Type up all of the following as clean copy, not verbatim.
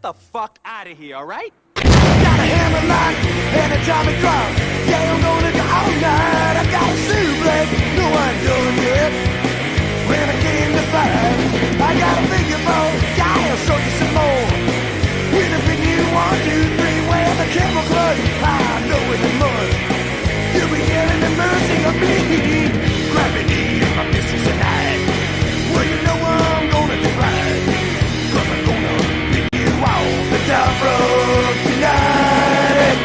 the fuck out of here, all right? Got a hammer line and a Tommy drop. Yeah, I'm gonna go all night. I got a suplex, no I'm doing it. When I came to fight, I got a figure four. Yeah, I'll show you some more. Anything you want, 2, 3, wear the camel clutch. I know it in mud. You'll be yelling the mercy of me. Grab me knee if I miss you tonight. Well, you know I'm gonna divide. 'Cause I'm gonna bring you out the top rope tonight.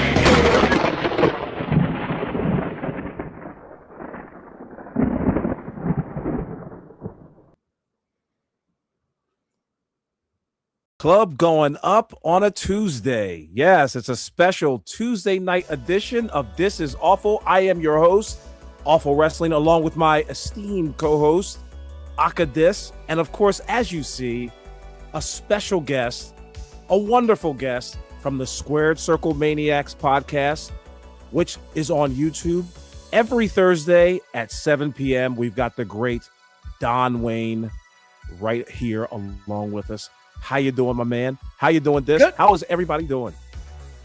Club going up on a Tuesday. Yes, it's a special Tuesday night edition of This Is Awful. I am your host, Awful Wrestling, along with my esteemed co-host, Akadis. And of course, as you see, a special guest, a wonderful guest from the Squared Circle Maniacs podcast, which is on YouTube every Thursday at 7 p.m. We've got the great Don Wayne right here along with us. How you doing, my man? How you doing this? Good. How is everybody doing?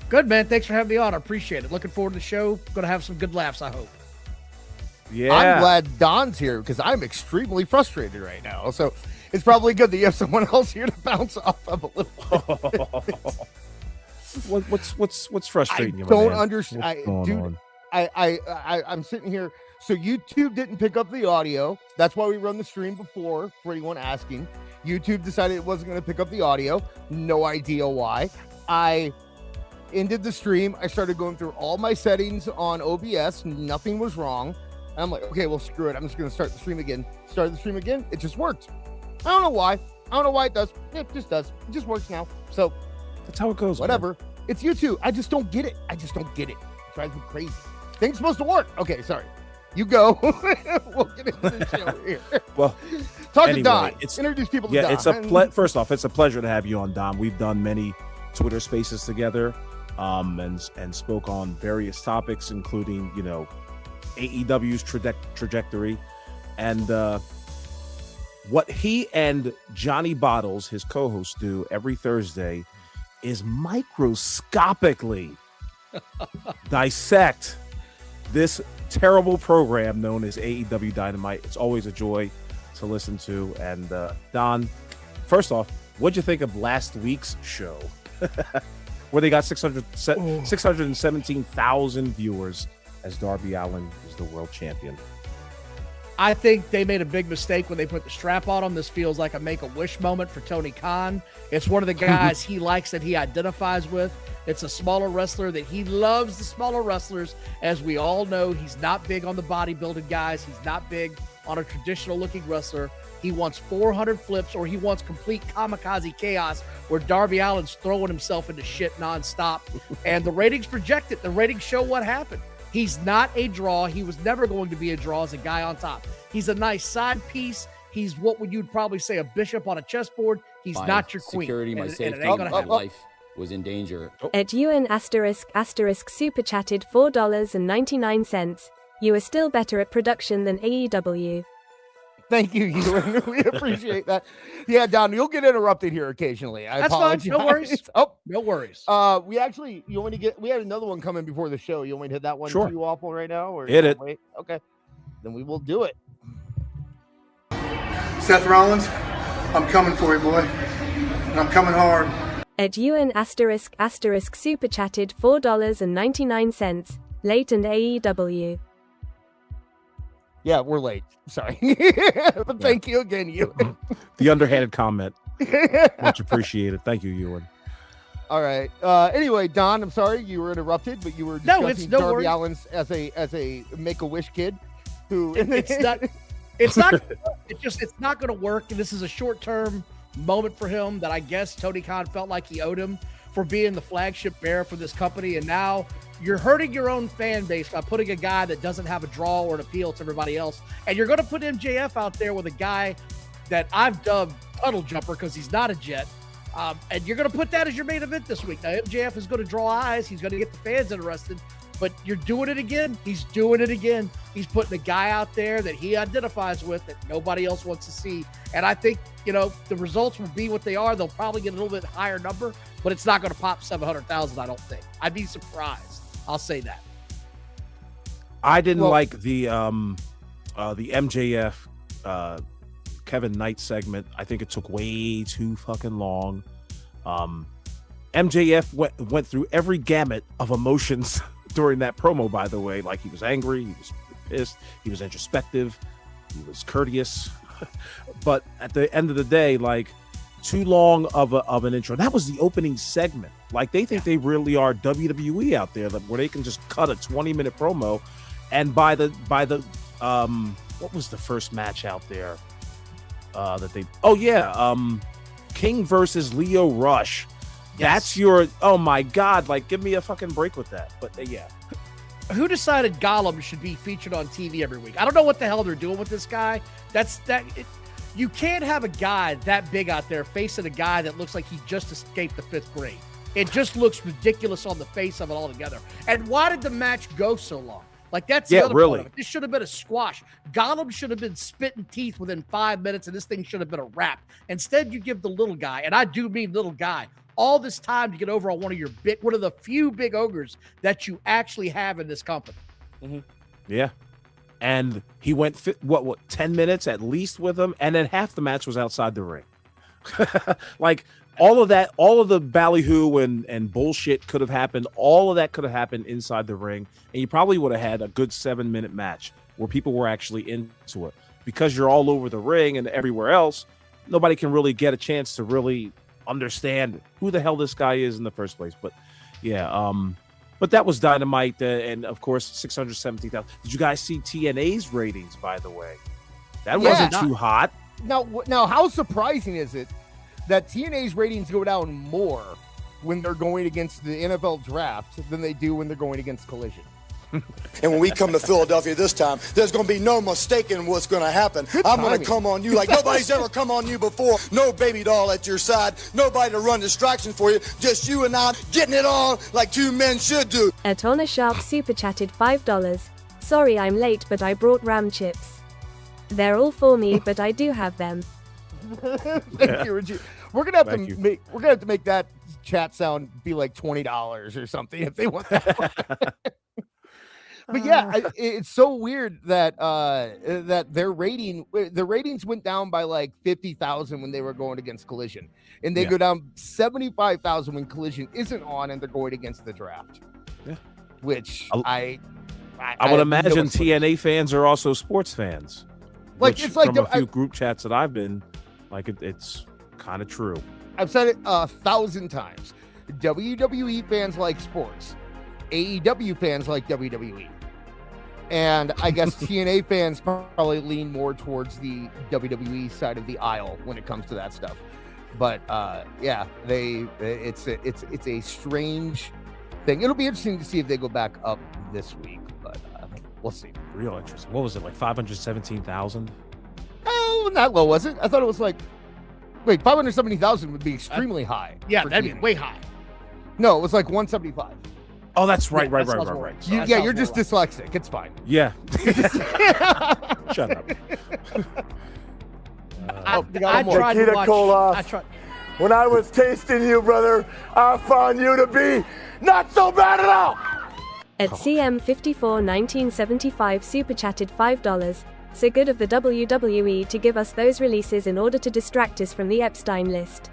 Good, man. Thanks for having me on. I appreciate it. Looking forward to the show. Going to have some good laughs, I hope. Yeah. I'm glad Don's here because I'm extremely frustrated right now. So it's probably good that you have someone else here to bounce off of a little bit. What's frustrating you? I don't understand, dude. I'm sitting here. So YouTube didn't pick up the audio. That's why we run the stream before. For anyone asking, YouTube decided it wasn't going to pick up the audio. No idea why. I ended the stream. I started going through all my settings on OBS. Nothing was wrong. And I'm like, okay, well, screw it. I'm just going to start the stream again. Started the stream again. It just worked. I don't know why. I don't know why it does. It just does. It just works now. So that's how it goes. Whatever. Man. It's YouTube. I just don't get it. It drives me crazy. Things supposed to work. Okay, sorry. You go. We'll get into the show here. Well, talk anyway, to Don. Introduce people to Don. Yeah, it's first off, it's a pleasure to have you on, Don. We've done many Twitter Spaces together, and spoke on various topics, including AEW's trajectory, and what he and Johnny Bottles, his co-host, do every Thursday is microscopically dissect this terrible program known as AEW Dynamite. It's always a joy to listen to. And Don, first off, what'd you think of last week's show where they got 617,000 viewers as Darby Allin is the world champion? I think they made a big mistake when they put the strap on him. This feels like a Make-A-Wish moment for Tony Khan. It's one of the guys he likes that he identifies with. It's a smaller wrestler that he loves the smaller wrestlers. As we all know, he's not big on the bodybuilding guys. He's not big on a traditional-looking wrestler. He wants 400 flips, or he wants complete kamikaze chaos where Darby Allin's throwing himself into shit nonstop. And the ratings project it. The ratings show what happened. He's not a draw. He was never going to be a draw as a guy on top. He's a nice side piece. He's what you'd probably say a bishop on a chessboard. He's not your queen. Security, my safety, my life was in danger. Ed Ewan ** super chatted $4.99. You are still better at production than AEW. Thank you, Ewan. We appreciate that. Yeah, Don, you'll get interrupted here occasionally. That's apologize. Fine. No worries. Oh, no worries. We had another one coming before the show. You want me to hit that one? Sure. Too awful right now? Or hit it. Wait? Okay. Then we will do it. Seth Rollins, I'm coming for you, boy. And I'm coming hard. Ed Ewan ** super chatted $4.99. Late and AEW. Yeah, we're late. Sorry. But thank you again, Ewan. The underhanded comment. Much appreciated. Thank you, Ewan. All right. Anyway, Don, I'm sorry you were interrupted, but you were discussing Darby Allin as a Make-A-Wish kid who it's not going to work. And this is a short-term moment for him that I guess Tony Khan felt like he owed him for being the flagship bearer for this company. And now you're hurting your own fan base by putting a guy that doesn't have a draw or an appeal to everybody else. And you're going to put MJF out there with a guy that I've dubbed Puddle Jumper because he's not a jet. And you're going to put that as your main event this week. Now, MJF is going to draw eyes. He's going to get the fans interested. But you're doing it again. He's doing it again. He's putting a guy out there that he identifies with that nobody else wants to see. And I think, the results will be what they are. They'll probably get a little bit higher number, but it's not going to pop 700,000, I don't think. I'd be surprised. I'll say that. I didn't like the MJF Kevin Knight segment. I think it took way too fucking long. MJF went through every gamut of emotions during that promo, by the way. Like, he was angry, he was pissed, he was introspective, he was courteous. But at the end of the day, like, too long of an intro. That was the opening segment. Like, they think they really are WWE out there, where they can just cut a 20-minute promo. And by the what was the first match out there King versus Leo Rush. That's oh my God, like, give me a fucking break with that. But yeah. Who decided Gollum should be featured on TV every week? I don't know what the hell they're doing with this guy. You can't have a guy that big out there facing a guy that looks like he just escaped the 5th grade. It just looks ridiculous on the face of it altogether. And why did the match go so long? Like, that's the other part of it. This should have been a squash. Gollum should have been spitting teeth within 5 minutes, and this thing should have been a wrap. Instead, you give the little guy, and I do mean little guy, all this time to get over on one of the few big ogres that you actually have in this company. Mm-hmm. Yeah. And he went 10 minutes at least with him, and then half the match was outside the ring. Like, all of the ballyhoo and bullshit could have happened. All of that could have happened inside the ring, and you probably would have had a good 7-minute match where people were actually into it. Because you're all over the ring and everywhere else, nobody can really get a chance to really understand who the hell this guy is in the first place. But yeah, but that was Dynamite, and of course 617,000. Did you guys see TNA's ratings, by the way? That wasn't too hot. Now, how surprising is it that TNA's ratings go down more when they're going against the NFL draft than they do when they're going against Collision? And when we come to Philadelphia this time, there's going to be no mistaking what's going to happen. I'm going to come on you like nobody's ever come on you before. No baby doll at your side. Nobody to run distractions for you. Just you and I getting it on like two men should do. Atona Sharp super chatted $5. Sorry I'm late, but I brought Ram chips. They're all for me, but I do have them. Thank you, Reggie. We're gonna have to make that chat sound be like $20 or something if they want that. But yeah, it's so weird that the ratings went down by like 50,000 when they were going against Collision, and they go down 75,000 when Collision isn't on and they're going against the draft. Yeah, which I would imagine TNA fans are also sports fans. Like, it's like from a few group chats that I've been like, it's kind of true. I've said it 1,000 times. WWE fans like sports. AEW fans like WWE. And I guess TNA fans probably lean more towards the WWE side of the aisle when it comes to that stuff. But yeah, it's a strange thing. It'll be interesting to see if they go back up this week, but we'll see. Real interesting. What was it, like 517,000? Oh, not low, was it? I thought it was like, wait, 570,000 would be extremely high. Yeah, that'd be way high. No, it was like 175. Oh, that's right. You're just dyslexic. It's fine. Yeah. Shut up. I tried to watch. When I was tasting you, brother, I found you to be not so bad at all. At CM541975 super chatted $5. So good of the WWE to give us those releases in order to distract us from the Epstein list.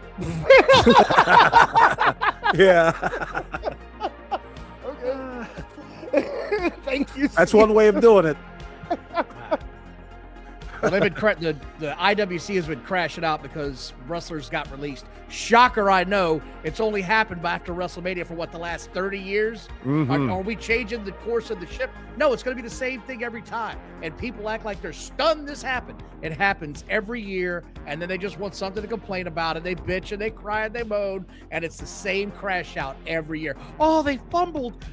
Yeah. Thank you. That's one way of doing it. Well, they've been the IWC has been crashing out because wrestlers got released. Shocker, I know. It's only happened after WrestleMania for the last 30 years? Mm-hmm. Are we changing the course of the ship? No, it's going to be the same thing every time. And people act like they're stunned this happened. It happens every year, and then they just want something to complain about, and they bitch, and they cry, and they moan, and it's the same crash out every year. Oh, they fumbled.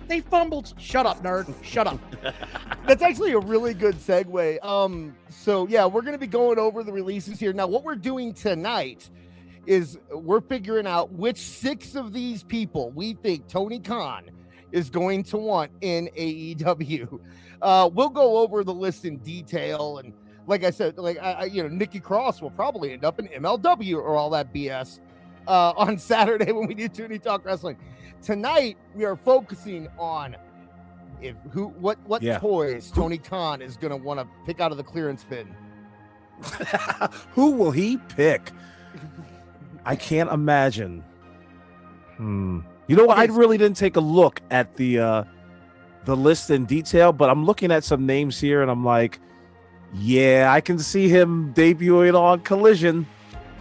Shut up, nerd. Shut up. That's actually a really good segue. So, yeah, we're going to be going over the releases here. Now, what we're doing tonight is we're figuring out which 6 of these people we think Tony Khan is going to want in AEW. We'll go over the list in detail, and like I said, Nikki Cross will probably end up in MLW or all that BS on Saturday when we do Toonie Talk Wrestling. Tonight we are focusing on what toys Tony Khan is going to want to pick out of the clearance bin. Who will he pick? I can't imagine. You know what? I really didn't take a look at the list in detail, but I'm looking at some names here, and I'm like, yeah, I can see him debuting on Collision.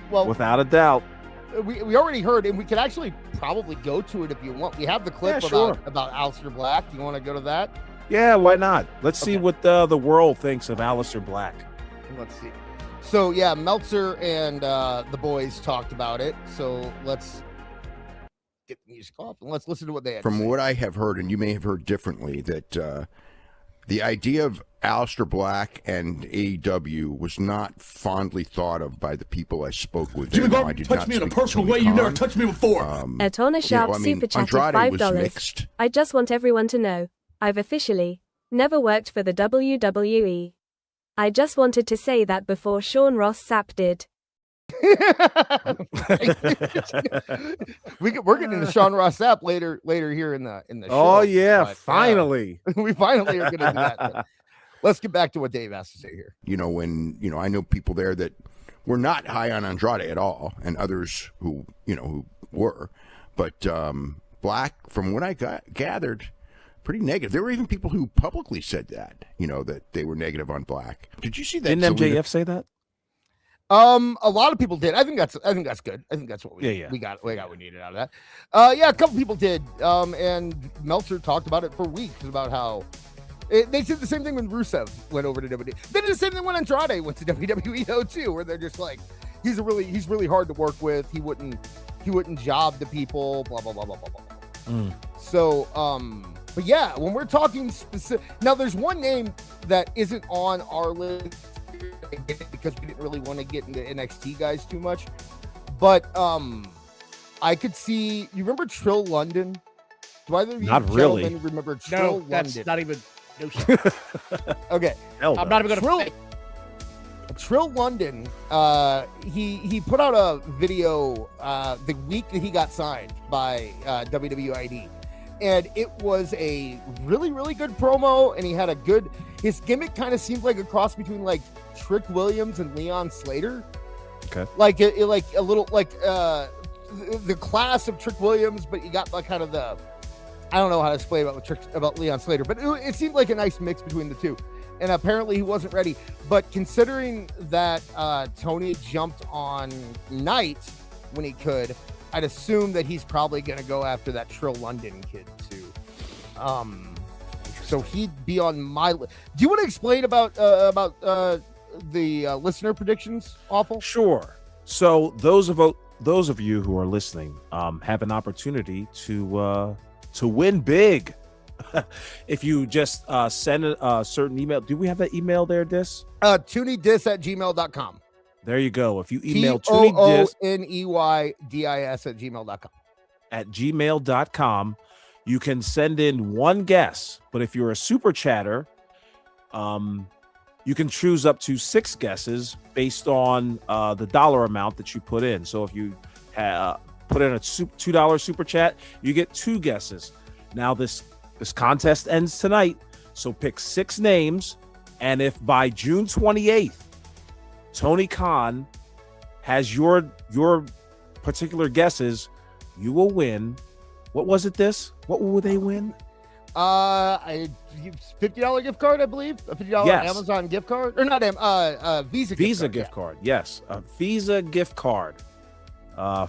Well, without a doubt. We already heard, and we could actually probably go to it if you want. We have the clip about Aleister Black. Do you want to go to that? Yeah, why not? Let's see what the world thinks of Aleister Black. Let's see. So, yeah, Meltzer and the boys talked about it. So let's get the music off and let's listen to what they had From to say. what I have heard, and you may have heard differently, that the idea of Aleister Black and AEW was not fondly thought of by the people I spoke with. Jimmy Garvin touched me in a personal way. You never touched me before. Etona Sharp super chatted $5. I just want everyone to know, I've officially never worked for the WWE. I just wanted to say that before SEAN ROSS SAPP did. We're getting into SEAN ROSS SAPP later here in the show. Oh yeah, finally. We finally are going to do that. But let's get back to what Dave has to say here. I know people there that were not high on Andrade at all, and others who were, but Black, from what I gathered, pretty negative. There were even people who publicly said that they were negative on Black. Did you see that? Didn't MJF say that? A lot of people did. I think that's good. I think that's what we got what we needed out of that. Yeah, a couple people did. And Meltzer talked about it for weeks about how they did the same thing when Rusev went over to WWE. They did the same thing when Andrade went to WWE though too, where they're just like, he's really hard to work with. He wouldn't job the people. Blah blah blah blah blah blah. So but yeah, when we're talking specific, now there's one name that isn't on our list because we didn't really want to get into NXT guys too much, but I could see. You remember Trill London? Do either of you not really remember Trill London? That's not even. No, okay, I'm not even going to. Trill London. He put out a video the week that he got signed by WWID. And it was a really, really good promo, and he had his gimmick kind of seemed like a cross between like Trick Williams and Leon Slater. Okay. Like a little like the class of Trick Williams, but you got like kind of I don't know how to explain about Leon Slater, but it seemed like a nice mix between the two. And apparently he wasn't ready. But considering that Tony jumped on Knight when he could, I'd assume that he's probably going to go after that Trill London kid too. So he'd be on my list. Do you want to explain about the listener predictions, Awful? Sure. So those of you who are listening have an opportunity to win big. If you just send a certain email. Do we have that email there, Dis? TooneyDis@gmail.com. There you go. If you email TooneyDis TOONEYDIS@gmail.com. at gmail.com, you can send in one guess. But if you're a super chatter, you can choose up to 6 guesses based on the dollar amount that you put in. So if you put in a $2 super chat, you get 2 guesses. Now this contest ends tonight, so pick 6 names, and if by June 28th, Tony Khan has your particular guesses, you will win. What was it? What will they win? A $50 gift card, I believe. A $50 Amazon gift card, or not? Visa gift card. Yes, a Visa gift card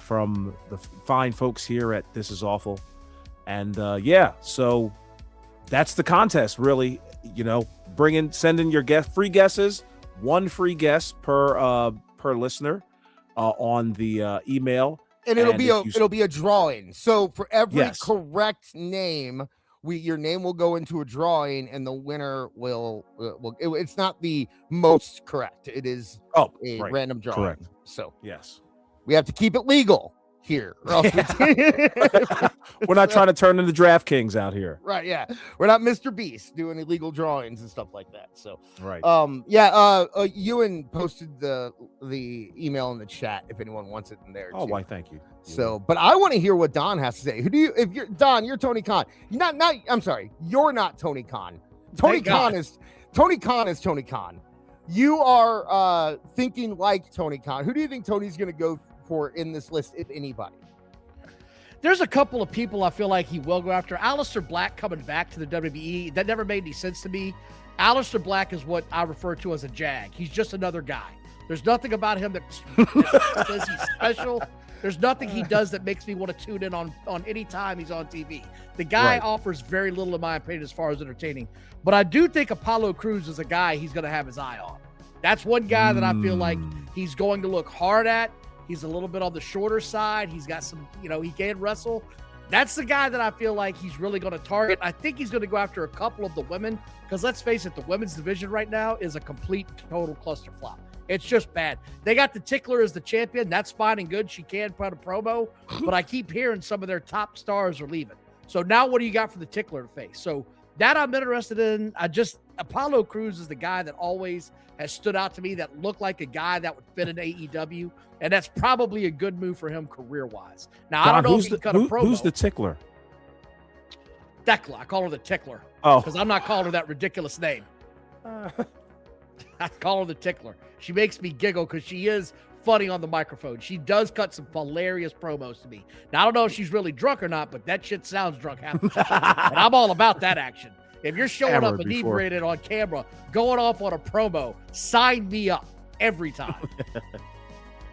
from the fine folks here at This Is Awful, and so that's the contest. Really, send in your free guesses. 1 free guess per listener on the email, and it'll be a drawing. So for every correct name, your name will go into a drawing, and the winner will it's not the most correct. It is a random drawing. Correct. So yes, we have to keep it legal here. Or else we're not trying to turn into DraftKings out here. Right, yeah. We're not Mr. Beast doing illegal drawings and stuff like that. So right. Ewan posted the email in the chat if anyone wants it in there. Oh, too. why thank you. So, but I want to hear what Don has to say. If you're Don, you're Tony Khan. I'm sorry, you're not Tony Khan. Tony Khan is Tony Khan. You are thinking like Tony Khan. Who do you think Tony's going to go for in this list, if anybody? There's a couple of people I feel like he will go after. Aleister Black coming back to the WWE. That never made any sense to me. Aleister Black is what I refer to as a jag. He's just another guy. There's nothing about him that says he's special. There's nothing he does that makes me want to tune in on any time he's on TV. The guy offers very little, in my opinion, as far as entertaining. But I do think Apollo Crews is a guy he's going to have his eye on. That's one guy that I feel like he's going to look hard at. He's a little bit on the shorter side. He's got some, he can wrestle. That's the guy that I feel like he's really going to target. I think he's going to go after a couple of the women because let's face it, the women's division right now is a complete, total clusterfuck. It's just bad. They got the Tickler as the champion. That's fine and good. She can put a promo, but I keep hearing some of their top stars are leaving. So now what do you got for the Tickler to face? So that I'm interested in. Apollo Crews is the guy that always has stood out to me that looked like a guy that would fit in AEW. And that's probably a good move for him career-wise. Now, Don, I don't know if he can cut a promo. Who's the Tickler? Thekla. I call her the Tickler. Oh. Because I'm not calling her that ridiculous name. I call her the Tickler. She makes me giggle because she is funny on the microphone. She does cut some hilarious promos to me. Now, I don't know if she's really drunk or not, but that shit sounds drunk half the time. And I'm all about that action. If you're showing up inebriated on camera, going off on a promo, sign me up every time.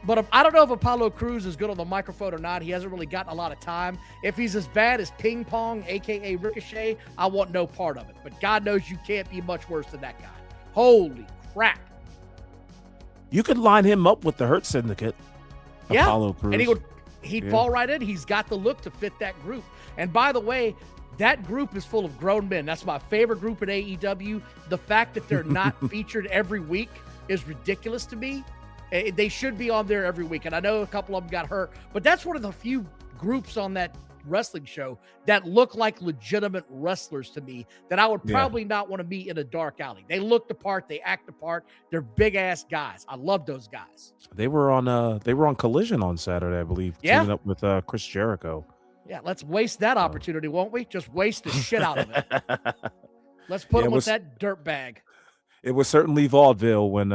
But I don't know if Apollo Crews is good on the microphone or not. He hasn't really gotten a lot of time. If he's as bad as Ping Pong, a.k.a. Ricochet, I want no part of it. But God knows you can't be much worse than that guy. Holy crap. You could line him up with the Hurt Syndicate. Yeah, Apollo Crews. And he'd fall right in. He's got the look to fit that group. And by the way, that group is full of grown men. That's my favorite group in AEW. The fact that they're not featured every week is ridiculous to me. They should be on there every week. And I know a couple of them got hurt, but that's one of the few groups on that wrestling show that look like legitimate wrestlers to me that I would probably not want to meet in a dark alley. They look the part. They act the part. They're big ass guys. I love those guys. They were on Collision on Saturday, I believe, teaming up with Chris Jericho. Yeah, let's waste that opportunity, won't we? Just waste the shit out of it. Let's put them with that dirt bag. It was certainly vaudeville when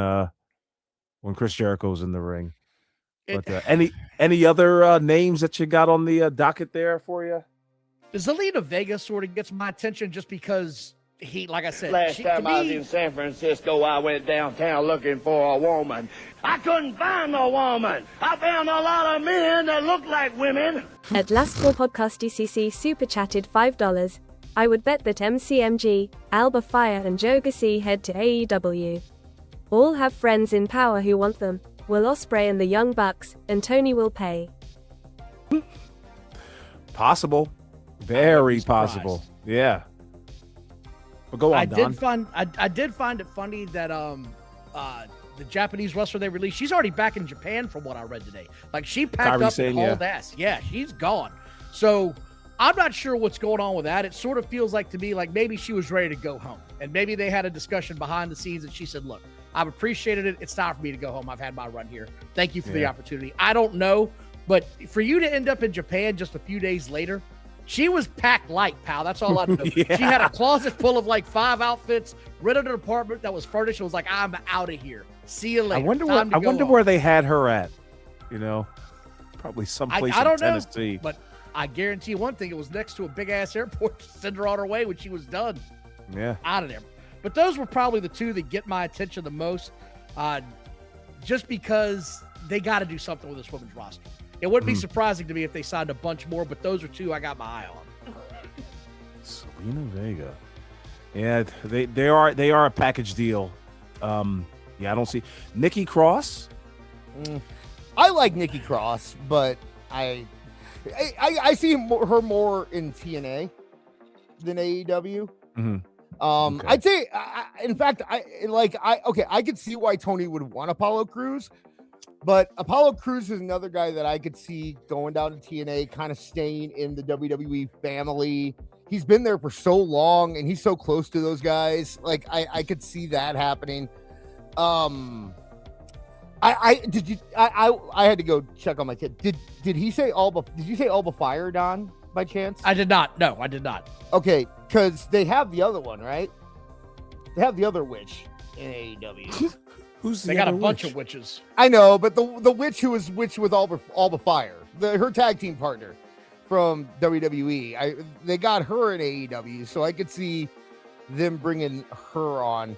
Chris Jericho's in the ring. But any other names that you got on the docket there for you? Zelina Vega sort of gets my attention just because like I said, last time I was in San Francisco, I went downtown looking for a woman. I couldn't find no woman. I found a lot of men that look like women. At Last Four Podcast DCC super chatted $5. I would bet that MCMG, Alba Fire and Joe Gassi head to AEW. All have friends in power who want them. Will Ospreay and the Young Bucks, and Tony will pay. Possible. Very possible. Yeah. But go on, Don. I did find it funny that the Japanese wrestler they released, she's already back in Japan from what I read today. Like she packed up and hauled ass. Yeah, she's gone. So I'm not sure what's going on with that. It sort of feels like to me like maybe she was ready to go home. And maybe they had a discussion behind the scenes and she said, look, I've appreciated it. It's time for me to go home. I've had my run here. Thank you for the opportunity. I don't know, but for you to end up in Japan just a few days later, she was packed light, pal. That's all I know. She had a closet full of like 5 outfits, rented an apartment that was furnished. It was like, I'm out of here. See you later. I wonder where they had her at. You know, probably someplace in Tennessee. Know, but I guarantee you one thing: it was next to a big ass airport to send her on her way when she was done. Yeah, out of there. But those were probably the two that get my attention the most, just because they got to do something with this women's roster. It wouldn't be surprising to me if they signed a bunch more, but those are two I got my eye on. Zelina Vega. Yeah, they are a package deal. Yeah, I don't see Nikki Cross. I like Nikki Cross, but I see her more in TNA than AEW. Okay. I'd say, in fact, I could see why Tony would want Apollo Crews, But Apollo Crews is another guy that I could see going down to TNA, kind of staying in the WWE family. He's been there for so long, and he's so close to those guys. Like I could see that happening. I had to go check on my kid. Did he say Alba? Did you say Alba Fire, Don, by chance? I did not. No, I did not. Okay, because they have the other one, right? They have the other witch in AEW. Who's they got a bunch of witches. I know, but the witch who was witch with Alba Fire, her tag team partner from WWE, they got her in AEW, so I could see them bringing her on.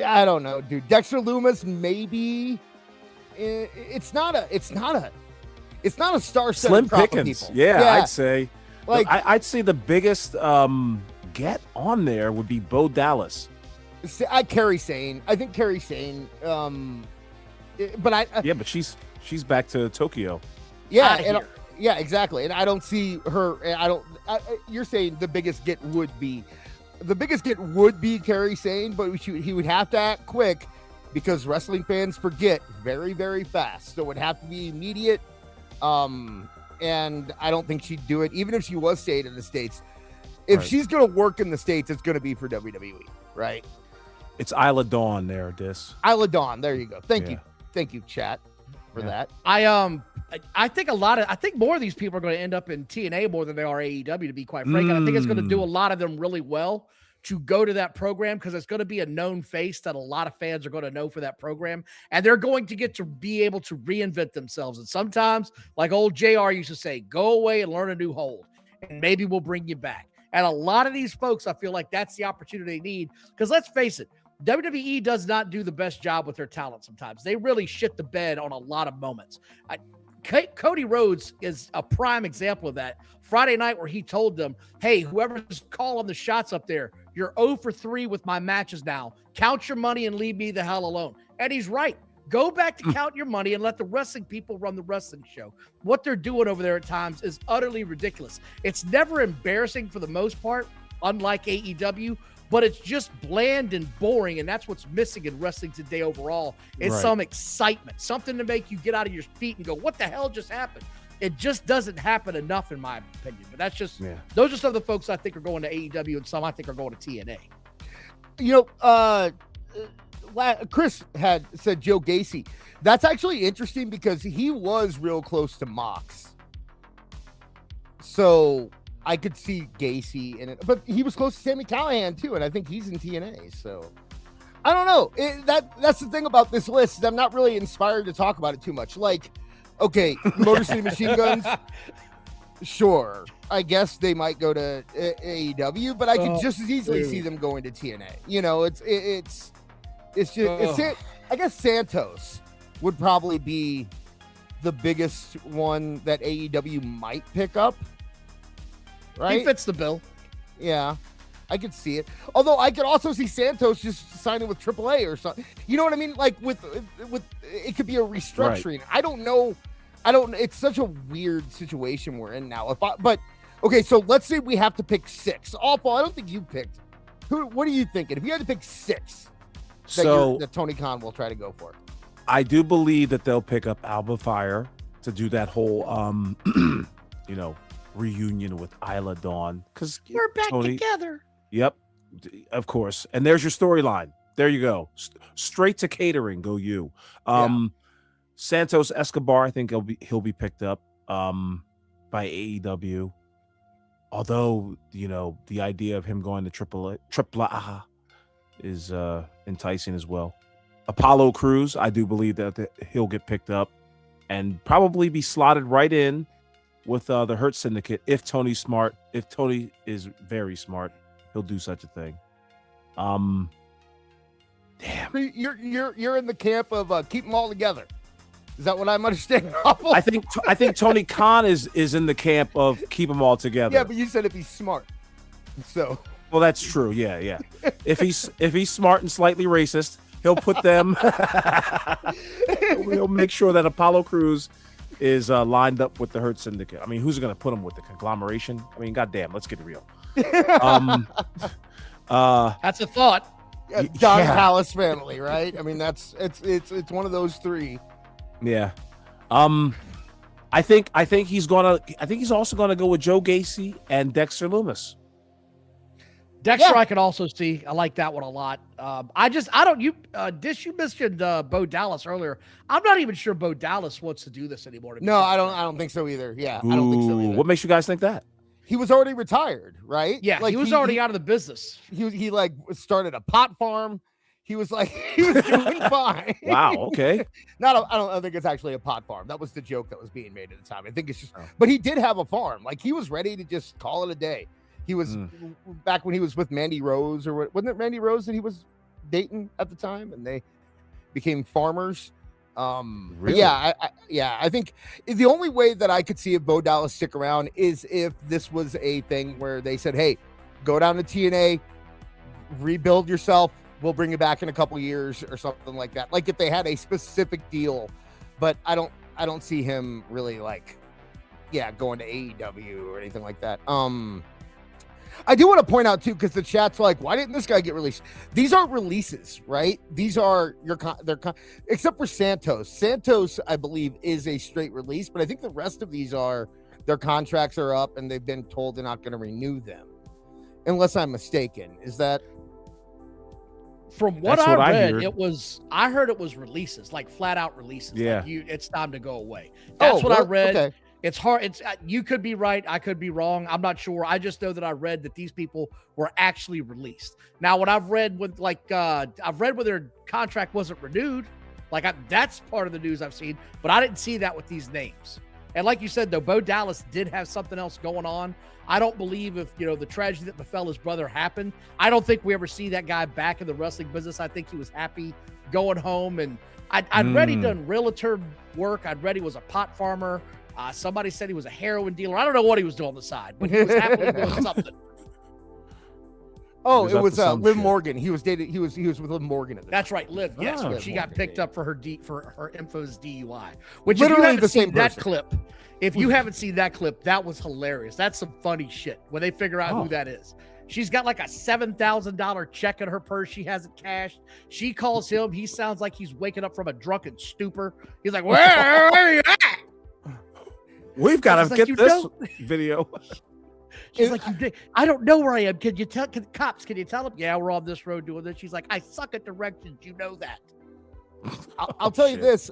I don't know, dude. Dexter Lumis, maybe. It's not a star-studded Slim crop of pickings. people. Yeah, I'd say. Like, I'd say the biggest get on there would be Bo Dallas. Carrie Sane. I think Carrie Sane. But but she's back to Tokyo. Yeah, yeah, exactly. And I don't see her. You're saying the biggest get would be Carrie Sane, but he would have to act quick because wrestling fans forget very, very fast. So it would have to be immediate. And I don't think she'd do it, even if she was staying in the States. If she's going to work in the States, it's going to be for WWE, right? It's Isla Dawn there, Dis. Isla Dawn. There you go. Thank you, chat, for that. I think I think more of these people are going to end up in TNA more than they are AEW, to be quite frank. And I think it's going to do a lot of them really well to go to that program because it's going to be a known face that a lot of fans are going to know for that program. And they're going to get to be able to reinvent themselves. And sometimes, like old JR used to say, go away and learn a new hold, and maybe we'll bring you back. And a lot of these folks, I feel like that's the opportunity they need. Because let's face it, WWE does not do the best job with their talent sometimes. They really shit the bed on a lot of moments. Cody Rhodes is a prime example of that. Friday night where he told them, hey, whoever's calling the shots up there, you're 0 for 3 with my matches now. Count your money and leave me the hell alone. And he's right. Go back to count your money and let the wrestling people run the wrestling show. What they're doing over there at times is utterly ridiculous. It's never embarrassing for the most part, unlike AEW, but it's just bland and boring, and that's what's missing in wrestling today overall. It's some excitement, something to make you get out of your feet and go, what the hell just happened? It just doesn't happen enough, in my opinion. But that's just those are some of the folks I think are going to AEW, and some I think are going to TNA. You know, Chris had said Joe Gacy. That's actually interesting because he was real close to Mox. So I could see Gacy in it, but he was close to Sami Callihan too, and I think he's in TNA. So I don't know. That's the thing about this list. I'm not really inspired to talk about it too much. Like, okay, Motor City Machine Guns. Sure, I guess they might go to AEW, but I could just as easily see them going to TNA. You know, it's just I guess Santos would probably be the biggest one that AEW might pick up. Right? He fits the bill. Yeah, I could see it. Although I could also see Santos just signing with AAA or something. You know what I mean? Like with it could be a restructuring. Right. I don't know. It's such a weird situation we're in now. But okay, so let's say we have to pick 6. Awful. I don't think you picked. What are you thinking? If you had to pick 6, that Tony Khan will try to go for. I do believe that they'll pick up Alba Fire to do that whole reunion with Isla Dawn, because we're back together. Yep, of course. And there's your storyline. There you go. Straight to catering. Go you. Santos Escobar, I think he'll be picked up by AEW. Although, the idea of him going to Triple A is enticing as well. Apollo Crews, I do believe that he'll get picked up and probably be slotted right in with the Hurt Syndicate if Tony's smart. If Tony is very smart, he'll do such a thing. Damn. You're in the camp of keep them all together. Is that what I'm understanding? I think Tony Khan is in the camp of keep them all together. Yeah, but you said if he's smart. So. Well, that's true. Yeah. If he's smart and slightly racist, he'll put them. He'll make sure that Apollo Crews is lined up with the Hurt Syndicate. I mean, who's going to put him with the conglomeration? I mean, goddamn, let's get real. That's a thought. Don Callis family, right? I mean, it's one of those 3. Yeah. I think he's also gonna go with Joe Gacy and Dexter Lumis. Dexter, I can also see. I like that one a lot. You mentioned Bo Dallas earlier. I'm not even sure Bo Dallas wants to do this anymore. No, I don't think so either. Yeah, I don't think so either. What makes you guys think that? He was already retired, right? Yeah, he was already out of the business. He like started a pot farm. He was doing fine. Wow. Okay. I don't think it's actually a pot farm. That was the joke that was being made at the time. I think it's just, but he did have a farm. Like he was ready to just call it a day. He was back when he was with Mandy Rose, or wasn't it Mandy Rose that he was dating at the time, and they became farmers. Really? I think the only way that I could see if Bo Dallas stick around is if this was a thing where they said, "Hey, go down to TNA, rebuild yourself. We'll bring you back in a couple years," or something like that. Like if they had a specific deal, but I don't see him really going to AEW or anything like that. I do want to point out too, because the chat's like, why didn't this guy get released? These aren't releases, right? These are except for Santos. Santos, I believe, is a straight release, but I think the rest of these their contracts are up and they've been told they're not going to renew them, unless I'm mistaken. Is that? From what I read, I heard it was releases, like flat out releases. Yeah. Like it's time to go away. That's what I read. Okay. It's hard. You could be right. I could be wrong. I'm not sure. I just know that I read that these people were actually released. Now, what I've read with I've read where their contract wasn't renewed. That's part of the news I've seen, but I didn't see that with these names. And like you said, though, Bo Dallas did have something else going on. I don't believe if, the tragedy that befell his brother happened, I don't think we ever see that guy back in the wrestling business. I think he was happy going home. And I'd read he'd done realtor work. I'd read he was a pot farmer. Somebody said he was a heroin dealer. I don't know what he was doing on the side, but he was happily doing something. Oh, it was Liv Morgan. He was with Liv Morgan at the time. That's right, Liv. Yes, she got picked up for her infamous DUI. Which literally the same person. If you haven't seen that clip, that was hilarious. That's some funny shit when they figure out who that is. She's got like a $7,000 check in her purse. She hasn't cashed. She calls him. He sounds like he's waking up from a drunken stupor. He's like, "Where are you at?" We've got to get this video. She's like, I don't know where I am. Can you tell cops? Can you tell them? Yeah, we're on this road doing this. She's like, I suck at directions. You know that. I'll tell you this.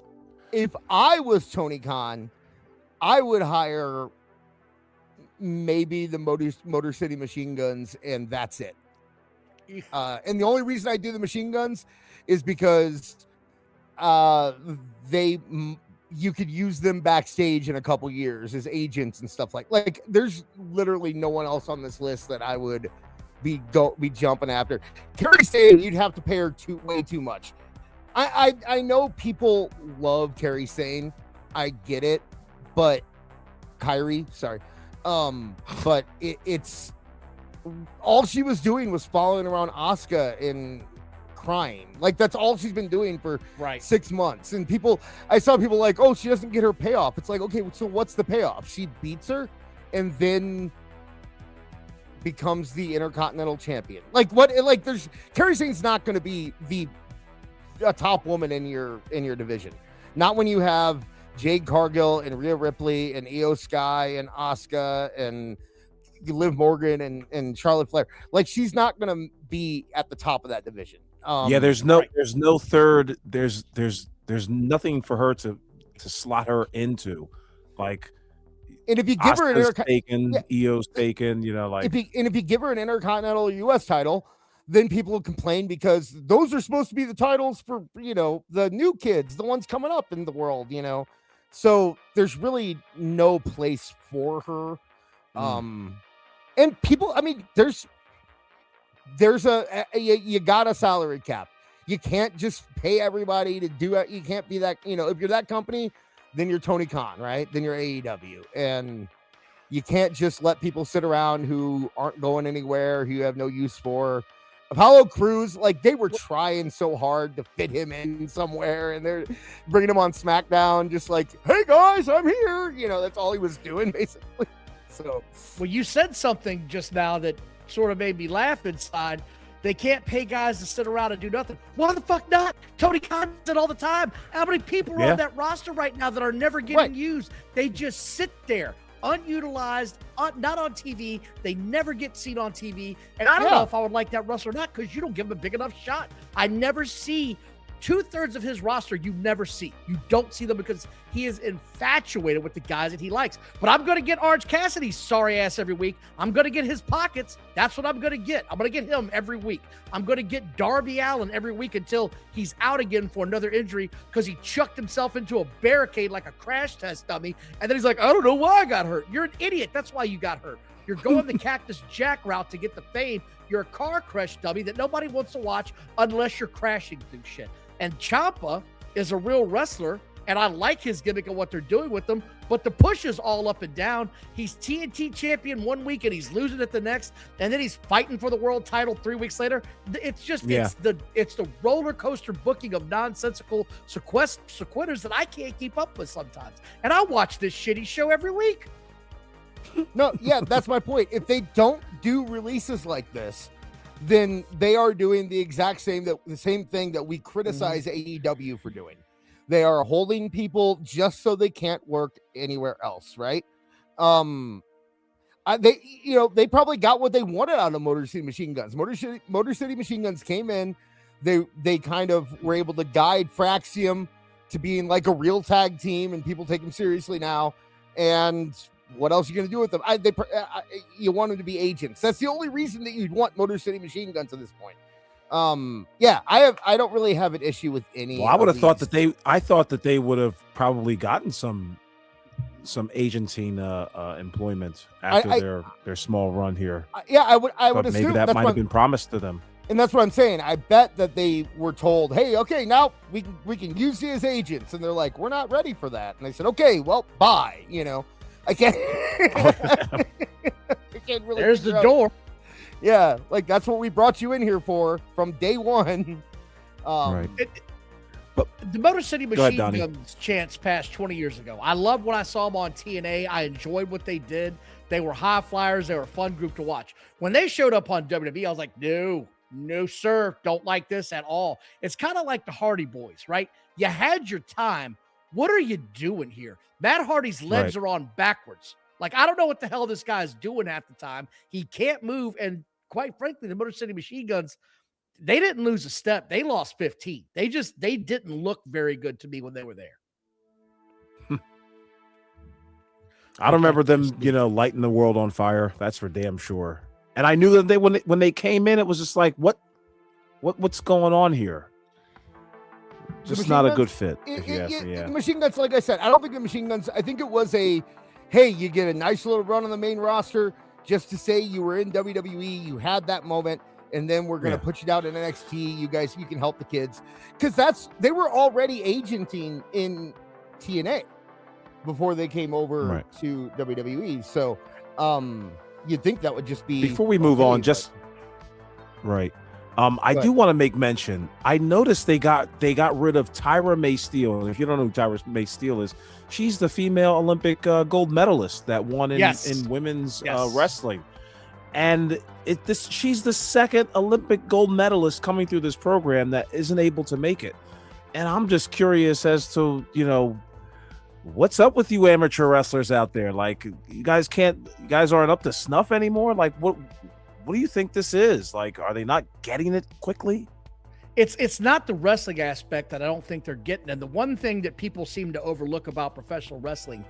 If I was Tony Khan, I would hire maybe the Motor City Machine Guns, and that's it. And the only reason I do the Machine Guns is because you could use them backstage in a couple years as agents and stuff like there's literally no one else on this list that I would be jumping after. Kairi Sane, you'd have to pay her way too much. I know people love Kairi Sane. I get it, but but it's all she was doing was following around Asuka and crying. Like that's all she's been doing for 6 months. And I saw people like, oh, she doesn't get her payoff. It's like, okay, so what's the payoff? She beats her and then becomes the Intercontinental Champion. Like what? Like there's Kairi Sane's not going to be a top woman in your division. Not when you have Jade Cargill and Rhea Ripley and Io Sky and Asuka and Liv Morgan and Charlotte Flair. Like she's not going to be at the top of that division. There's no third. There's nothing for her to slot her into, like. And if you give her an Io's taken, if you give her an Intercontinental US title, then people will complain because those are supposed to be the titles for the new kids, the ones coming up in the world, So there's really no place for her. And people, I mean, you got a salary cap. You can't just pay everybody to do it. You can't be that, if you're that company, then you're Tony Khan, right? Then you're AEW. And you can't just let people sit around who aren't going anywhere, who you have no use for. Apollo Crews, like they were trying so hard to fit him in somewhere, and they're bringing him on SmackDown, just like, hey guys, I'm here. That's all he was doing basically. So, well, you said something just now that sort of made me laugh inside. They can't pay guys to sit around and do nothing. Why the fuck not? Tony Khan does it all the time. How many people are on that roster right now that are never getting used? They just sit there, unutilized, not on TV. They never get seen on TV. And I don't know if I would like that wrestler or not, because you don't give him a big enough shot. I never see 2/3 of his roster. You never see. You don't see them because he is infatuated with the guys that he likes. But I'm going to get Orange Cassidy's sorry ass every week. I'm going to get his pockets. That's what I'm going to get. I'm going to get him every week. I'm going to get Darby Allin every week until he's out again for another injury because he chucked himself into a barricade like a crash test dummy. And then he's like, I don't know why I got hurt. You're an idiot. That's why you got hurt. You're going the Cactus Jack route to get the fame. You're a car crash dummy that nobody wants to watch unless you're crashing through shit. And Ciampa is a real wrestler, and I like his gimmick and what they're doing with him, but the push is all up and down. He's TNT champion one week, and he's losing it the next, and then he's fighting for the world title 3 weeks later. It's just, it's the roller coaster booking of nonsensical sequiturs that I can't keep up with sometimes. And I watch this shitty show every week. No, yeah, that's my point. If they don't do releases like this, then they are doing the exact same thing that we criticize AEW for doing. They are holding people just so they can't work anywhere else, right? They probably got what they wanted out of Motor City Machine Guns. Motor City Machine Guns came in. They kind of were able to guide Fraxium to being like a real tag team, and people take them seriously now. And what else are you going to do with them? You want them to be agents. That's the only reason that you'd want Motor City Machine Guns at this point. I don't really have an issue with any. Well, I would have thought that I thought that they would have probably gotten some agenting employment after their small run here. I would assume maybe that might have been promised to them. And that's what I'm saying. I bet that they were told, "Hey, okay, now we can use you as agents," and they're like, "We're not ready for that." And they said, "Okay, well, bye." I can't. I can't really. There's the door. Yeah, like that's what we brought you in here for from day one. Right. But the Motor City Machine Guns chance passed 20 years ago. I loved when I saw them on TNA. I enjoyed what they did. They were high flyers. They were a fun group to watch. When they showed up on WWE, I was like, no, sir. Don't like this at all. It's kind of like the Hardy Boys, right? You had your time. What are you doing here? Matt Hardy's legs are on backwards. Like, I don't know what the hell this guy's doing half the time. He can't move. And quite frankly, the Motor City Machine Guns, they didn't lose a step. They lost 15. They didn't look very good to me when they were there. I don't remember them, lighting the world on fire. That's for damn sure. And I knew that when they came in, it was just like, what's going on here? Just not a good fit. The Machine Guns, like I said, I don't think the Machine Guns, I think it was hey, you get a nice little run on the main roster just to say you were in WWE, you had that moment, and then we're going to put you down in NXT. You can help the kids. Because they were already agenting in TNA before they came over to WWE. So you'd think that would just be... Before we move on, I do want to make mention. I noticed they got rid of Tyra May Steele. And if you don't know who Tyra May Steele is, she's the female Olympic gold medalist that won in women's wrestling. And she's the second Olympic gold medalist coming through this program that isn't able to make it. And I'm just curious as to, what's up with you amateur wrestlers out there? Like, you guys aren't up to snuff anymore? Like, what do you think this is? Like, are they not getting it quickly? It's not the wrestling aspect that I don't think they're getting. And the one thing that people seem to overlook about professional wrestling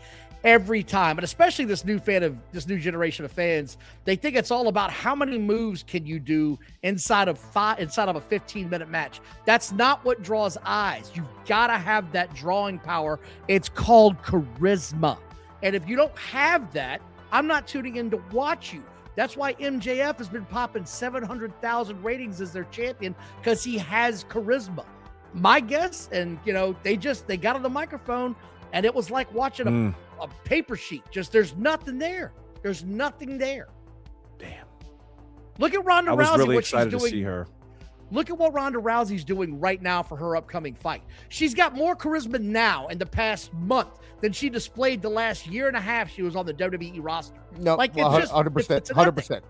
every time, and especially this new generation of fans, they think it's all about how many moves can you do inside of a 15-minute match. That's not what draws eyes. You've got to have that drawing power. It's called charisma. And if you don't have that, I'm not tuning in to watch you. That's why MJF has been popping 700,000 ratings as their champion, because he has charisma. My guess, and they got on the microphone, and it was like watching a paper sheet. Just there's nothing there. There's nothing there. Damn. Look at Ronda Rousey. I was really what excited she's doing. to see her. Look at what Ronda Rousey's doing right now for her upcoming fight. She's got more charisma now in the past month than she displayed the last year and a half she was on the WWE roster. No, like, 100%.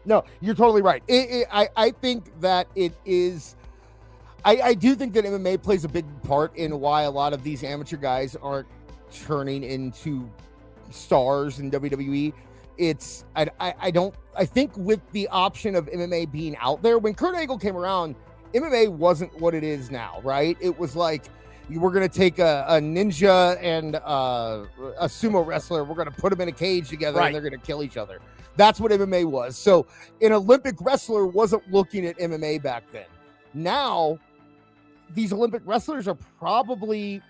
No, you're totally right. I think that it is. I do think that MMA plays a big part in why a lot of these amateur guys aren't turning into stars in WWE. I think with the option of MMA being out there, when Kurt Angle came around, MMA wasn't what it is now, right? It was like, we're going to take a ninja and a sumo wrestler. We're going to put them in a cage together, and they're going to kill each other. That's what MMA was. So an Olympic wrestler wasn't looking at MMA back then. Now, these Olympic wrestlers are probably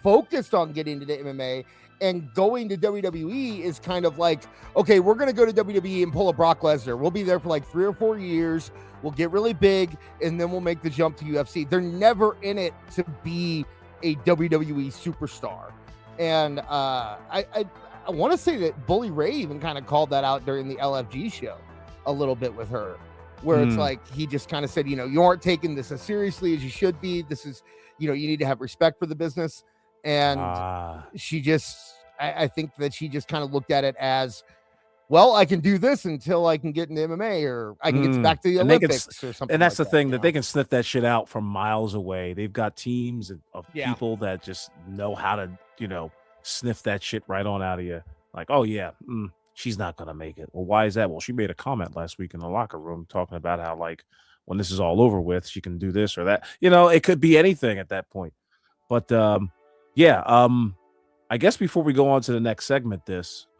focused on getting into MMA, and going to WWE is kind of like, okay, we're going to go to WWE and pull a Brock Lesnar. We'll be there for like 3 or 4 years. We'll get really big, and then we'll make the jump to UFC. They're never in it to be a WWE superstar. And I want to say that Bully Ray even kind of called that out during the LFG show a little bit with her, where it's like, he just kind of said, you aren't taking this as seriously as you should be. This is, you need to have respect for the business. And she just, I think that she just kind of looked at it as, well, I can do this until I can get into MMA, or I can get back to the Olympics or something. And that's like the thing, that they can sniff that shit out from miles away. They've got teams of people that just know how to, sniff that shit right on out of you. Like, oh yeah, she's not going to make it. Well, why is that? Well, she made a comment last week in the locker room talking about how, like, when this is all over with, she can do this or that. It could be anything at that point. But I guess before we go on to the next segment,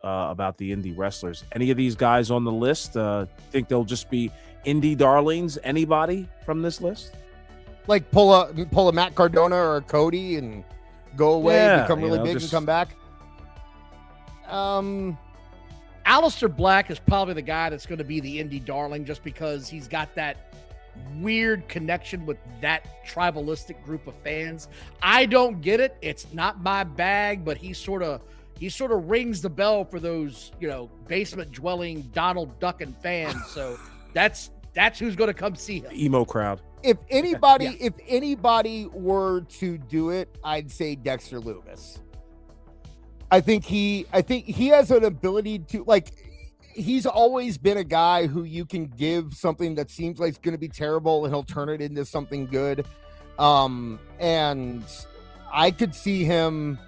about the indie wrestlers, any of these guys on the list, think they'll just be indie darlings? Anybody from this list? Like pull a Matt Cardona or a Cody and go away, become really big and come back. Aleister Black is probably the guy that's going to be the indie darling, just because he's got that weird connection with that tribalistic group of fans. I don't get it. It's not my bag, but he sort of rings the bell for those, basement dwelling Donald Duckin fans. So that's who's going to come see him. Emo crowd. If anybody were to do it, I'd say Dexter Lumis. I think he has an ability to, like, he's always been a guy who you can give something that seems like it's going to be terrible and he'll turn it into something good. And I could see him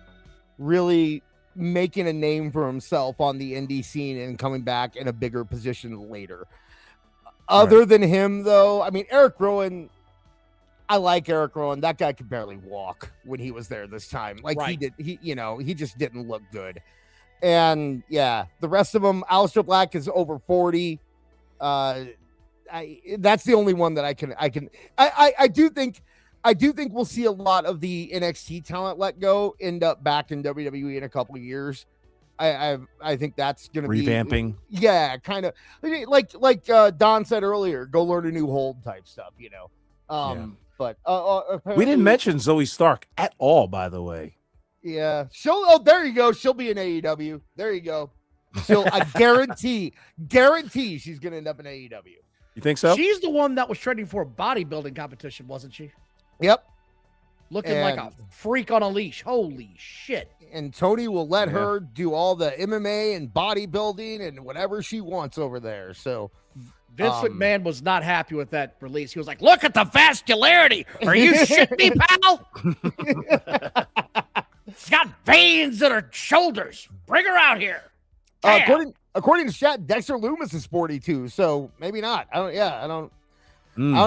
really making a name for himself on the indie scene and coming back in a bigger position later. Other than him, though, I mean, Eric Rowan, I like Eric Rowan. That guy could barely walk when he was there this time. Like he just didn't look good. And the rest of them, Aleister Black is over 40. That's the only one that I do think we'll see a lot of the NXT talent let go, end up back in WWE in a couple of years. I think that's going to be revamping. Yeah, kind of like Don said earlier, go learn a new hold type stuff, But we didn't mention Zoe Stark at all, by the way. Yeah, there you go. She'll be in AEW. There you go. I guarantee she's going to end up in AEW. You think so? She's the one that was training for a bodybuilding competition, wasn't she? Yep. Looking like a freak on a leash. Holy shit. And Tony will let her do all the MMA and bodybuilding and whatever she wants over there. So Vince McMahon was not happy with that release. He was like, look at the vascularity. Are you shitting me, pal? She's got veins in her shoulders. Bring her out here. According to chat, Dexter Lumis is 42, so maybe not. I don't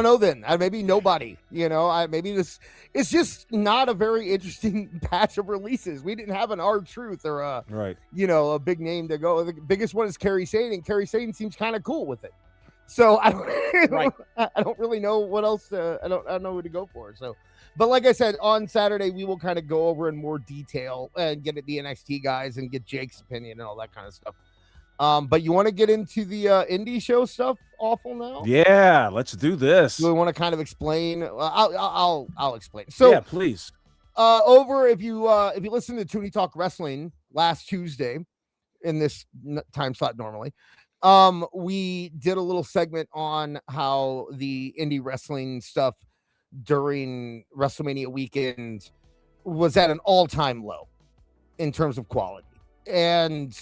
know then. Maybe nobody, maybe it's just not a very interesting batch of releases. We didn't have an R-Truth or a big name to go. The biggest one is Kairi Sane, and Kairi Sane seems kind of cool with it. So I don't really know what else I don't know who to go for. So, but like I said, on Saturday, we will kind of go over in more detail and get at the NXT guys and get Jake's opinion and all that kind of stuff. But you want to get into the indie show stuff, Awful, now? Yeah, let's do this. Do we want to kind of explain? I'll explain. So yeah, please. If you listen to Toonie Talk Wrestling last Tuesday in this time slot normally, we did a little segment on how the indie wrestling stuff during WrestleMania weekend was at an all-time low in terms of quality. And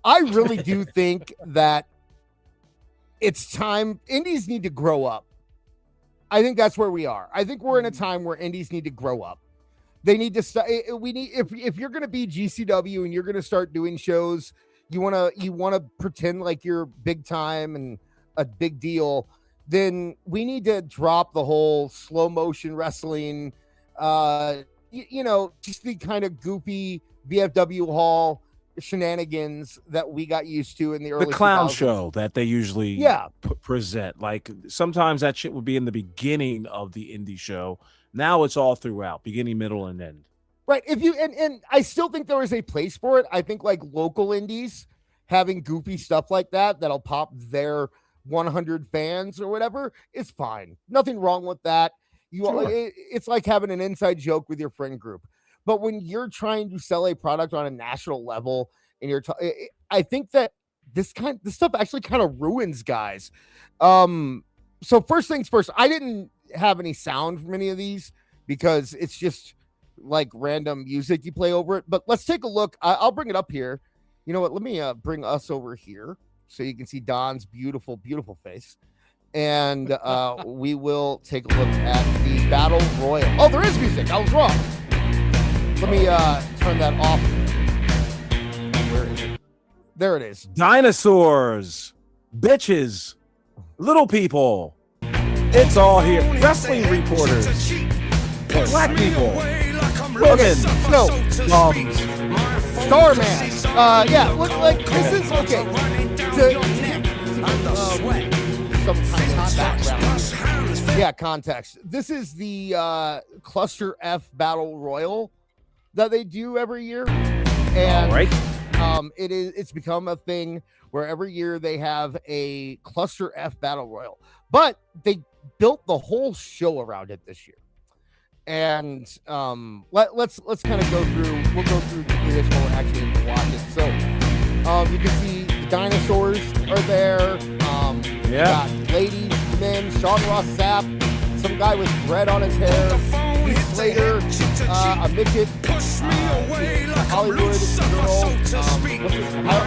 I really do think that it's time. Indies need to grow up. I think that's where we are. I think we're in a time where indies need to grow up. They need to we need, if you're going to be GCW and you're going to start doing shows, you want to pretend like you're big time and a big deal, then we need to drop the whole slow motion wrestling, just the kind of goofy VFW Hall shenanigans that we got used to in the early clown 2000s. show that they usually present. Like sometimes that shit would be in the beginning of the indie show. Now it's all throughout, beginning, middle, and end. Right. If you and I still think there is a place for it. I think like local indies having goofy stuff like that'll pop their 100 fans or whatever is fine. Nothing wrong with that. It's like having an inside joke with your friend group. But when you're trying to sell a product on a national level, and I think that this stuff actually kind of ruins guys. So first things first, I didn't have any sound from any of these because it's just like random music you play over it. But let's take a look. I'll bring it up here. You know what? Let me bring us over here so you can see Don's beautiful, beautiful face. And we will take a look at the Battle Royal. Oh, there is music. I was wrong. Let me turn that off. Where is it? There it is. Dinosaurs, bitches, little people. It's all here. Wrestling reporters, black people, women, Starman. Yeah, look like this is okay. Some kind of background. Yeah, context. This is the Cluster F Battle Royal that they do every year, and all right. It's become a thing where every year they have a Cluster F Battle Royal, but they built the whole show around it this year. And let's kind of go through. We'll go through this while we're actually watch it. So you can see the dinosaurs are there. Got ladies, men, SEAN ROSS SAPP, some guy with dread on his hair, Heath Slater, a midget, Hollywood girl,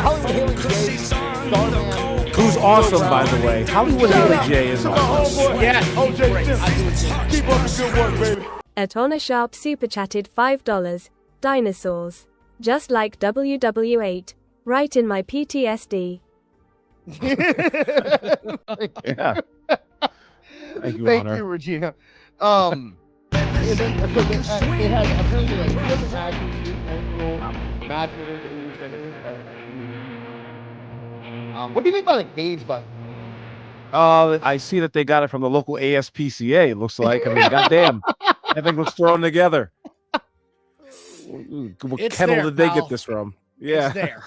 Hollywood Haley J, Sandman. Who's awesome, by the way. Hollywood Haley J is awesome. Yeah, keep up the good work, baby. Etona Sharp super chatted $5. Dinosaurs. Just like WW8. Right in my PTSD. Yeah. Thank you, Regina. They had apparently like different matches. What do you think about the gauge button? I see that they got it from the local ASPCA. It looks like. I mean, goddamn, everything looks thrown together. What kettle did they get this from? Yeah. It's there.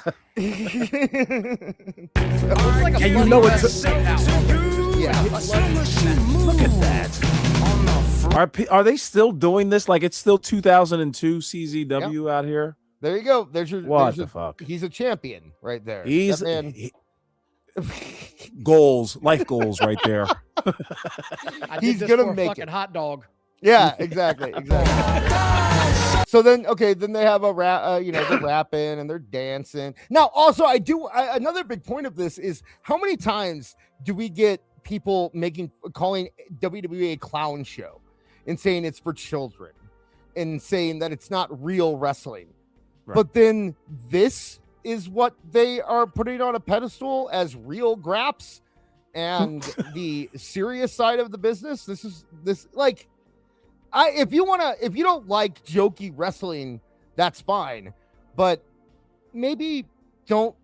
And you know it's look at that. Are they still doing this? Like it's still 2002 CZW out here? There you go. There's your the fuck. He's a champion right there. He's goals, life goals right there. He's gonna make fucking hot dog. Yeah, exactly. So then they have a rap, they're rapping and they're dancing. Now, also, another big point of this is how many times do we get people calling WWE a clown show and saying it's for children and saying that it's not real wrestling, right. But then this is what they are putting on a pedestal as real graps and the serious side of the business. If you don't like jokey wrestling, that's fine, but maybe don't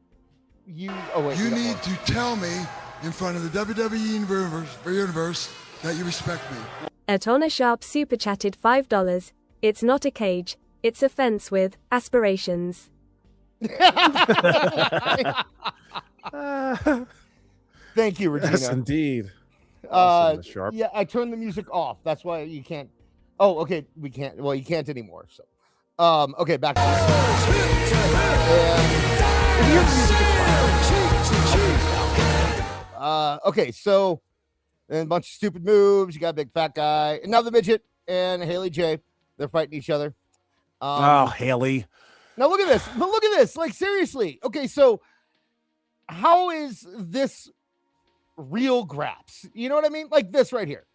use. You need to tell me in front of the WWE universe that you respect me. Etona Sharp super chatted $5. It's not a cage, it's a fence with aspirations. Thank you, Regina. Yes, indeed. Awesome, Sharp. Yeah, I turned the music off. That's why you can't. Oh, okay, we can't. Well, you can't anymore. So, okay, back to okay, so and a bunch of stupid moves. You got a big fat guy, another midget, and Haley J. They're fighting each other. Haley. Now look at this. But look at this. Like seriously. Okay, so how is this real graps. You know what I mean? Like this right here.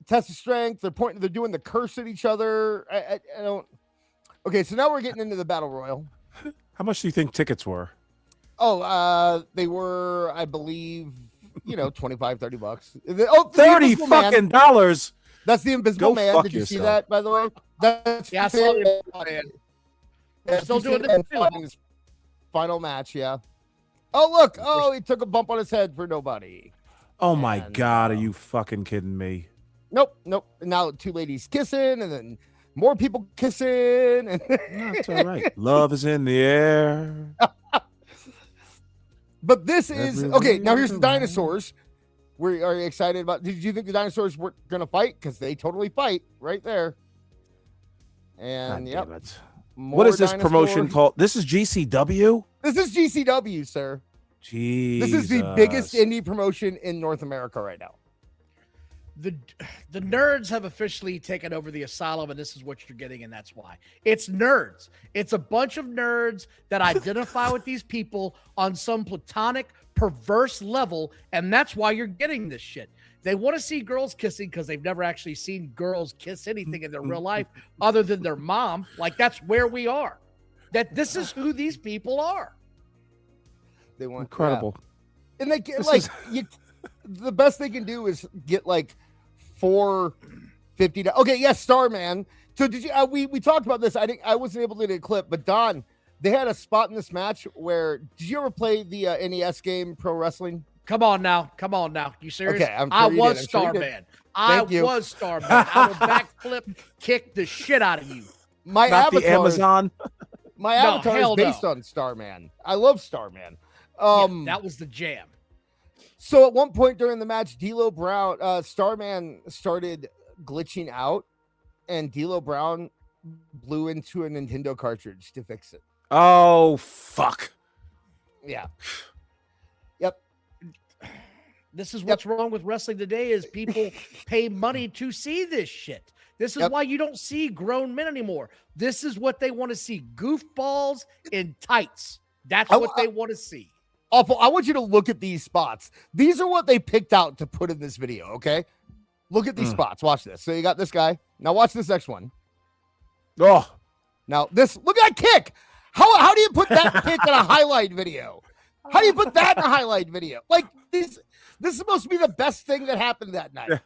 Test of strength. They're doing the curse at each other. I don't. Okay, so now we're getting into the battle royal. How much do you think tickets were? Oh, they were, I believe, $25, $30. Oh, $30 fucking dollars. That's the Invisible Man. Did you see that, by the way? That's I saw the Man. They're still doing the final match, yeah. Oh, look. Oh, he took a bump on his head for nobody. Oh, my God. Are you fucking kidding me? Nope. Now 2 ladies kissing, and then more people kissing. And that's all right. Love is in the air. But this is okay. Now here's the dinosaurs. Are you excited about? Did you think the dinosaurs were gonna fight? Because they totally fight right there. And yep. What is this promotion called? This is GCW. This is GCW, sir. Jesus. This is the biggest indie promotion in North America right now. The nerds have officially taken over the asylum, and this is what you're getting, and that's why. It's nerds. It's a bunch of nerds that identify with these people on some platonic, perverse level, and that's why you're getting this shit. They want to see girls kissing because they've never actually seen girls kiss anything in their real life other than their mom. Like, that's where we are. That this is who these people are. They want incredible. Yeah. And they get the best they can do is get like $450. Okay, yes, Starman. So did you? We talked about this. I wasn't able to get a clip, but Don, they had a spot in this match where. Did you ever play the NES game Pro Wrestling? Come on now. You serious? Okay, I was Starman. I was Starman. I will backflip kick the shit out of you. My Not the Amazon. My avatar is based on Starman. I love Starman. That was the jam. So at one point during the match, D'Lo Brown, Starman started glitching out, and D'Lo Brown blew into a Nintendo cartridge to fix it. Oh, fuck. Yeah. Yep. This is what's wrong with wrestling today is people pay money to see this shit. This is why you don't see grown men anymore. This is what they want to see. Goofballs in tights. That's what they want to see. Awful. I want you to look at these spots. These are what they picked out to put in this video, okay? Look at these spots. Watch this. So you got this guy. Now watch this next one. Oh. Now this, look at that kick. How do you put that kick in a highlight video? How do you put that in a highlight video? Like, this is supposed to be the best thing that happened that night. Yeah.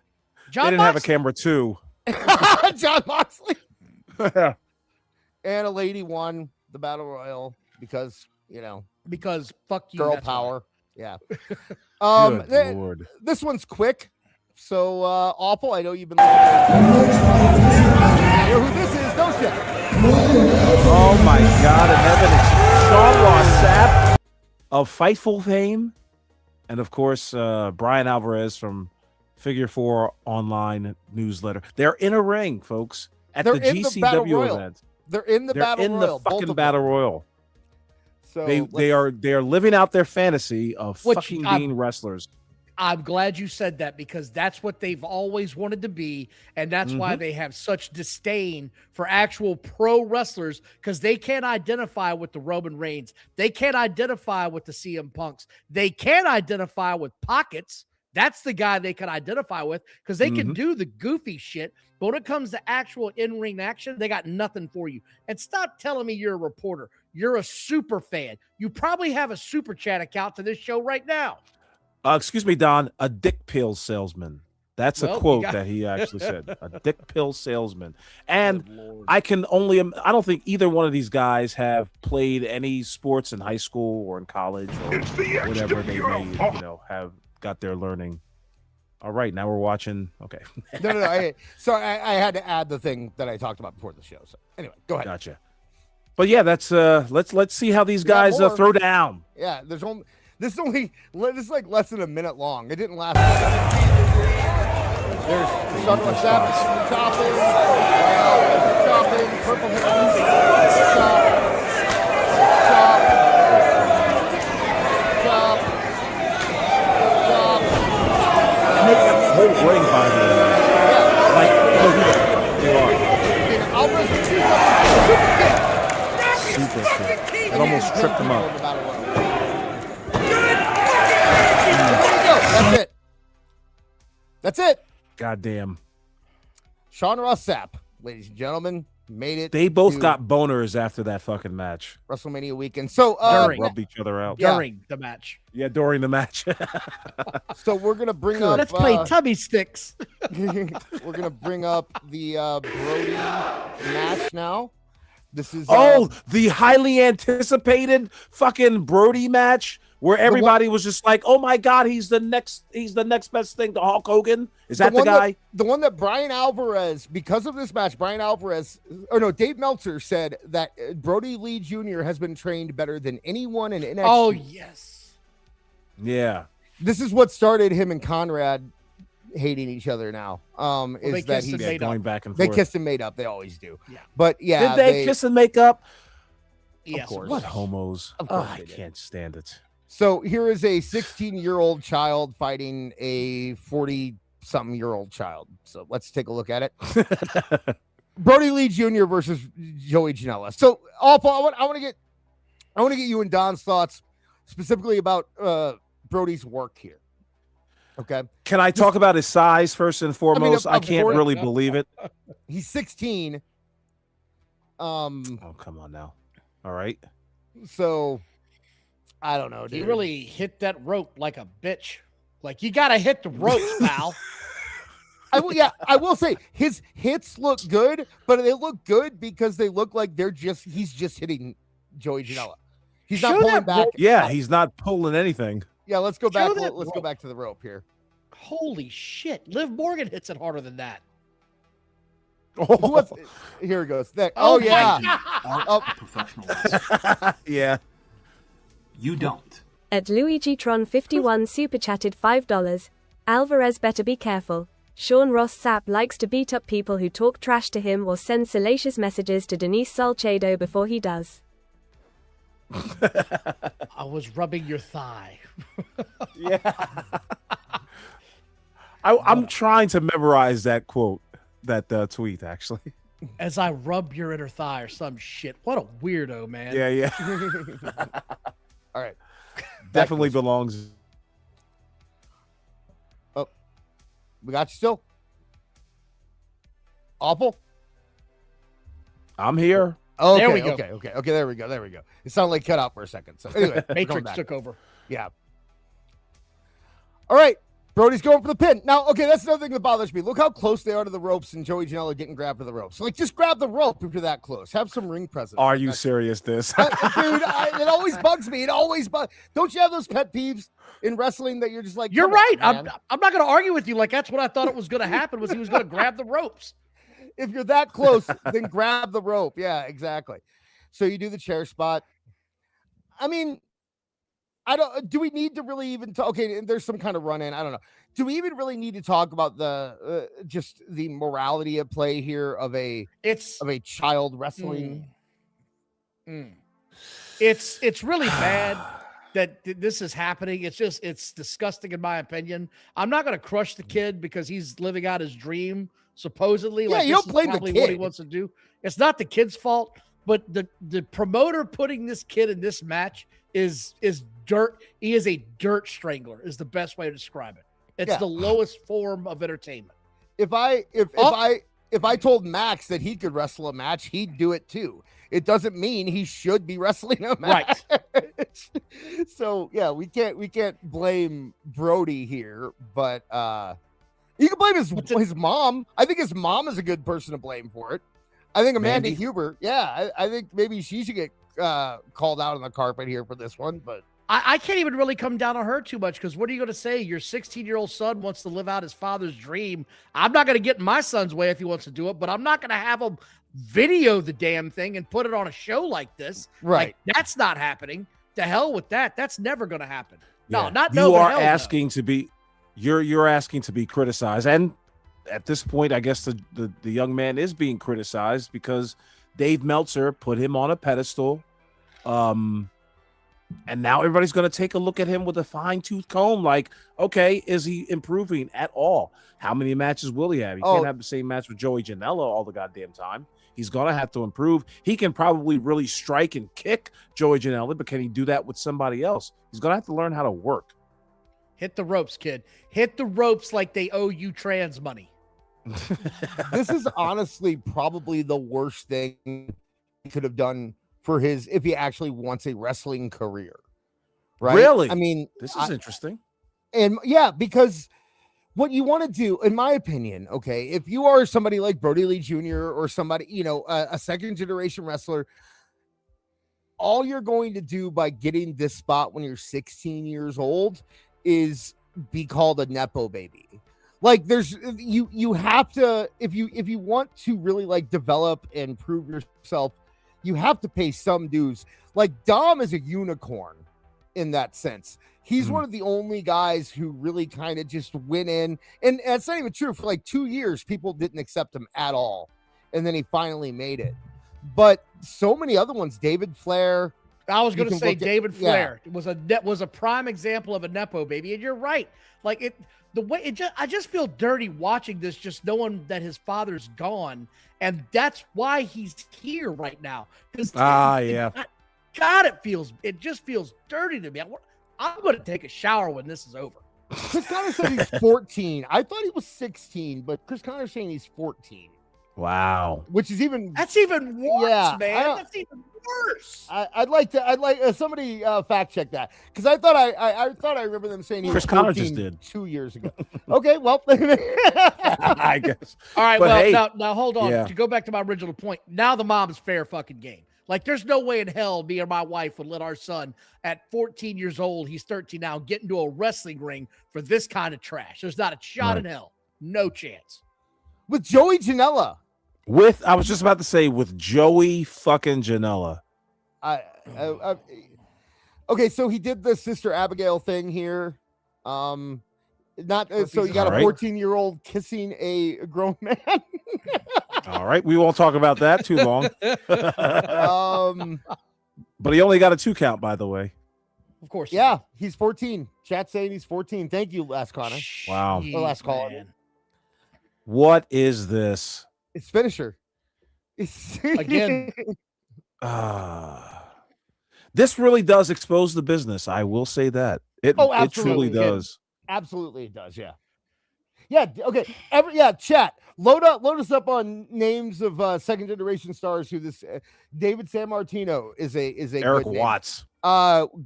John they didn't have a camera too. John Moxley. And a lady won the Battle Royal because, because fuck you. Girl power. Why. Yeah. Lord. This one's quick. So, Awful, I know you've been looking at this. You know who this is, don't you? Oh, my God in heaven. It's Sean Ross Sapp of Fightful fame. And, of course, BRYAN ALVEREZ from Figure 4 online newsletter. They're in a ring, folks, at the GCW event. They're in the Battle Royal. The fucking Battle Royal. So they are living out their fantasy of fucking being wrestlers. I'm glad you said that because that's what they've always wanted to be, and that's why they have such disdain for actual pro wrestlers because they can't identify with the Roman Reigns. They can't identify with the CM Punks. They can't identify with Pockets. That's the guy they can identify with because they can do the goofy shit. But when it comes to actual in-ring action, they got nothing for you. And stop telling me you're a reporter. You're a super fan. You probably have a super chat account to this show right now. Excuse me, Don, a dick pill salesman. That's a quote that he actually said. A dick pill salesman. And I don't think either one of these guys have played any sports in high school or in college or whatever they may, have got their learning. All right, now we're watching. Okay. No. I had to add the thing that I talked about before the show. So anyway, go ahead. Gotcha. But yeah, that's let's see how these guys throw down. Yeah, this is like less than a minute long. It didn't last. There's Sean Ross Sapp chopping, purple hands, chop. Whole ring by the Alvarez with super kick. It almost tripped him up. That's it. Goddamn. Sean Ross Sapp, ladies and gentlemen, made it. They both got boners after that fucking match. WrestleMania weekend. So rubbed each other out during the match. Yeah, during the match. So we're gonna bring up. Let's play tummy sticks. We're gonna bring up the Brodie match now. This is the highly anticipated fucking Brodie match where everybody was just like, "Oh my god, he's the next best thing to Hulk Hogan." Is that the guy? The one that BRYAN ALVEREZ, because of this match, BRYAN ALVEREZ, Dave Meltzer said that Brodie Lee Jr. has been trained better than anyone in NXT. Oh yes. Yeah. This is what started him and Conrad hating each other now. Is that he's going back and they forth. kissed and made up. They always do. Yeah. But yeah. Did they kiss and make up? Yes. Of course. What homos? Of course I can't stand it. So here is a 16-year-old child fighting a 40-something-year-old child. So let's take a look at it. Brodie Lee Jr. versus Joey Janela. So, I want to get you and Don's thoughts specifically about Brodie's work here. Okay. Can I talk about his size first and foremost? I can't course. really believe it. He's 16. Oh, come on now. All right. So I don't know, dude. He really hit that rope like a bitch. Like, you got to hit the ropes, pal. I will say his hits look good, but they look good because they look like he's just hitting Joey Janela. He's not pulling back. Yeah, he's not pulling anything. Yeah, let's go back. Let's go back to the rope here. Holy shit. Liv Morgan hits it harder than that. Here it goes. Yeah. Professional. Yeah. You don't. At LuigiTron51 super chatted $5. Alvarez better be careful. Sean Ross Sapp likes to beat up people who talk trash to him or send salacious messages to Denise Salcedo before he does. I was rubbing your thigh. Yeah. I'm trying to memorize that quote, that tweet, actually. As I rub your inner thigh or some shit. What a weirdo, man. Yeah. All right. Definitely belongs. Oh, we got you still. Awful. I'm here. Okay, there we go. Okay. There we go. It sounded like cut out for a second. So anyway, Matrix took over. Yeah. All right. Brodie's going for the pin. Now, okay, that's another thing that bothers me. Look how close they are to the ropes and Joey Janela getting grabbed to the ropes. Like, just grab the rope if you're that close. Have some ring presence. Are you serious, this? Dude, it always bugs me. Don't you have those pet peeves in wrestling that you're just like, you're right. I'm not going to argue with you. Like, that's what I thought it was going to happen, was he was going to grab the ropes. If you're that close, then grab the rope. Yeah, exactly. So you do the chair spot. I mean, do we need to really even talk? Okay, there's some kind of run in. I don't know. Do we even really need to talk about the just the morality of play here of a child wrestling? It's really bad that this is happening. It's disgusting in my opinion. I'm not going to crush the kid because he's living out his dream supposedly. Yeah, like, you don't blame the what kid. he wants to do. It's not the kid's fault, but the promoter putting this kid in this match is dirt. He is a dirt strangler is the best way to describe it. It's the lowest form of entertainment. If I told Max that he could wrestle a match, he'd do it too. It doesn't mean he should be wrestling a match. Right. So yeah, we can't blame Brodie here, but you can blame his mom. I think his mom is a good person to blame for it. I think Amanda Huber, I think maybe she should get called out on the carpet here for this one, but I can't even really come down on her too much, because what are you going to say? Your 16-year-old son wants to live out his father's dream. I'm not going to get in my son's way if he wants to do it, but I'm not going to have him video the damn thing and put it on a show like this. Right. Like, that's not happening. To hell with that. That's never going to happen. Yeah. No, you are asking to be, you're asking to be criticized. And at this point, I guess the young man is being criticized because Dave Meltzer put him on a pedestal. And now everybody's going to take a look at him with a fine-tooth comb. Like, okay, is he improving at all? How many matches will he have? He can't have the same match with Joey Janela all the goddamn time. He's going to have to improve. He can probably really strike and kick Joey Janela, but can he do that with somebody else? He's going to have to learn how to work. Hit the ropes, kid. Hit the ropes like they owe you trans money. This is honestly probably the worst thing he could have done for if he actually wants a wrestling career. Right? Really? I mean, this is interesting. And yeah, because what you want to do, in my opinion, okay, if you are somebody like Brodie Jr. or somebody, a second generation wrestler, all you're going to do by getting this spot when you're 16 years old is be called a nepo baby. Like you have to, if you want to really like develop and prove yourself, you have to pay some dues. Like Dom is a unicorn in that sense. He's one of the only guys who really kind of just went in, and that's not even true. For like 2 years, people didn't accept him at all. And then he finally made it. But so many other ones, David Flair. I was going to say David Flair was a prime example of a nepo baby. And you're right. Like I just feel dirty watching this, just knowing that his father's gone. And that's why he's here right now. God, it just feels dirty to me. I'm going to take a shower when this is over. Chris Conner said he's 14. I thought he was 16, but Chris Conner's saying he's 14. Wow. Which is that's even worse, man. That's even worse. I'd like somebody fact check that, because I thought I remember them saying he was 14 just did 2 years ago. Okay, well, I guess. All right, but well, now hold on. To go back to my original point, now the mom's fair fucking game. Like, there's no way in hell me or my wife would let our son at 14 years old, he's 13 now, get into a wrestling ring for this kind of trash. There's not a shot in hell. No chance. With Joey Janella. I was just about to say, with Joey fucking Janella. Okay, so he did the Sister Abigail thing here. So you got a 14-year-old kissing a grown man. All right, we won't talk about that too long. But he only got a 2 count, by the way. Of course. Yeah, he's 14. Chat saying he's 14. Thank you, Last Connor. Wow. Or Last Caller. What is this? It's finisher. Again. This really does expose the business. I will say that. It truly does. Absolutely, it does. Yeah. Yeah. Okay. Chat. Load us up on names of second generation stars who this David Sammartino is a Eric good name. Watts.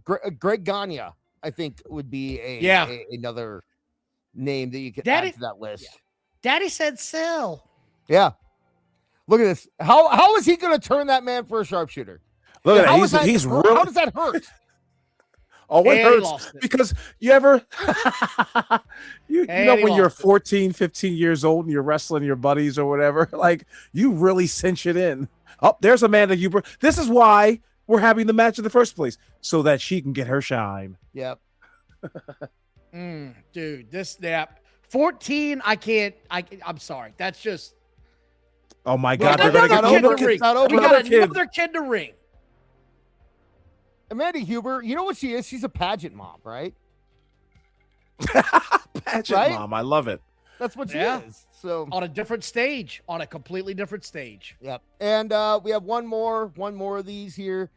Greg Gagne, I think, would be another name that you could add to that list. Yeah. Daddy said sell. Yeah. Look at this. How is he going to turn that man for a sharpshooter? Look at that. He's really. How does that hurt? Oh, it hurts because you ever, you know, when you're 14, 15 years old and you're wrestling your buddies or whatever, like you really cinch it in. Oh, there's Amanda Huber. This is why we're having the match in the first place, so that she can get her shine. Yep. Dude, this 14. I'm sorry. That's just. Oh my God! They're going to get another kid to ring. Amanda Huber, you know what she is? She's a pageant mom, right? Pageant mom. I love it. That's what she is. So on a different stage, on a completely different stage. Yep. And we have one more of these here.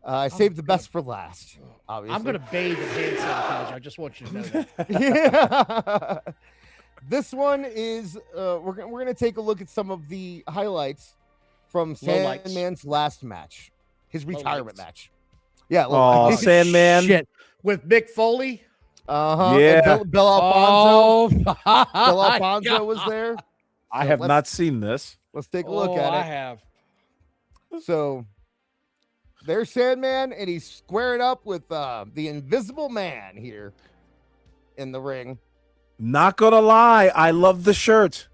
I saved the best for last. Obviously, I'm gonna bathe in hand sanitizer. I just want you to know that. Yeah. This one is we're gonna take a look at some of the highlights from Sandman's last match, his retirement match. Yeah. Oh, Sandman. Shit. With Mick Foley. Yeah. Bill Alfonso. Bill Alfonso was there. I have not seen this. Let's take a look at it. I have. So there's Sandman, and he's squaring up with the Invisible Man here in the ring. Not gonna lie, I love the shirt.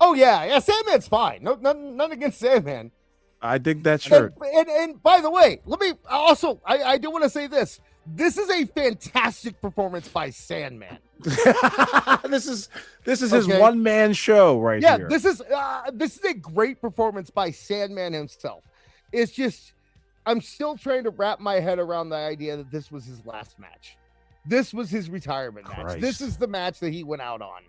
Oh yeah, Sandman's fine. No, none against Sandman. I dig that shirt. And by the way, let me also, I do want to say this. This is a fantastic performance by Sandman. This is his one-man show right here. Yeah, this is a great performance by Sandman himself. It's just, I'm still trying to wrap my head around the idea that this was his last match. This was his retirement match. This is the match that he went out on.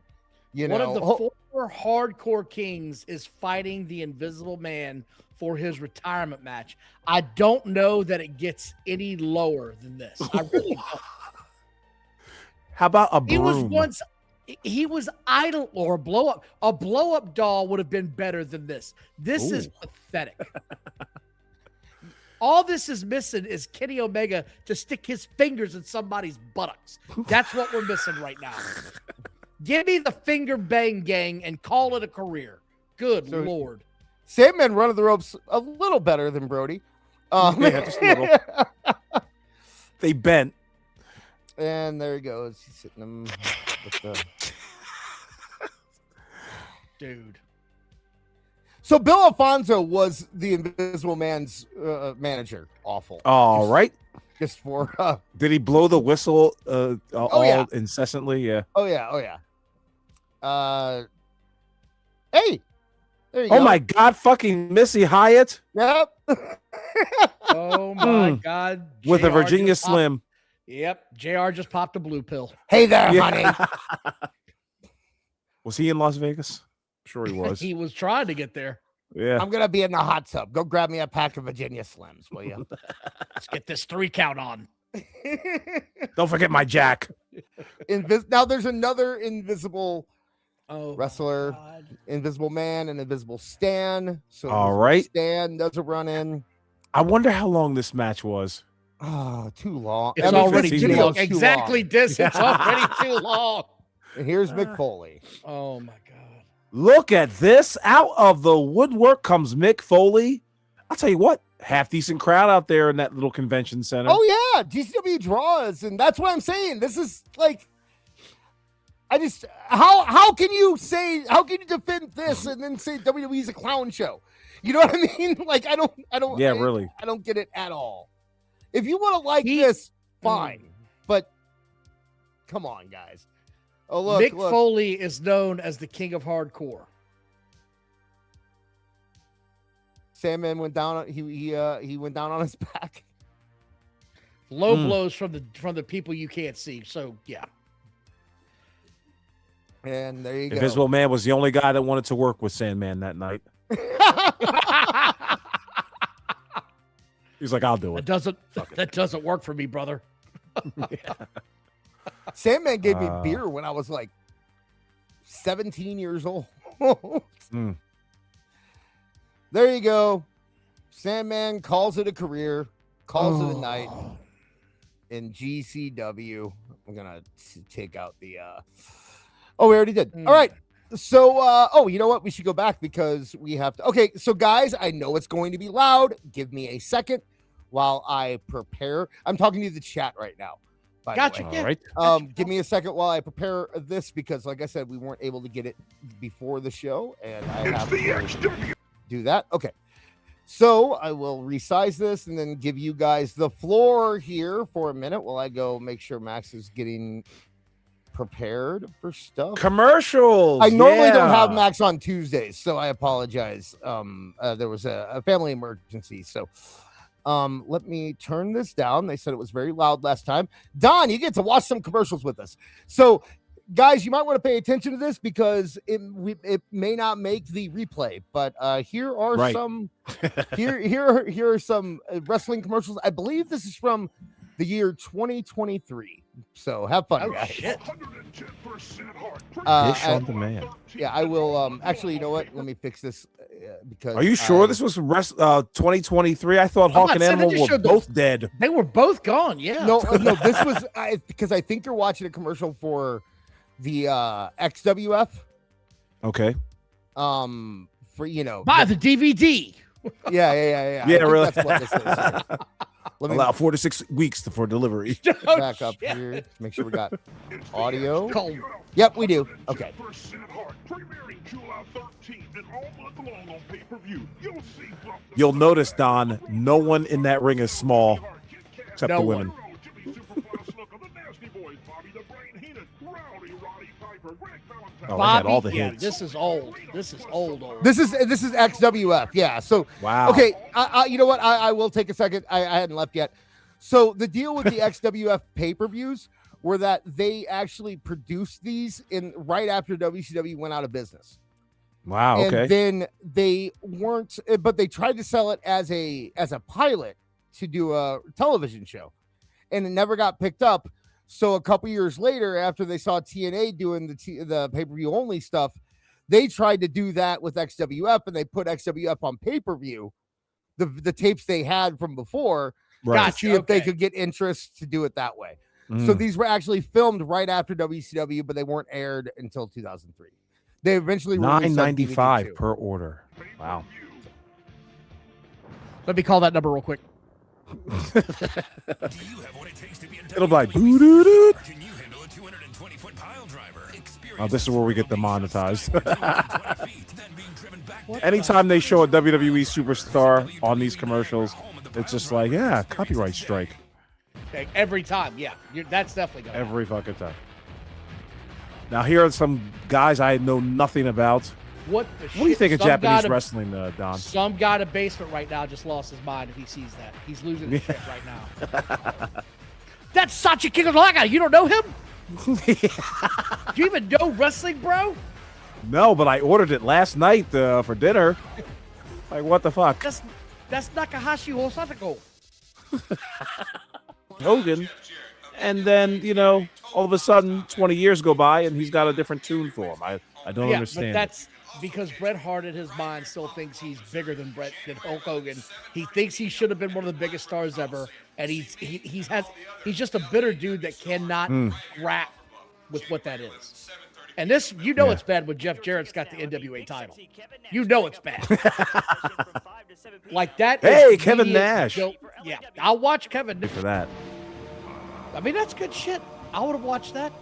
One of the 4 hardcore kings is fighting the Invisible Man for his retirement match. I don't know that it gets any lower than this. I really don't. How about a broom? He was idle or a blow up. A blow up doll would have been better than this. This is pathetic. All this is missing is Kenny Omega to stick his fingers in somebody's buttocks. That's what we're missing right now. Give me the finger bang gang and call it a career. Good Lord. Sandman running the ropes a little better than Brodie. Yeah, just a little. They bent. And there he goes. He's hitting them with the... Dude. So Bill Alfonso was the Invisible Man's manager. Awful. All right. Just for... Did he blow the whistle incessantly? Yeah. Oh, yeah. Hey. There you go. Oh, my God. Fucking Missy Hyatt. Yep. Oh, my God. With a Virginia Slim. Yep. JR just popped a blue pill. Hey there, honey. Was he in Las Vegas? Sure he was. He was trying to get there. Yeah. I'm going to be in the hot tub. Go grab me a pack of Virginia Slims, will you? Let's get this 3 count on. Don't forget my Jack. Now there's another invisible wrestler, God. Invisible Man and Invisible Stan. So all right. Stan does a run in. I wonder how long this match was. Oh, too long. It's already too long. Exactly, Dis. It's already too long. And here's Mick Foley. Oh, my God. Look at this. Out of the woodwork comes Mick Foley. I'll tell you what, half decent crowd out there in that little convention center. Oh, yeah. GCW draws. And that's what I'm saying. This is like, how can you defend this and then say WWE's a clown show? You know what I mean? Like, I don't really. I don't get it at all. If you want to like this, fine. But come on, guys. Oh, look. Mick Foley is known as the king of hardcore. Sandman went down. He went down on his back. Low blows from the people you can't see. So yeah. And there you go. Invisible Man was the only guy that wanted to work with Sandman that night. He's like, I'll do it. That doesn't work for me, brother. Sandman gave me beer when I was like 17 years old. There you go. Sandman calls it a career, calls it a night in GCW. I'm going to take out the... Oh, we already did. All right. So, you know what? We should go back because we have to. Okay, so guys, I know it's going to be loud. Give me a second while I prepare. I'm talking to the chat right now. Gotcha. All right. Give me a second while I prepare this because, like I said, we weren't able to get it before the show, and I have to do that. Okay. So I will resize this and then give you guys the floor here for a minute while I go make sure Max is getting prepared for stuff. Commercials. I normally don't have Max on Tuesdays, so I apologize. There was a family emergency, so let me turn this down. They said it was very loud last time. Don, you get to watch some commercials with us. So guys, you might want to pay attention to this because it may not make the replay, but here are some here are some wrestling commercials. I believe this is from the year 2023. So have fun, guys. Shit. Dish on demand. Yeah, I will. Actually, you know what? Let me fix this because. Are you sure this was 2023? I thought Hawk and Animal were both dead. They were both gone. Yeah. No. This was because I think you're watching a commercial for the XWF. Okay. For buy the DVD. Yeah. Yeah, really. That's what this is. Let me allow 4 to 6 weeks for delivery. Back up here. Make sure we got audio. Yep, we do. Okay. You'll notice, Don, no one in that ring is small except the women. Oh, I had all the hits. This is old. This is old. This is XWF. Yeah. So wow. Okay. You know what? I will take a second. I hadn't left yet. So the deal with the XWF pay-per-views were that they actually produced these right after WCW went out of business. Wow. Okay. And then they weren't, but they tried to sell it as a pilot to do a television show, and it never got picked up. So a couple years later, after they saw TNA doing the pay-per-view only stuff, they tried to do that with XWF, and they put XWF on pay-per-view, the tapes they had from before, to see if they could get interest to do it that way. So these were actually filmed right after WCW, but they weren't aired until 2003. They eventually $9.95 per order. Wow. Let me call that number real quick. It'll be like, doo-doo-doo. Oh, this is where we get demonetized. Anytime they show a WWE superstar on these commercials, it's just like, yeah, copyright strike. Okay, every time, yeah. That's definitely going every fucking time. Now, here are some guys I know nothing about. What do you think of Japanese wrestling, Don? Some guy in a basement right now just lost his mind if he sees that. He's losing his shit right now. That's Sachi Kigolaga. You don't know him? Do you even know wrestling, bro? No, but I ordered it last night for dinner. Like, what the fuck? That's Nakahashi Hosatako. Hogan. And then, all of a sudden, 20 years go by, and he's got a different tune for him. I don't understand. But that's because Bret Hart in his mind still thinks he's bigger than Hulk Hogan. He thinks he should have been one of the biggest stars ever, and he's just a bitter dude that cannot rap with what that is. And this, it's bad when Jeff Jarrett's got the NWA title. It's bad. Like that. Hey, Kevin Nash. Yeah, I'll watch Kevin Nash for that. I mean, that's good shit. I would have watched that.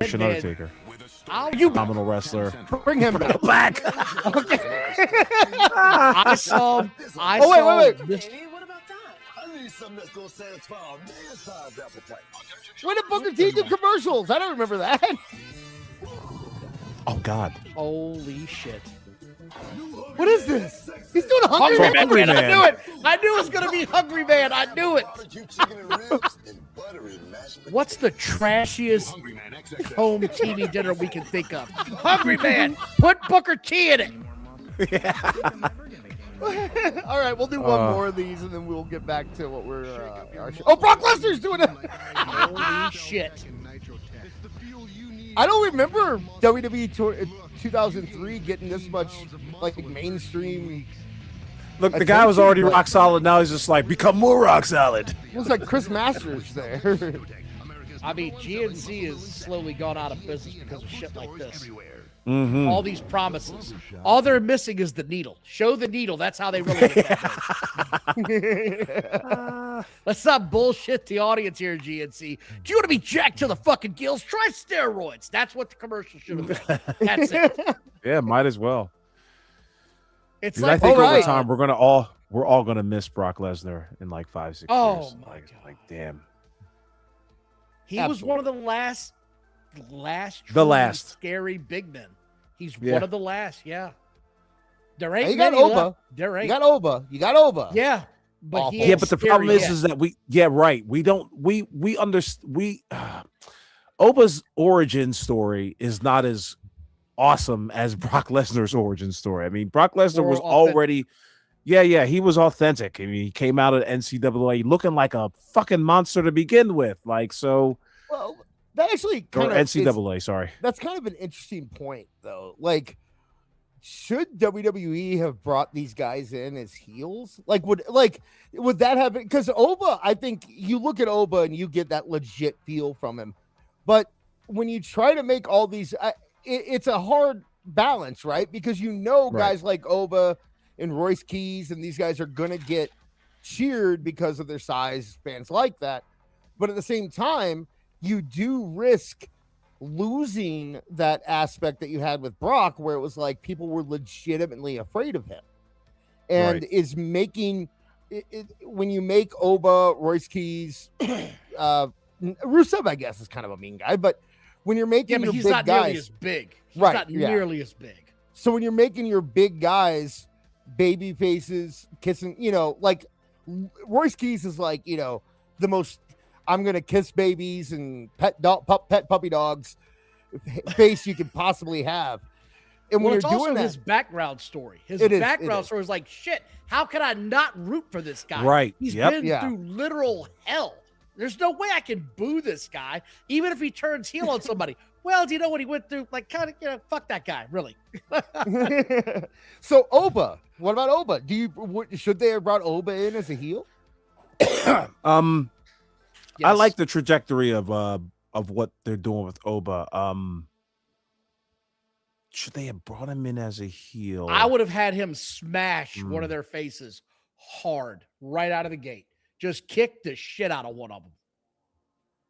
Undertaker. Phenomenal wrestler. Bring him back. Okay. I saw. Wait. What about that? I need something that's gonna satisfy a man's size appetite. When did Booker T do commercials? I don't remember that. Oh God. Holy shit. What is this? He's doing a Hungry Man. I knew it. I knew it was going to be Hungry Man. I knew it. What's the trashiest home TV dinner we can think of? Hungry Man. Put Booker T in it. All right, we'll do one more of these, and then we'll get back to what we're. Oh, Brock Lesnar's doing it. Holy shit. I don't remember WWE 2003 getting this much mainstream. Look, the guy was already rock solid. Now he's just like, become more rock solid. Looks like Chris Masters there. I mean, GNC has slowly gone out of business because of shit like this. Mm-hmm. All these promises. All they're missing is the needle. Show the needle. That's how they really get that. Let's not bullshit the audience here, GNC. Do you want to be jacked to the fucking gills? Try steroids. That's what the commercial should have been. That's it. Yeah, might as well. It's like, I think over time we're all gonna miss Brock Lesnar in like 5-6 years. Oh my God. Like damn. He was one of the last scary big men. He's one of the last. Yeah. There ain't. You got Oba. There ain't. You got Oba. You got Oba. Yeah. But but the problem is that Oba's origin story is not as awesome as Brock Lesnar's origin story. I mean, Brock Lesnar was already, he was authentic. I mean, he came out of NCAA looking like a fucking monster to begin with. Like, so. Well, that actually kind of NCAA, sorry. That's kind of an interesting point, though. Like, should WWE have brought these guys in as heels? Would that have been? Because Oba, I think you look at Oba and you get that legit feel from him. But when you try to make all these, it's a hard balance, right? Because guys like Oba and Royce Keys and these guys are gonna get cheered because of their size. Fans like that, but at the same time, you do risk losing that aspect that you had with Brock, where it was like people were legitimately afraid of him, and is making it when you make Oba, Royce Keys, Rusev, I guess, is kind of a mean guy, but when you're making your he's big not guys, nearly as big. He's not nearly as big. So when you're making your big guys baby faces kissing, like Royce Keys is like, the most I'm gonna kiss babies and pet puppy dogs face you could possibly have. And when it's you're doing also that, his background story. His background story is like, shit, how can I not root for this guy? Right. He's been through literal hell. There's no way I can boo this guy, even if he turns heel on somebody. Well, do you know what he went through? Like, kind of, fuck that guy, really. So Oba, what about Oba? Should they have brought Oba in as a heel? Yes. I like the trajectory of what they're doing with Oba. Should they have brought him in as a heel? I would have had him smash one of their faces hard right out of the gate. Just kick the shit out of one of them.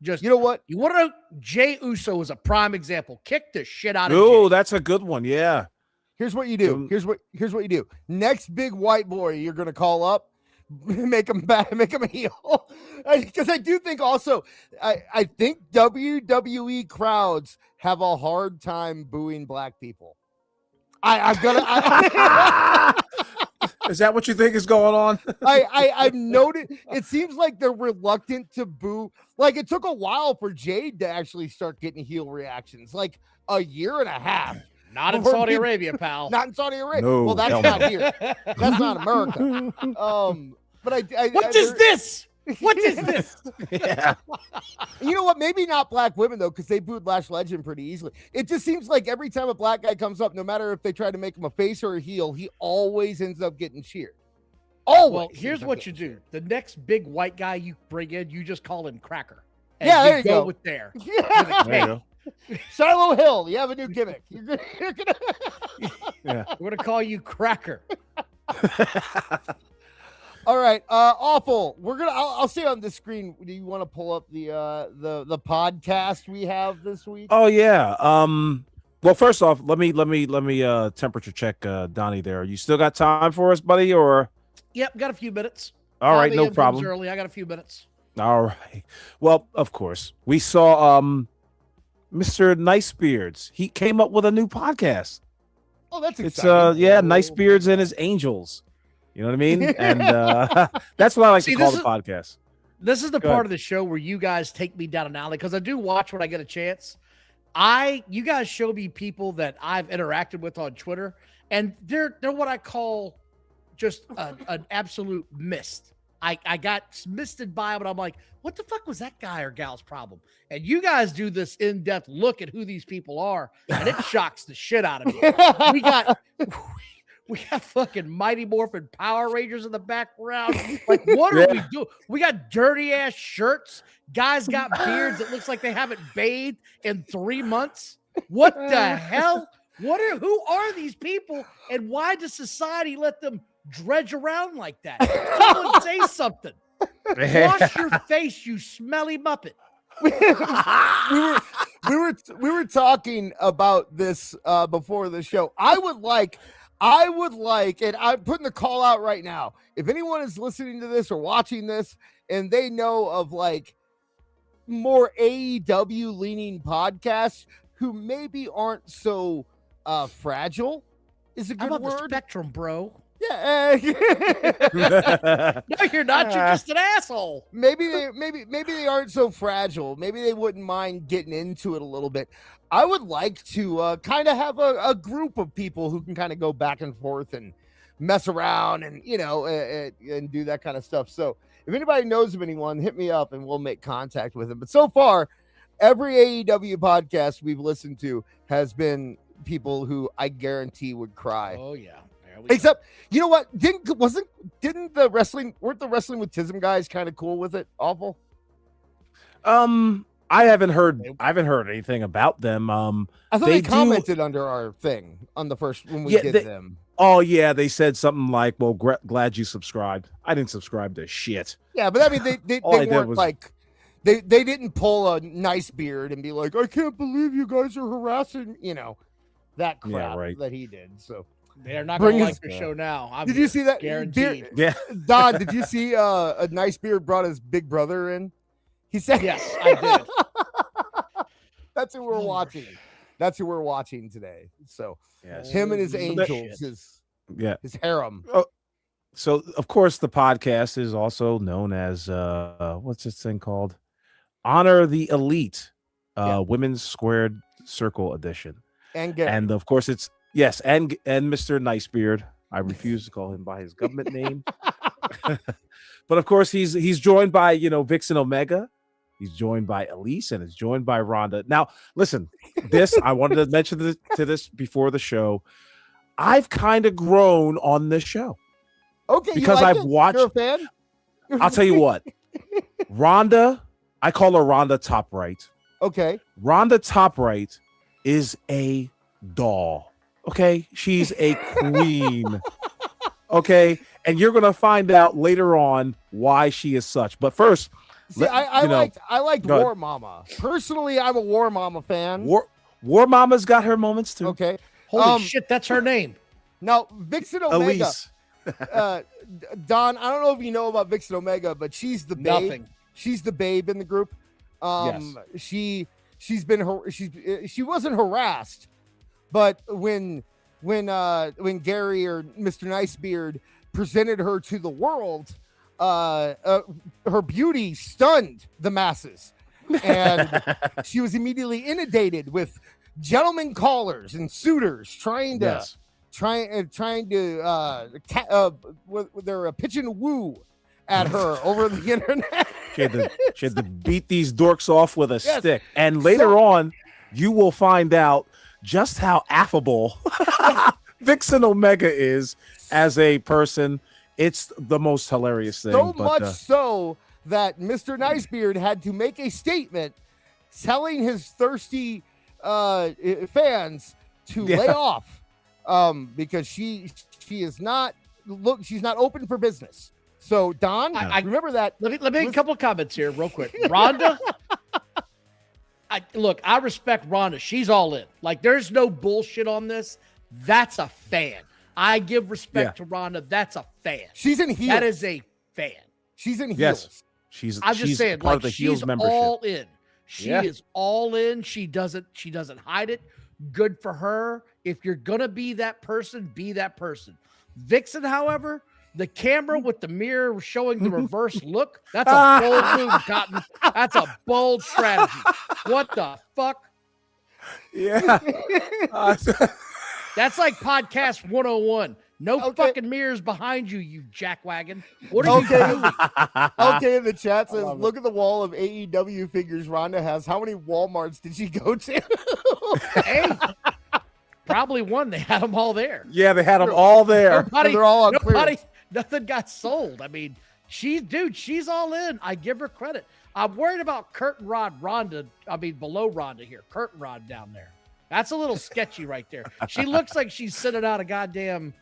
Just, you know what? You want to know? Jey Uso is a prime example. Kick the shit out of Oh, Jey. that's a good one. Yeah. Here's what you do. Here's what you do. Next big white boy you're gonna call up, make him a heel. Because I do think also, I think WWE crowds have a hard time booing black people. I've got to. Is that what you think is going on? I've noted. It seems like they're reluctant to boo. Like, it took a while for Jade to actually start getting heel reactions. Like a year and a half. Not in Saudi Arabia, pal. Not in Saudi Arabia. No, well, that's not here. That's not America. But what is this? What is this? Yeah. You know what? Maybe not black women, though, because they booed Lash Legend pretty easily. It just seems like every time a black guy comes up, no matter if they try to make him a face or a heel, he always ends up getting cheered. Always. Well, here's what you do. The next big white guy you bring in, you just call him Cracker. And yeah, there you go. With there. Yeah. There you go. Shiloh Hill, you have a new gimmick. You're gonna Yeah. We're going to call you Cracker. All right, awful. I'll say on the screen. Do you want to pull up the podcast we have this week? Oh yeah. Well, first off, let me temperature check Donnie there. You still got time for us, buddy? Or Yep, got a few minutes. all right, no problem. Early, I got a few minutes. All right. Well, of course, we saw Mr. Nicebeards. He came up with a new podcast. Oh, that's exciting. It's Nicebeards and his Angels. You know what I mean? And that's what I like to call the podcast. This is the part of the show where you guys take me down an alley, because I do watch when I get a chance. You guys show me people that I've interacted with on Twitter, and they're what I call just an absolute mist. I got misted by, but I'm like, what the fuck was that guy or gal's problem? And you guys do this in-depth look at who these people are, and it shocks the shit out of me. We got fucking Mighty Morphin Power Rangers in the background. Like, what are we doing? We got dirty ass shirts. Guys got beards that looks like they haven't bathed in 3 months. What the hell? Who are these people, and why does society let them dredge around like that? Someone say something. Wash your face, you smelly muppet. we were talking about this before the show. I would like, and I'm putting the call out right now. If anyone is listening to this or watching this and they know of like more AEW leaning podcasts who maybe aren't so fragile, is a good How about word. the spectrum, bro? Yeah. No, you're not. You're just an asshole. Maybe they aren't so fragile. Maybe they wouldn't mind getting into it a little bit. I would like to kind of have a group of people who can kind of go back and forth and mess around and, and do that kind of stuff. So if anybody knows of anyone, hit me up and we'll make contact with them. But so far, every AEW podcast we've listened to has been people who I guarantee would cry. Oh, yeah. Except, you know what? Weren't the wrestling with Tism guys kind of cool with it? Awful. I haven't heard anything about them. I thought they commented under our thing on the first when we did them. Oh yeah, they said something like, "Well, glad you subscribed." I didn't subscribe to shit. Yeah, but I mean, they weren't like they didn't pull a Nicebeard and be like, "I can't believe you guys are harassing," that crap that he did. So. They're not going to like your show now. Did you see that? Guaranteed. Yeah. Don, did you see a Nicebeard brought his big brother in? He said, yes, I did. That's who we're watching. That's who we're watching today. So yes. Him and his angels, his harem. Oh, so of course the podcast is also known as what's this thing called? Honor the Elite, Women's Squared Circle Edition. And of course it's yes, and Mr. Nicebeard. I refuse to call him by his government name. But of course, he's joined by Vixen Omega. He's joined by ELyse and is joined by Rhonda. Now, listen, I wanted to mention this before the show. I've kind of grown on this show. Okay, because I've watched. You're a fan? I'll tell you what, Rhonda. I call her Rhonda Top Right. Okay, Rhonda Top Right is a doll. Okay, she's a queen. Okay, and you're gonna find out later on why she is such. But first, see, I liked War Mama. Personally, I'm a War Mama fan. War Mama's got her moments too. Okay, holy shit, that's her name. Now, Vixen Omega. ELyse. Don, I don't know if you know about Vixen Omega, but she's the babe. Nothing. She's the babe in the group. Yes. She wasn't harassed, but when Gary or Mr. Nicebeard presented her to the world, her beauty stunned the masses, and she was immediately inundated with gentlemen callers and suitors trying to they're pitching woo at her over the internet. She had to beat these dorks off with a stick. And later on, you will find out just how affable Vixen Omega is as a person. It's the most hilarious thing. So much so that Mr. Nicebeard had to make a statement telling his thirsty fans to lay off because she's not open for business. So Don, I remember that. Let me make a couple of comments here real quick. Rhonda, I respect Rhonda. She's all in. Like, there's no bullshit on this. That's a fan. I give respect to Rhonda. That's a fan. She's in heels. That is a fan. She's in heels. Yes. I'm just saying, part like, of the she's heels membership. all in. She is all in. She doesn't hide it. Good for her. If you're gonna be that person, be that person. Vixen, however, the camera with the mirror showing the reverse look, that's a bold move, Cotton. That's a bold strategy. What the fuck? Yeah. That's like podcast 101. No fucking mirrors behind you, you jackwagon. What are you doing? Okay, in the chat says, look at the wall of AEW figures Rhonda has. How many Walmarts did she go to? Hey, probably one. They had them all there. Yeah, they had them all there. They're all on clearance. Nothing got sold. I mean, she's all in. I give her credit. I'm worried about Curtain Rod Rhonda. I mean, below Rhonda here. Curtain Rod down there. That's a little sketchy right there. She looks like she's sitting out a goddamn...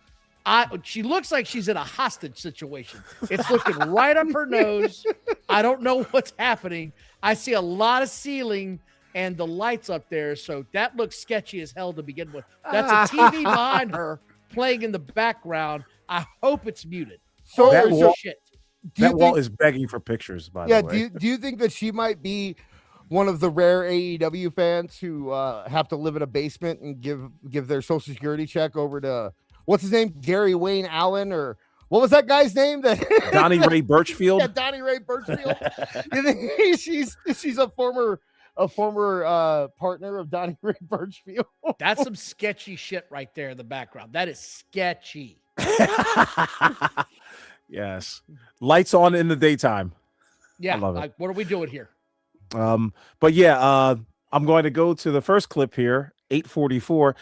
she looks like she's in a hostage situation. It's looking right up her nose. I don't know what's happening. I see a lot of ceiling and the lights up there, so that looks sketchy as hell to begin with. That's a TV behind her playing in the background. I hope it's muted. So that wall think, is begging for pictures, by the way. Do you think that she might be one of the rare AEW fans who have to live in a basement and give their Social Security check over to, what's his name? Gary Wayne Allen, or what was that guy's name? That Donnie Ray Birchfield. Yeah, Donnie Ray Birchfield. You think she's a former partner of Donnie Ray Birchfield? That's some sketchy shit right there in the background. That is sketchy. Yes. Lights on in the daytime. Yeah. I love it. What are we doing here? But yeah, I'm going to go to the first clip here. 844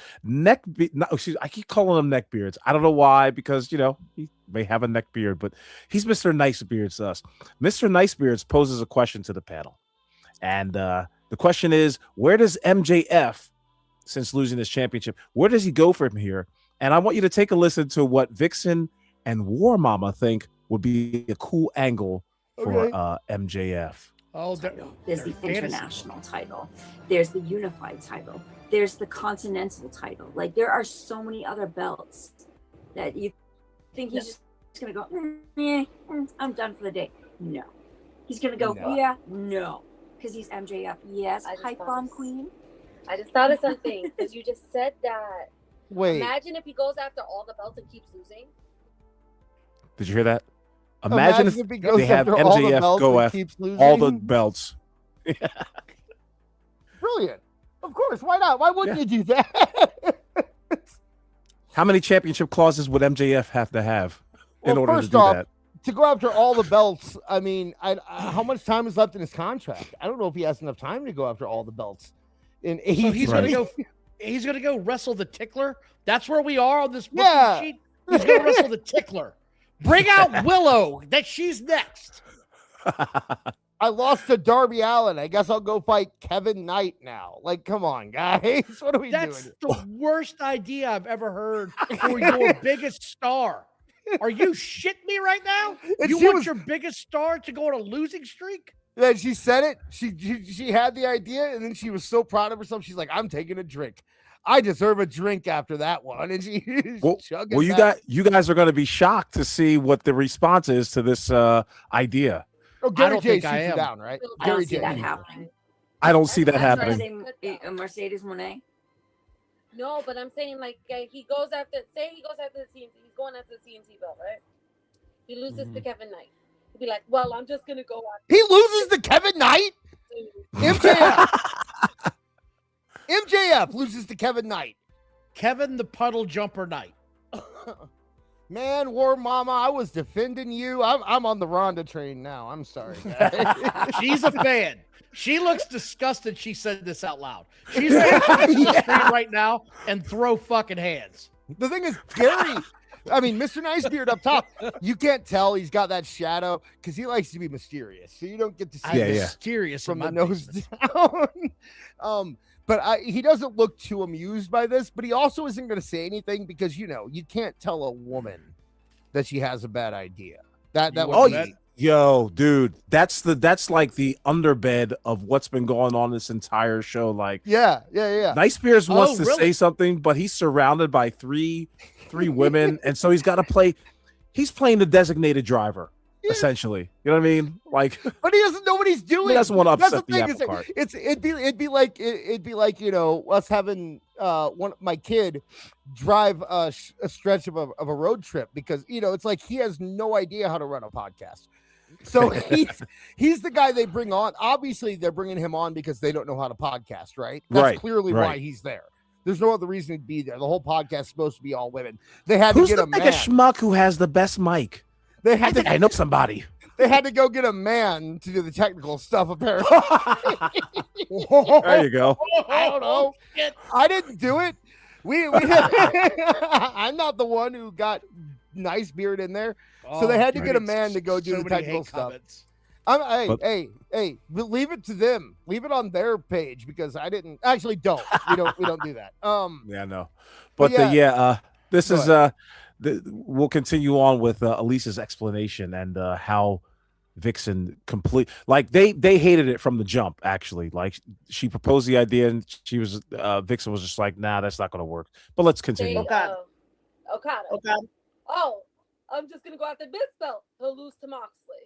I keep calling them neckbeards. I don't know why, because he may have a neck beard, but he's Mr. Nicebeard to us. Mr. Nicebeard poses a question to the panel, and the question is, where does MJF, since losing his championship, where does he go from here? And I want you to take a listen to what Vixen and War Mama think would be a cool angle for MJF. Oh, there's the international title. There's the unified title. There's the continental title. Like, there are so many other belts that you think he's just going to go, I'm done for the day. No. He's going to go, no. Because he's MJF. Yes, pipe bomb queen. I just thought of something, because you just said that. Wait. Imagine if he goes after all the belts and keeps losing. Did you hear that? Imagine if they have MJF go after all the belts. Brilliant. Of course. Why not? Why wouldn't you do that? How many championship clauses would MJF have to have in order to do that? to go after all the belts. I mean, how much time is left in his contract? I don't know if he has enough time to go after all the belts. In AEW. So he's gonna go. He's gonna go wrestle the Tickler. That's where we are on this booking Yeah. sheet. He's gonna wrestle the Tickler. Bring out Willow. That she's next. I lost to Darby Allin. I guess I'll go fight Kevin Knight now. Like, come on, guys. What are we That's doing? the worst idea I've ever heard for your biggest star. Are you shitting me right now? And You she want was- your biggest star to go on a losing streak? Then she said it. She had the idea, and then she was so proud of herself. She's like, "I'm taking a drink. I deserve a drink after that one." And she chugging Well, back. you guys are going to be shocked to see what the response is to this idea. Oh, Gary don't J think shoots I her am. down, right? I don't Gary see J. that happening. I don't see that I'm trying happening. to say Mercedes Monet. No, but I'm saying like he goes after. Say he goes after the CNC. He's going after the CNC belt, right? He loses to Kevin Knight. He'd be like, "Well, I'm just gonna go after." He loses to Kevin Knight. MJF. MJF loses to Kevin Knight. Kevin the Puddle Jumper Knight. Man, War Mama, I was defending you. I'm on the Rhonda train now. I'm sorry, guys. She's a fan. She looks disgusted. She said this out loud. She's ready to come to the screen right now and throw fucking hands. The thing is, Gary, I mean, Mr. Nicebeard up top, you can't tell he's got that shadow because he likes to be mysterious. So you don't get to see I'm this mysterious from in the my nose basement. down. But he doesn't look too amused by this, but he also isn't going to say anything because, you know, you can't tell a woman that she has a bad idea. That would be, Yo, dude, that's like the underbed of what's been going on this entire show. Like, yeah. Nicebeard wants to really? say something, but he's surrounded by three women, and so he's got to play. He's playing the designated driver, essentially. You know what I mean? Like, but he doesn't know what he's doing. He doesn't want to That's upset the thing, apple is that cart. it'd be like you know, us having my kid drive a stretch of a road trip because you know it's like he has no idea how to run a podcast. So he's the guy they bring on. Obviously, they're bringing him on because they don't know how to podcast, right? That's clearly why he's there. There's no other reason to be there. The whole podcast is supposed to be all women. They had who's to get the a man. biggest schmuck who has the best mic? I know somebody. They had to go get a man to do the technical stuff, apparently. There you go. I don't know. I didn't do it. I'm not the one who got Nicebeard in there. So they had to get a man to go do the technical stuff. Hey, leave it to them. Leave it on their page because I didn't actually don't. We don't do that. Yeah, no. But this is we'll continue on with ELyse's explanation and how Vixon they hated it from the jump. Actually, like she proposed the idea and Vixen was just like, nah, that's not going to work. But let's continue. Okada. Oh, I'm just gonna go after this belt. He'll lose to Moxley.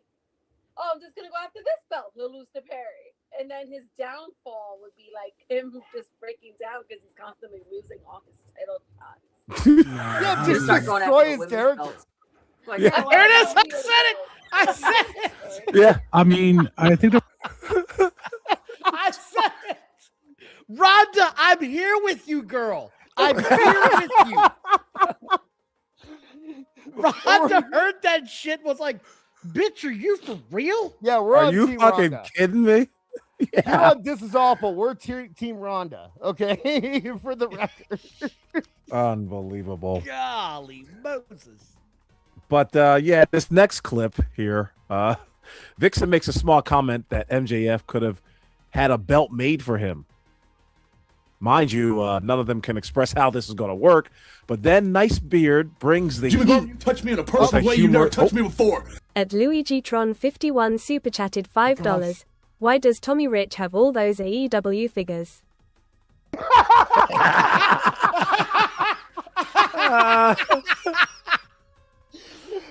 Oh, I'm just gonna go after this belt. He'll lose to Perry. And then his downfall would be like him just breaking down because he's constantly losing all his title shots. Just destroy his character. Like, There it is. I said it. Yeah. I mean, I think I said it. Rhonda, I'm here with you, girl. I'm here with you. Rhonda heard that shit, was like, bitch, are you for real? Yeah, we're Are on you Team fucking Rhonda. kidding me? You're on This Is Awful. We're Team Rhonda. Okay, for the record. Unbelievable. Golly Moses. But this next clip here, Vixen makes a small comment that MJF could have had a belt made for him. Mind you, none of them can express how this is going to work. But then Nicebeard brings the Jimmy Garvin, you touched me in a personal way you never touched me before. At Luigi Tron 51 super chatted $5. Why does Tommy Rich have all those AEW figures?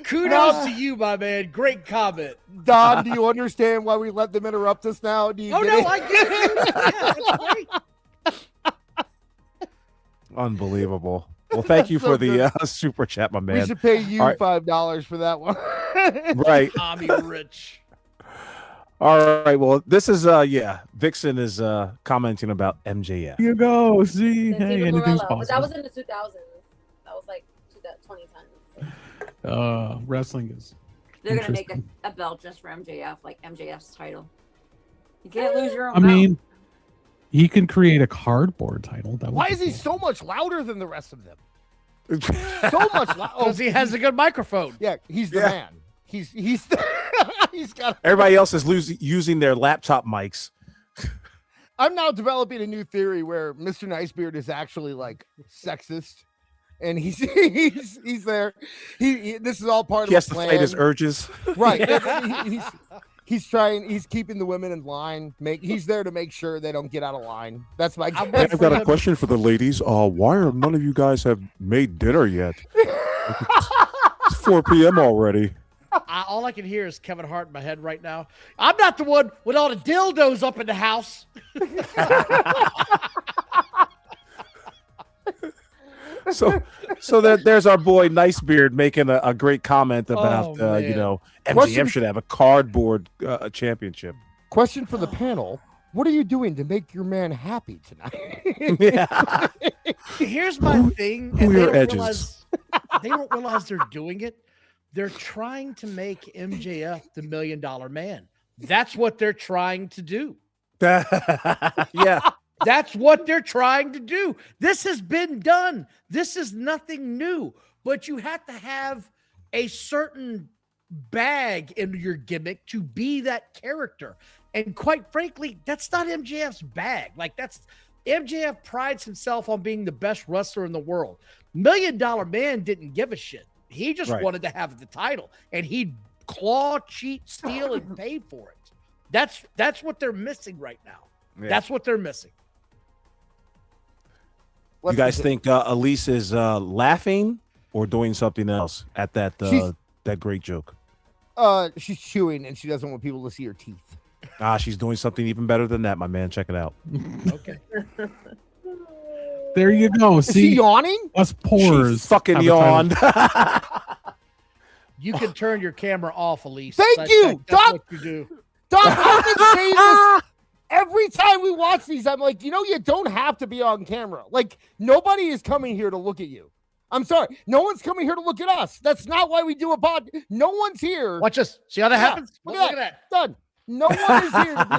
Kudos to you, my man. Great comment. Don, do you understand why we let them interrupt us now? Do you get it? I get it. Yeah, that's great. Unbelievable. Well, thank you So for the super chat, my man. We should pay you All right. $5 for that one. Right. Tommy Rich. All right. Well, this is Vixen is commenting about MJF. you go. See, hey, Santino anything's Morello. But that possible. was in the 2000s. That was like 2010s. Wrestling is They're gonna make a belt just for MJF, like MJF's title. You can't lose your own. I mean, he can create a cardboard title. Why is he so much louder than the rest of them? So much louder. Because he has a good microphone. Yeah, he's the man. He's he's got. Everybody else is using their laptop mics. I'm now developing a new theory where Mr. Nicebeard is actually like sexist, and he's there. This is all part He of has to fight his urges. Right. He's trying. He's keeping the women in line. He's there to make sure they don't get out of line. That's my. I've got a question for the ladies. Why are none of you guys have made dinner yet? It's 4 p.m. already. All I can hear is Kevin Hart in my head right now. I'm not the one with all the dildos up in the house. So there's our boy Nicebeard making a great comment about MGM should have a cardboard championship. Question for the panel: what are you doing to make your man happy tonight? Yeah. Here's my thing, and they don't realize they're doing it. They're trying to make MJF the $1 million man. That's what they're trying to do. Yeah. That's what they're trying to do. This has been done. This is nothing new, but you have to have a certain bag in your gimmick to be that character. And quite frankly, that's not MJF's bag. Like MJF prides himself on being the best wrestler in the world. $1 Million Man didn't give a shit. He just wanted to have the title, and he'd claw, cheat, steal, and pay for it. That's what they're missing right now. Yeah. That's what they're missing. You guys think ELyse is laughing or doing something else at that great joke? She's chewing, and she doesn't want people to see her teeth. She's doing something even better than that, my man. Check it out. Okay. There you go. Is she yawning? Us pores. She fucking yawned. You can turn your camera off, ELyse. Thank you, That's Doc. what you do. Doc, I've been saying this every time we watch these. I'm like, you don't have to be on camera. Like, nobody is coming here to look at you. I'm sorry. No one's coming here to look at us. That's not why we do a pod. No one's here. Watch this. See how that happens? Look at that. Done. No one is here to be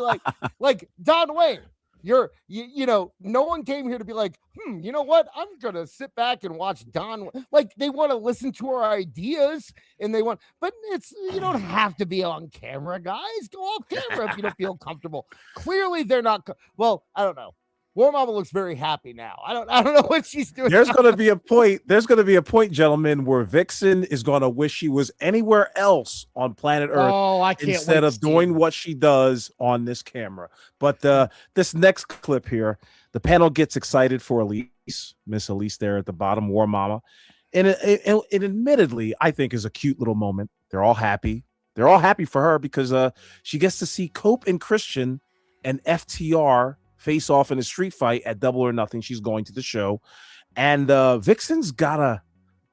like Don Wayne. No one came here to be like, you know what? I'm going to sit back and watch Don. Like, they want to listen to our ideas but you don't have to be on camera, guys. Go off camera if you don't feel comfortable. Clearly they're not. Well, I don't know. War Mama looks very happy now. I don't know what she's doing. There's going to be a point, gentlemen, where Vixen is going to wish she was anywhere else on planet Earth. I can't instead of doing what she does on this camera. But this next clip here, the panel gets excited for ELyse, Miss ELyse there at the bottom, War Mama. And it admittedly, I think, is a cute little moment. They're all happy. They're all happy for her because she gets to see Cope and Christian and FTR face off in a street fight at Double or Nothing. She's going to the show. And Vixen's gotta,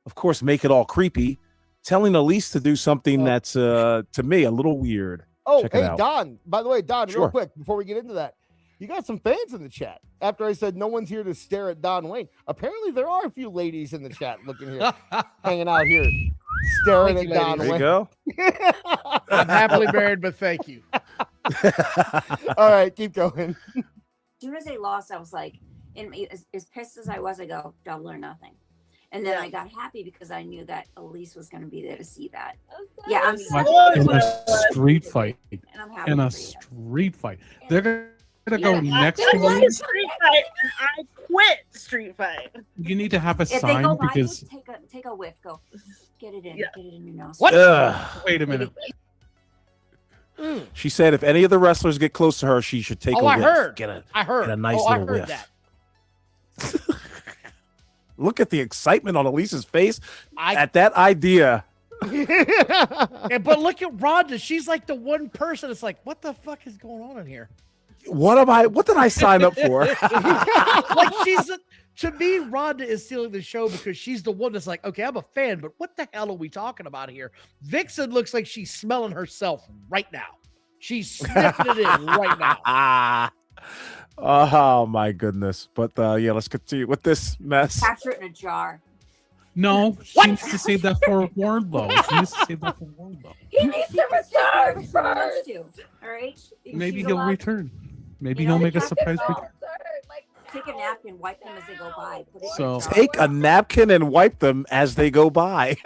of course, make it all creepy, telling ELyse to do something that's, to me, a little weird. Oh, Check hey, Don. By the way, Don, Sure. real quick, before we get into that, you got some fans in the chat. After I said no one's here to stare at Don Wayne, apparently there are a few ladies in the chat looking here, hanging out here, staring at Don Wayne. There you go. I'm happily married, but thank you. All right, keep going. As soon as they lost, I was like, as pissed as I was, I go, Double or Nothing. And then I got happy because I knew that ELyse was going to be there to see that. Yeah, I'm in a street fight. And I'm happy In a for you. street fight. They're going to go next to like you. a street fight, and I quit street fight. You need to have a If they sign go live, because. take a whiff. Go, get it in. Get it in your nose. What? Wait a minute. She said if any of the wrestlers get close to her, she should take a whiff. I heard. Get a Get nice little whiff. That. Look at the excitement on ELyse's face at that idea. But look at Rhonda. She's like the one person. It's like, what the fuck is going on in here? What did I sign up for? Like to me, Rhonda is stealing the show because she's the one that's like, okay, I'm a fan, but what the hell are we talking about here? Vixen looks like she's smelling herself right now. She's sniffing it in right now. Oh my goodness. But let's continue with this mess. Capture it in a jar. No, she needs to save that for Wardlow. She needs to save that for Wardlow. He needs to return first. All right. Maybe he'll return. Maybe he'll make a surprise return. Take a napkin, wipe them as they go by. So take a napkin and wipe them as they go by,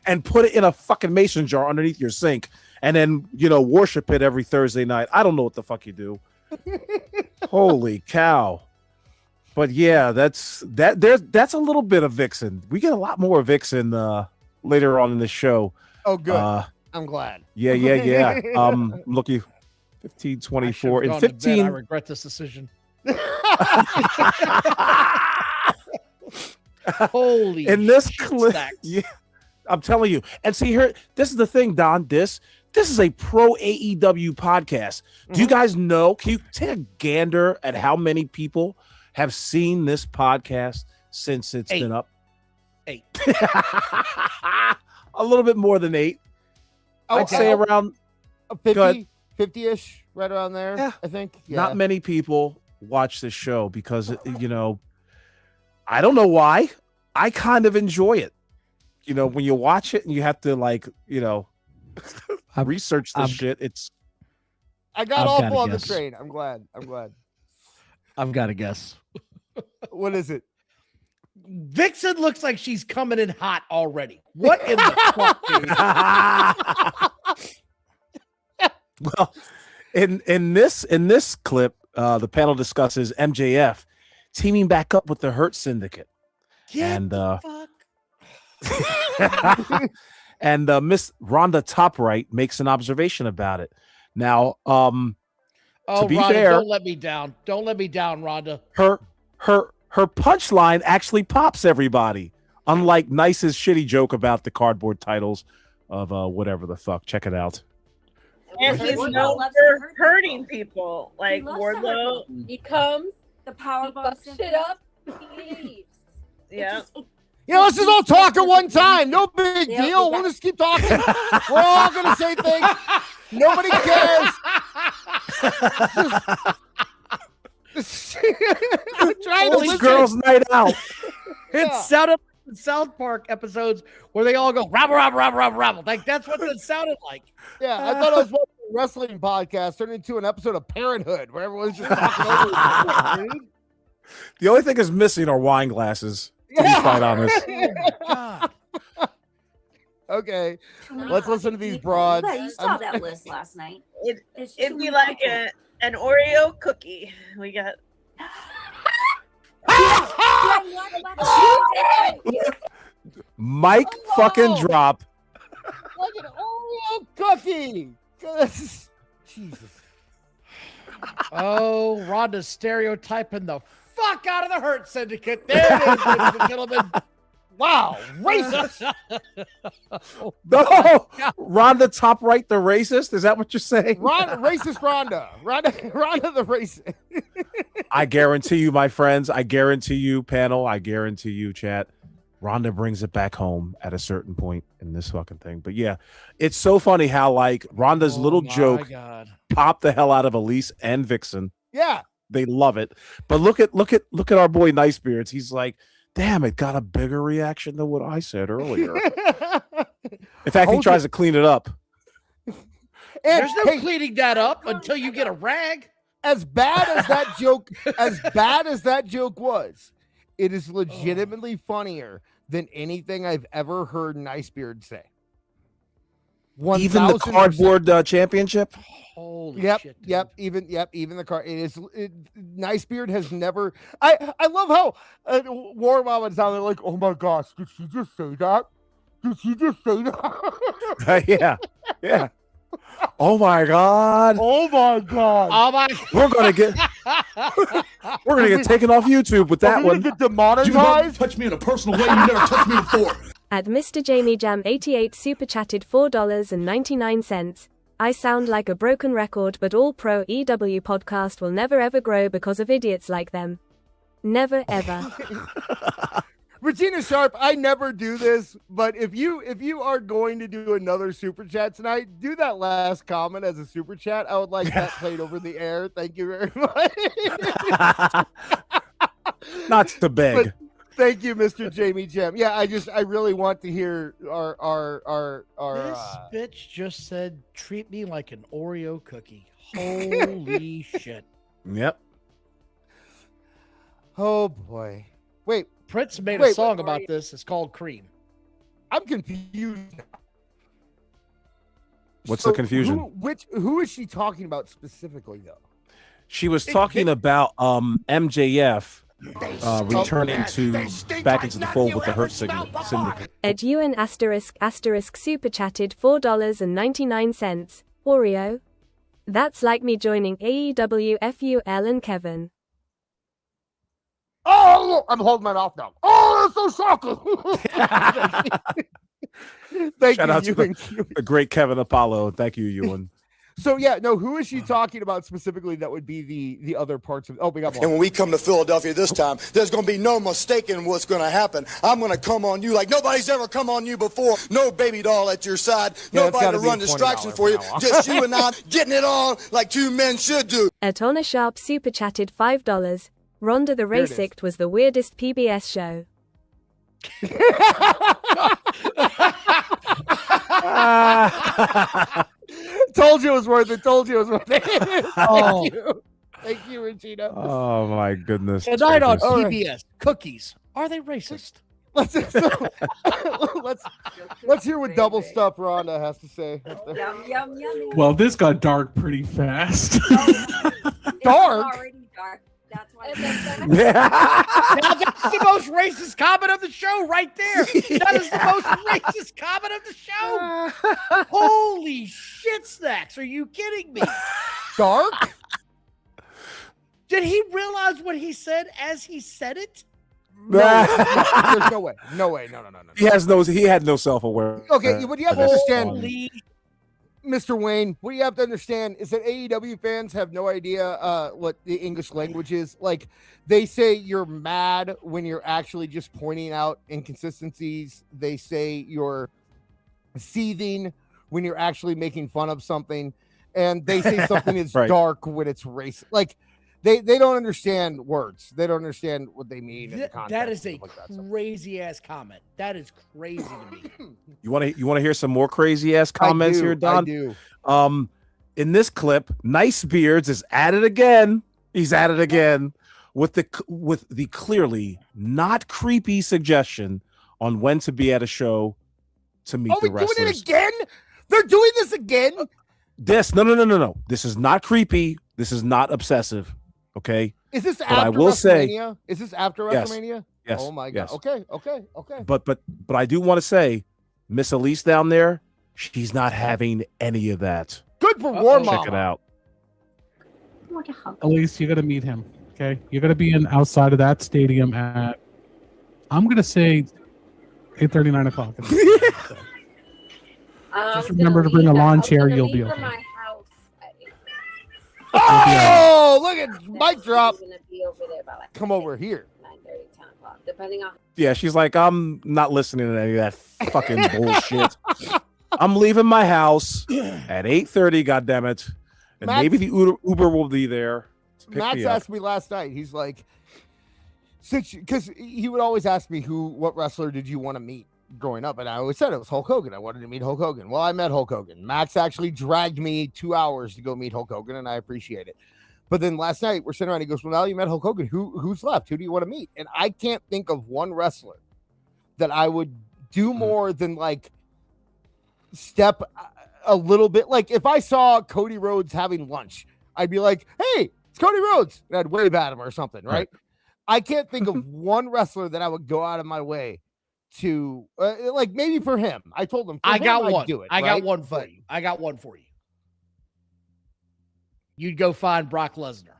and put it in a fucking mason jar underneath your sink, and then worship it every Thursday night. I don't know what the fuck you do. Holy cow! But yeah, that's a little bit of Vixen. We get a lot more Vixen later on in the show. Oh, good. I'm glad. Yeah. Looky, 15, 24, and 15. I regret this decision. Holy in this clip, yeah, I'm telling you. And see here, this is the thing, Don. This is a pro AEW podcast. Do you guys know? Can you take a gander at how many people have seen this podcast since it's been up? 8. A little bit more than 8. I'd say around 50-ish, right around there. Yeah. I think. Yeah. Not many people watch this show because I don't know why. I kind of enjoy it. When you watch it and you have to research the shit. I got off on the train. I'm glad. I've got to guess. What is it? Vixen looks like she's coming in hot already. What in the fuck, dude? Well, in this clip, the panel discusses MJF teaming back up with the Hurt Syndicate. And Miss Rhonda Top Right makes an observation about it. Now, to be Rhonda, fair, don't let me down. Don't let me down, Rhonda. Her punchline actually pops everybody. Unlike Nice's shitty joke about the cardboard titles of whatever the fuck. Check it out. And he's known for hurting people, like Wardlow. He comes, the power bomb shit up, he leaves. Yeah. Let's just all talk at one time. No big deal. We'll just keep talking. We're all gonna say things. Nobody cares. I'm trying to listen. Girls' night out. It sounded like South Park episodes where they all go rabble, rabble, rabble, rabble, rabble. Like that's what it sounded like. Yeah, I thought I was watching a wrestling podcast turned into an episode of Parenthood where everyone's just talking over. The only thing is missing are wine glasses. To be quite honest. Okay, let's listen to these broads. You saw that list last night. It'd be like an Oreo cookie. We got. Mike fucking drop. Like an Oreo cookie. Jesus. Oh, Rhonda's stereotyping the fuck out of the Hurt Syndicate. There it is, ladies and gentlemen. Wow, racist. No, Rhonda Top Right, the racist. Is that what you're saying? Racist Rhonda the racist. I guarantee you, my friends. I guarantee you, panel. I guarantee you, chat. Rhonda brings it back home at a certain point in this fucking thing. But yeah, it's so funny how Rhonda's little joke popped the hell out of ELyse and Vixen. Yeah, they love it. But look at our boy Nicebeards. He's like, damn, it got a bigger reaction than what I said earlier. In fact, he tries to clean it up. There's no cleaning that up until you get a rag. As bad as that joke was, it is legitimately funnier than anything I've ever heard Nicebeard say. Even the cardboard championship. Holy shit! Even the card. Nicebeard has never. I love how War Mama is down there like, oh my gosh, did she just say that? Did she just say that? Yeah. Oh my god. Oh my god. Oh my. We're gonna get taken off YouTube with that one. Get demonetized. You don't touch me in a personal way. You never touched me before. At Mr. Jamie Jam 88 super chatted $4.99. I sound like a broken record, but all pro EW podcast will never ever grow because of idiots like them. Never ever. Regina Sharp, I never do this, but if you are going to do another super chat tonight, do that last comment as a super chat. I would like that played over the air. Thank you very much. Not to beg. Thank you, Mr. Jamie Gem. Yeah, I really want to hear our This bitch just said, "Treat me like an Oreo cookie." Holy shit! Yep. Oh boy. Wait, Prince made a song about this. It's called Cream. I'm confused. What's the confusion? Who is she talking about specifically, though? She was talking about MJF returning back into the fold with the Hurt Syndicate. Ed Ewan ** super chatted $4.99. Oreo. That's like me joining AEWFUL and Kevin. Oh, I'm holding my mouth now. Oh, that's so shocking. Thank Shout you, out to Ewan. the great Kevin Apollo. Thank you, Ewan. So yeah, no, who is she talking about specifically? That would be the other parts of. Oh, we got more. And when we come to Philadelphia this time, there's going to be no mistaking what's going to happen. I'm going to come on you like nobody's ever come on you before. No baby doll at your side. Yeah, nobody to run distractions for you. Just you and I getting it on like two men should do. Etona Sharp super chatted $5. Rhonda the Racist was the weirdest PBS show. Told you it was worth it. Told you it was worth it. Thank you. Thank you, Regina. Oh my goodness. Tonight on PBS, cookies. Are they racist? Let's hear what double stuff Rhonda has to say. Yum, yum, yummy. Well, this got dark pretty fast. Dark? Already dark. That's why. Now that's the most racist comment of the show right there. That is the most racist comment of the show. Holy shit snacks. Are you kidding me? Dark? Did he realize what he said as he said it? No, there's no way. No way. No. He had no self-awareness. Okay, what you have to understand, Mr. Wayne, what you have to understand is that AEW fans have no idea what the English language is. Like, they say you're mad when you're actually just pointing out inconsistencies. They say you're seething when you're actually making fun of something. And they say something is Right. dark when it's racist. Like, they don't understand words. They don't understand what they mean in the context. That is a and stuff like that. crazy ass comment. That is crazy to me. You want to hear some more crazy ass comments here, Don? I do. In this clip, Nicebeards is at it again. He's at it again with the clearly not creepy suggestion on when to be at a show to meet the wrestlers. Doing it again? They're doing this again? No. This is not creepy. This is not obsessive. Okay. Is this But after I will say, WrestleMania? Is this after Yes. WrestleMania? Yes. Oh my Yes. god. Okay. But I do want to say, Miss ELyse down there, she's not having any of that. Good for War Check Mama. it out. ELyse, you got to meet him. Okay, you got to be in outside of that stadium at. I'm gonna say 8:30, 9 o'clock. Just remember to bring a lawn chair. You'll be okay. Oh, look at mic drop. Gonna be over there by like Come over here. 9:30, 10 o'clock, depending on. Yeah, she's like, I'm not listening to any of that fucking bullshit. I'm leaving my house at 8:30. Goddammit, and Max- maybe the Uber will be there. To pick Max me up. asked me last night. He's like, because he would always ask me what wrestler did you want to meet growing up, and I always said it was Hulk Hogan. I wanted to meet Hulk Hogan. Well, I met Hulk Hogan. Max actually dragged me 2 hours to go meet Hulk Hogan, and I appreciate it. But then last night we're sitting around. He goes, "Well, now you met Hulk Hogan. Who's left? Who do you want to meet?" And I can't think of one wrestler that I would do more than like step a little bit. Like if I saw Cody Rhodes having lunch, I'd be like, "Hey, it's Cody Rhodes," and I'd wave at him or something, right? I can't think of one wrestler that I would go out of my way to like maybe for him. I told him I got I'd one. do it, I got right? one for you. I got one for you. You'd go find Brock Lesnar.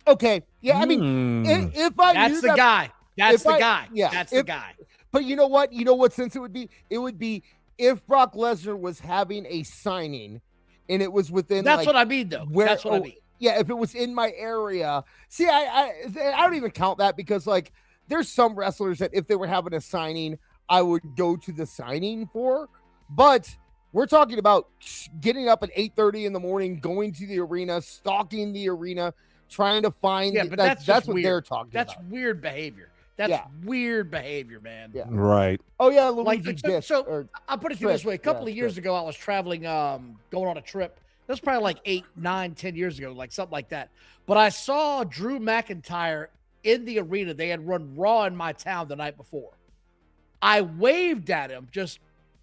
Okay. Yeah, I mean, if I That's knew the that, guy. That's if the I- guy. Yeah, That's the guy. But you know what? You know what sense it would be? It would be if Brock Lesnar was having a signing and it was within That's like, what I mean, though. That's what I mean. Yeah, if it was in my area. See, I don't even count that because like there's some wrestlers that if they were having a signing, I would go to the signing for. But we're talking about getting up at 8:30 in the morning, going to the arena, stalking the arena, trying to find. Yeah, but that's what weird. They're talking That's about. weird behavior. That's weird behavior, man. Yeah. Right. Oh yeah, Like, Luigi so I'll put it to you this way. A couple of years ago, I was traveling, going on a trip. That was probably like 8, 9, 10 years ago, like something like that. But I saw Drew McIntyre in the arena. They had run Raw in my town the night before. I waved at him.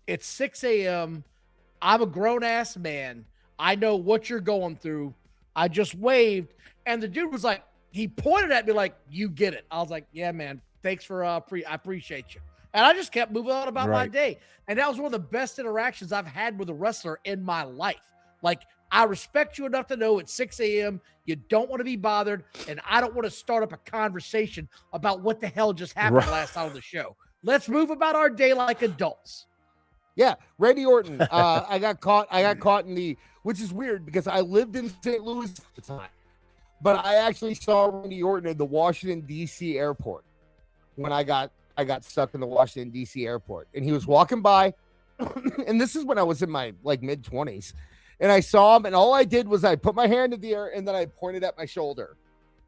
It's 6 a.m. I'm a grown-ass man. I know what you're going through. I just waved. And the dude was like, he pointed at me like, you get it. I was like, yeah, man. Thanks for I appreciate you. And I just kept moving on about my day. And that was one of the best interactions I've had with a wrestler in my life. Like, I respect you enough to know it's 6 a.m. You don't want to be bothered. And I don't want to start up a conversation about what the hell just happened last night on the show. Let's move about our day like adults. Yeah, Randy Orton. I got caught in the, which is weird because I lived in St. Louis at the time, but I actually saw Randy Orton at the Washington D.C. airport when I got stuck in the Washington D.C. airport, and he was walking by, and this is when I was in my like mid-20s, and I saw him, and all I did was I put my hand in the air and then I pointed at my shoulder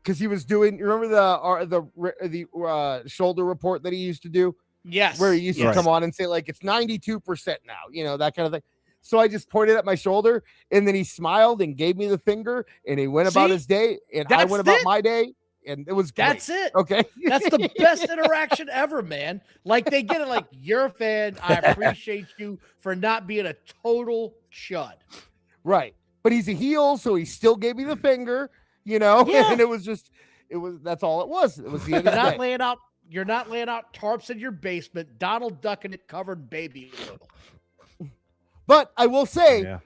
because he was doing. You remember the shoulder report that he used to do? Yes. Where he used to come on and say, like, it's 92% now, you know, that kind of thing. So I just pointed at my shoulder, and then he smiled and gave me the finger, and he went about his day, and I went about my day, and it was great. That's it. Okay. That's the best interaction ever, man. Like, they get it, like, you're a fan. I appreciate you for not being a total chud. Right. But he's a heel, so he still gave me the finger, you know, and that's all it was. It was the end of the day. You're not laying out tarps in your basement, Donald Ducking it covered baby oil. But I will say,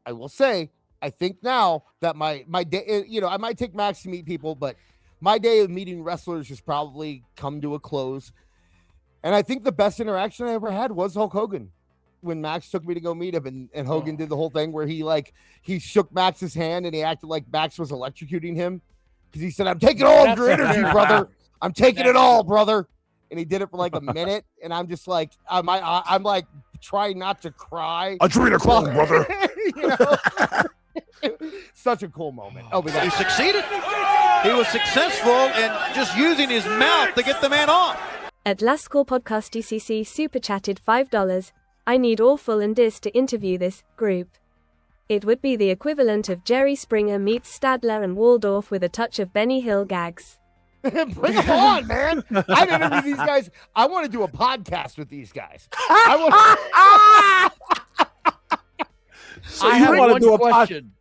I think now that my day, you know, I might take Max to meet people, but my day of meeting wrestlers has probably come to a close. And I think the best interaction I ever had was Hulk Hogan when Max took me to go meet him, and Hogan did the whole thing where he shook Max's hand and he acted like Max was electrocuting him because he said, "I'm taking all of your energy, brother. I'm taking it all, brother." And he did it for like a minute, and I'm just like, I'm like trying not to cry. Adrenochrome, brother. You know? Such a cool moment. He succeeded. He was successful in just using his mouth to get the man off. At Last Call Podcast DCC super chatted $5. I need Awful and Dis to interview this group. It would be the equivalent of Jerry Springer meets Stadler and Waldorf with a touch of Benny Hill gags. Bring them on, man. I've interviewed these guys. I want to do a podcast with these guys. I have one question.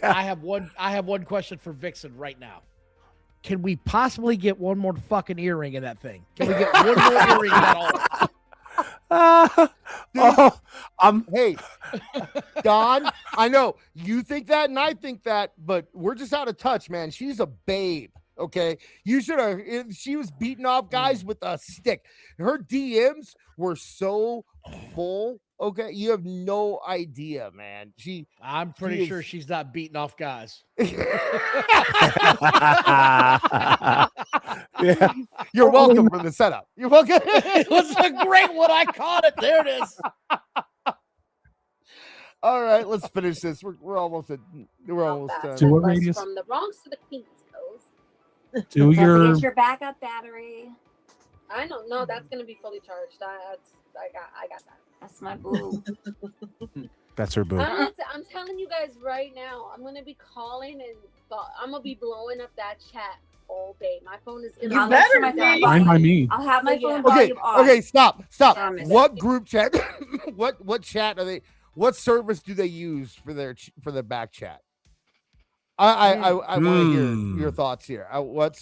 I have one question for Vixen right now. Can we possibly get one more fucking earring in that thing? Can we get one more earring at all? Hey, Don, I know you think that and I think that, but we're just out of touch, man. She's a babe. Okay, you should have. She was beating off guys with a stick. Her DMs were so full. Okay, you have no idea, man. I'm pretty sure she's not beating off guys. Yeah. You're welcome for the setup. You're welcome. It was a great one. I caught it. There it is. All right, let's finish this. We're almost done. Do a radius from the Bronx to the Queens Coast. Do get your backup battery. I don't know. That's gonna be fully charged. I got that. That's my boo. That's her boo. I'm telling you guys right now. I'm gonna be calling and I'm gonna be blowing up that chat all day. My phone is gonna. You better be. Fine by me. I'll have my phone Okay, volume on. okay, stop. What group chat? what chat are they? What service do they use for their back chat? I want to hear your thoughts here.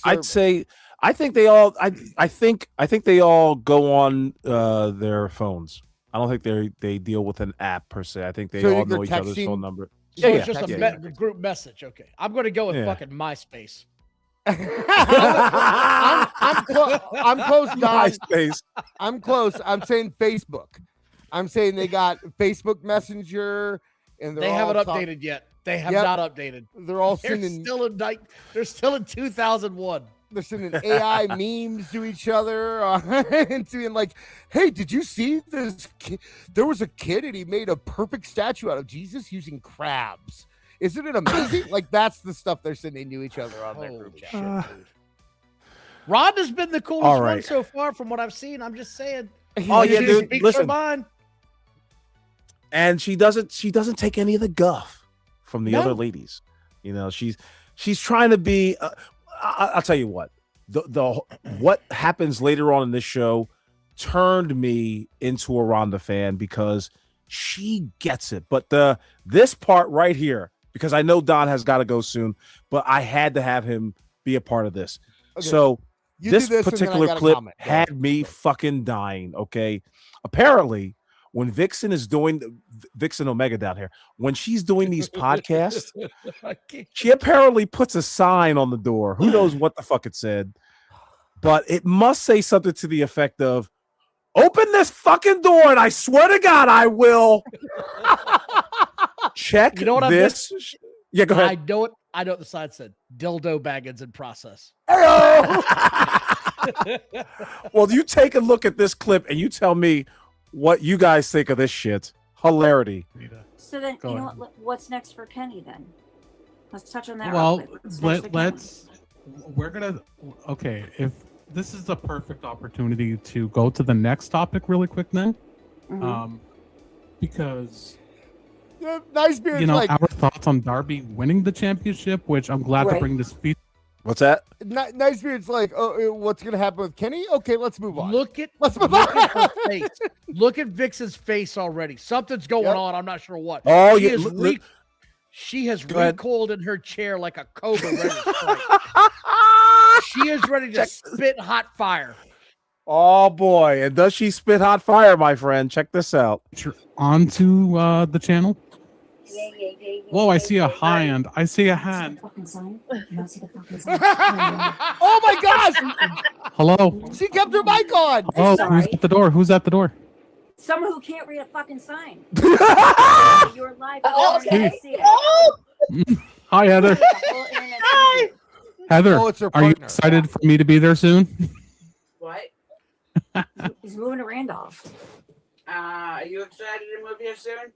I'd say I think they all I think they all go on their phones. I don't think they deal with an app per se. I think they all know each other's phone number. So it's just a group message. Okay, I'm going to go with fucking MySpace. I'm close, Don. MySpace. I'm close. I'm saying Facebook. I'm saying they got Facebook Messenger, and they haven't updated yet. They have not updated. They're all sending. They're still in 2001. They're sending AI memes to each other and saying like, "Hey, did you see this? There was a kid and he made a perfect statue out of Jesus using crabs." Isn't it amazing? Like, that's the stuff they're sending to each other on their group chat. Rhonda's been the coolest All right. one so far from what I've seen. I'm just saying. Oh yeah, She dude. speaks her Listen, mind. and she doesn't take any of the guff from the No. other ladies. You know, she's trying to be. I'll tell you what. The what happens later on in this show turned me into a Rhonda fan because she gets it. But this part right here, because I know Don has got to go soon, but I had to have him be a part of this. Okay. So You this do this, and then I particular got a clip comment. Go had me fucking dying. Okay, apparently when Vixen is doing Vixen Omega down here, when she's doing these podcasts, she apparently puts a sign on the door. Who knows what the fuck it said, but it must say something to the effect of, "Open this fucking door, and I swear to God, I will." Check You know what this. Yeah, go ahead. I know it. I know what the sign said. Dildo baggins in process. Well, you take a look at this clip and you tell me what you guys think of this shit. Hilarity. So then, Go you know ahead. what's next for Kenny then? Let's touch on that. real Well, quick. What's next for Kenny? we're gonna. Okay, if this is the perfect opportunity to go to the next topic really quick, then, because. Nicebeard's You know, like our thoughts on Darby winning the championship, which I'm glad to Right. bring this feature. What's that? Nicebeard's like, oh, what's gonna happen with Kenny? Okay, let's move on. Let's move look on. at her face. Look at Vixen's face already. Something's going Yep. on. I'm not sure what. Oh, she yeah, Is look- she has Go ahead. recoiled in her chair like a cobra ready to strike. She is ready to spit hot fire. Oh boy, and does she spit hot fire, my friend? Check this out. Onto the channel. Whoa, I see a hand. I see a hand. Oh my gosh! Hello. She kept her mic on. Oh, who's at the door? Who's at the door? Someone who can't read a fucking sign. You're live. Okay. Hi, Heather. Hi. Heather, Oh, it's her are you partner. excited for me to be there soon? What? He's moving to Randolph. Are you excited to move here soon?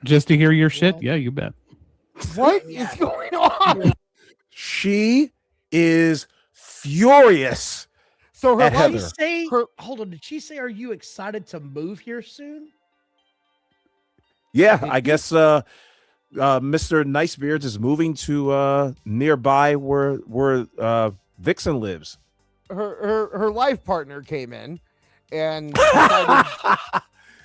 Just to hear your shit? Yeah, you bet. What is going on? She is furious. So her at Did she Heather. say? Hold on. Did she say? Are you excited to move here soon? Yeah, I guess Mr. Nicebeards is moving to nearby where Vixen lives. Her life partner came in and decided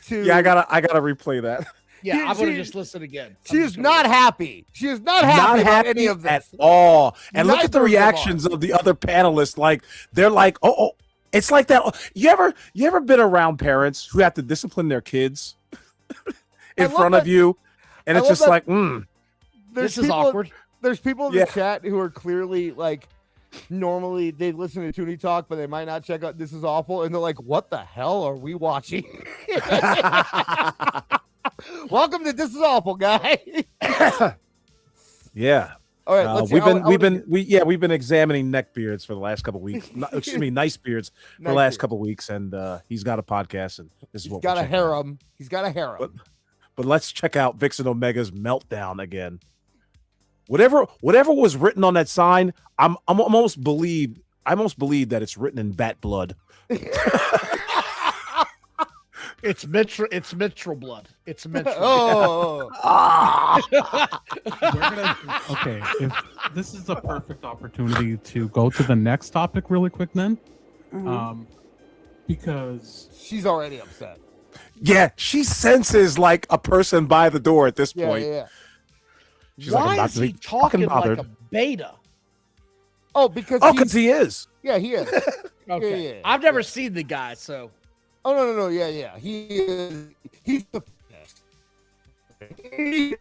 to. Yeah, I gotta replay that. Yeah, She- I'm gonna she- just listen again. She is not happy. She is not happy about any of at this. all. And look at the Neither of them reactions of the other panelists. Like they're like, oh, it's like that. You ever been around parents who have to discipline their kids in love front of that- you, and I it's love just that- like, There's This is people- awkward. There's people in Yeah. the chat who are clearly like, normally they listen to Toonie Talk, but they might not check out This Is Awful, and they're like, "What the hell are we watching?" Welcome to This Is Awful, guy. yeah. All right, let's see. we've been examining neckbeards for the last couple weeks. Excuse me, nice beards for the last couple weeks, and he's got a podcast, and this is He's what got we're a checking out. harem. He's got a harem. But let's check out Vixen Omega's meltdown again. Whatever was written on that sign, I almost believe that it's written in bat blood. It's mitral blood. It's mitral. Oh. Okay, if this is the perfect opportunity to go to the next topic really quick, then, because She's already upset. Yeah, she senses like a person by the door at this point. Yeah. She's like, I'm Why not is he fucking talking bothered. like a beta? Oh, because he is. Yeah, he is. Okay, Yeah. I've never seen the guy, so Oh no. Yeah. He is. He's the. He's,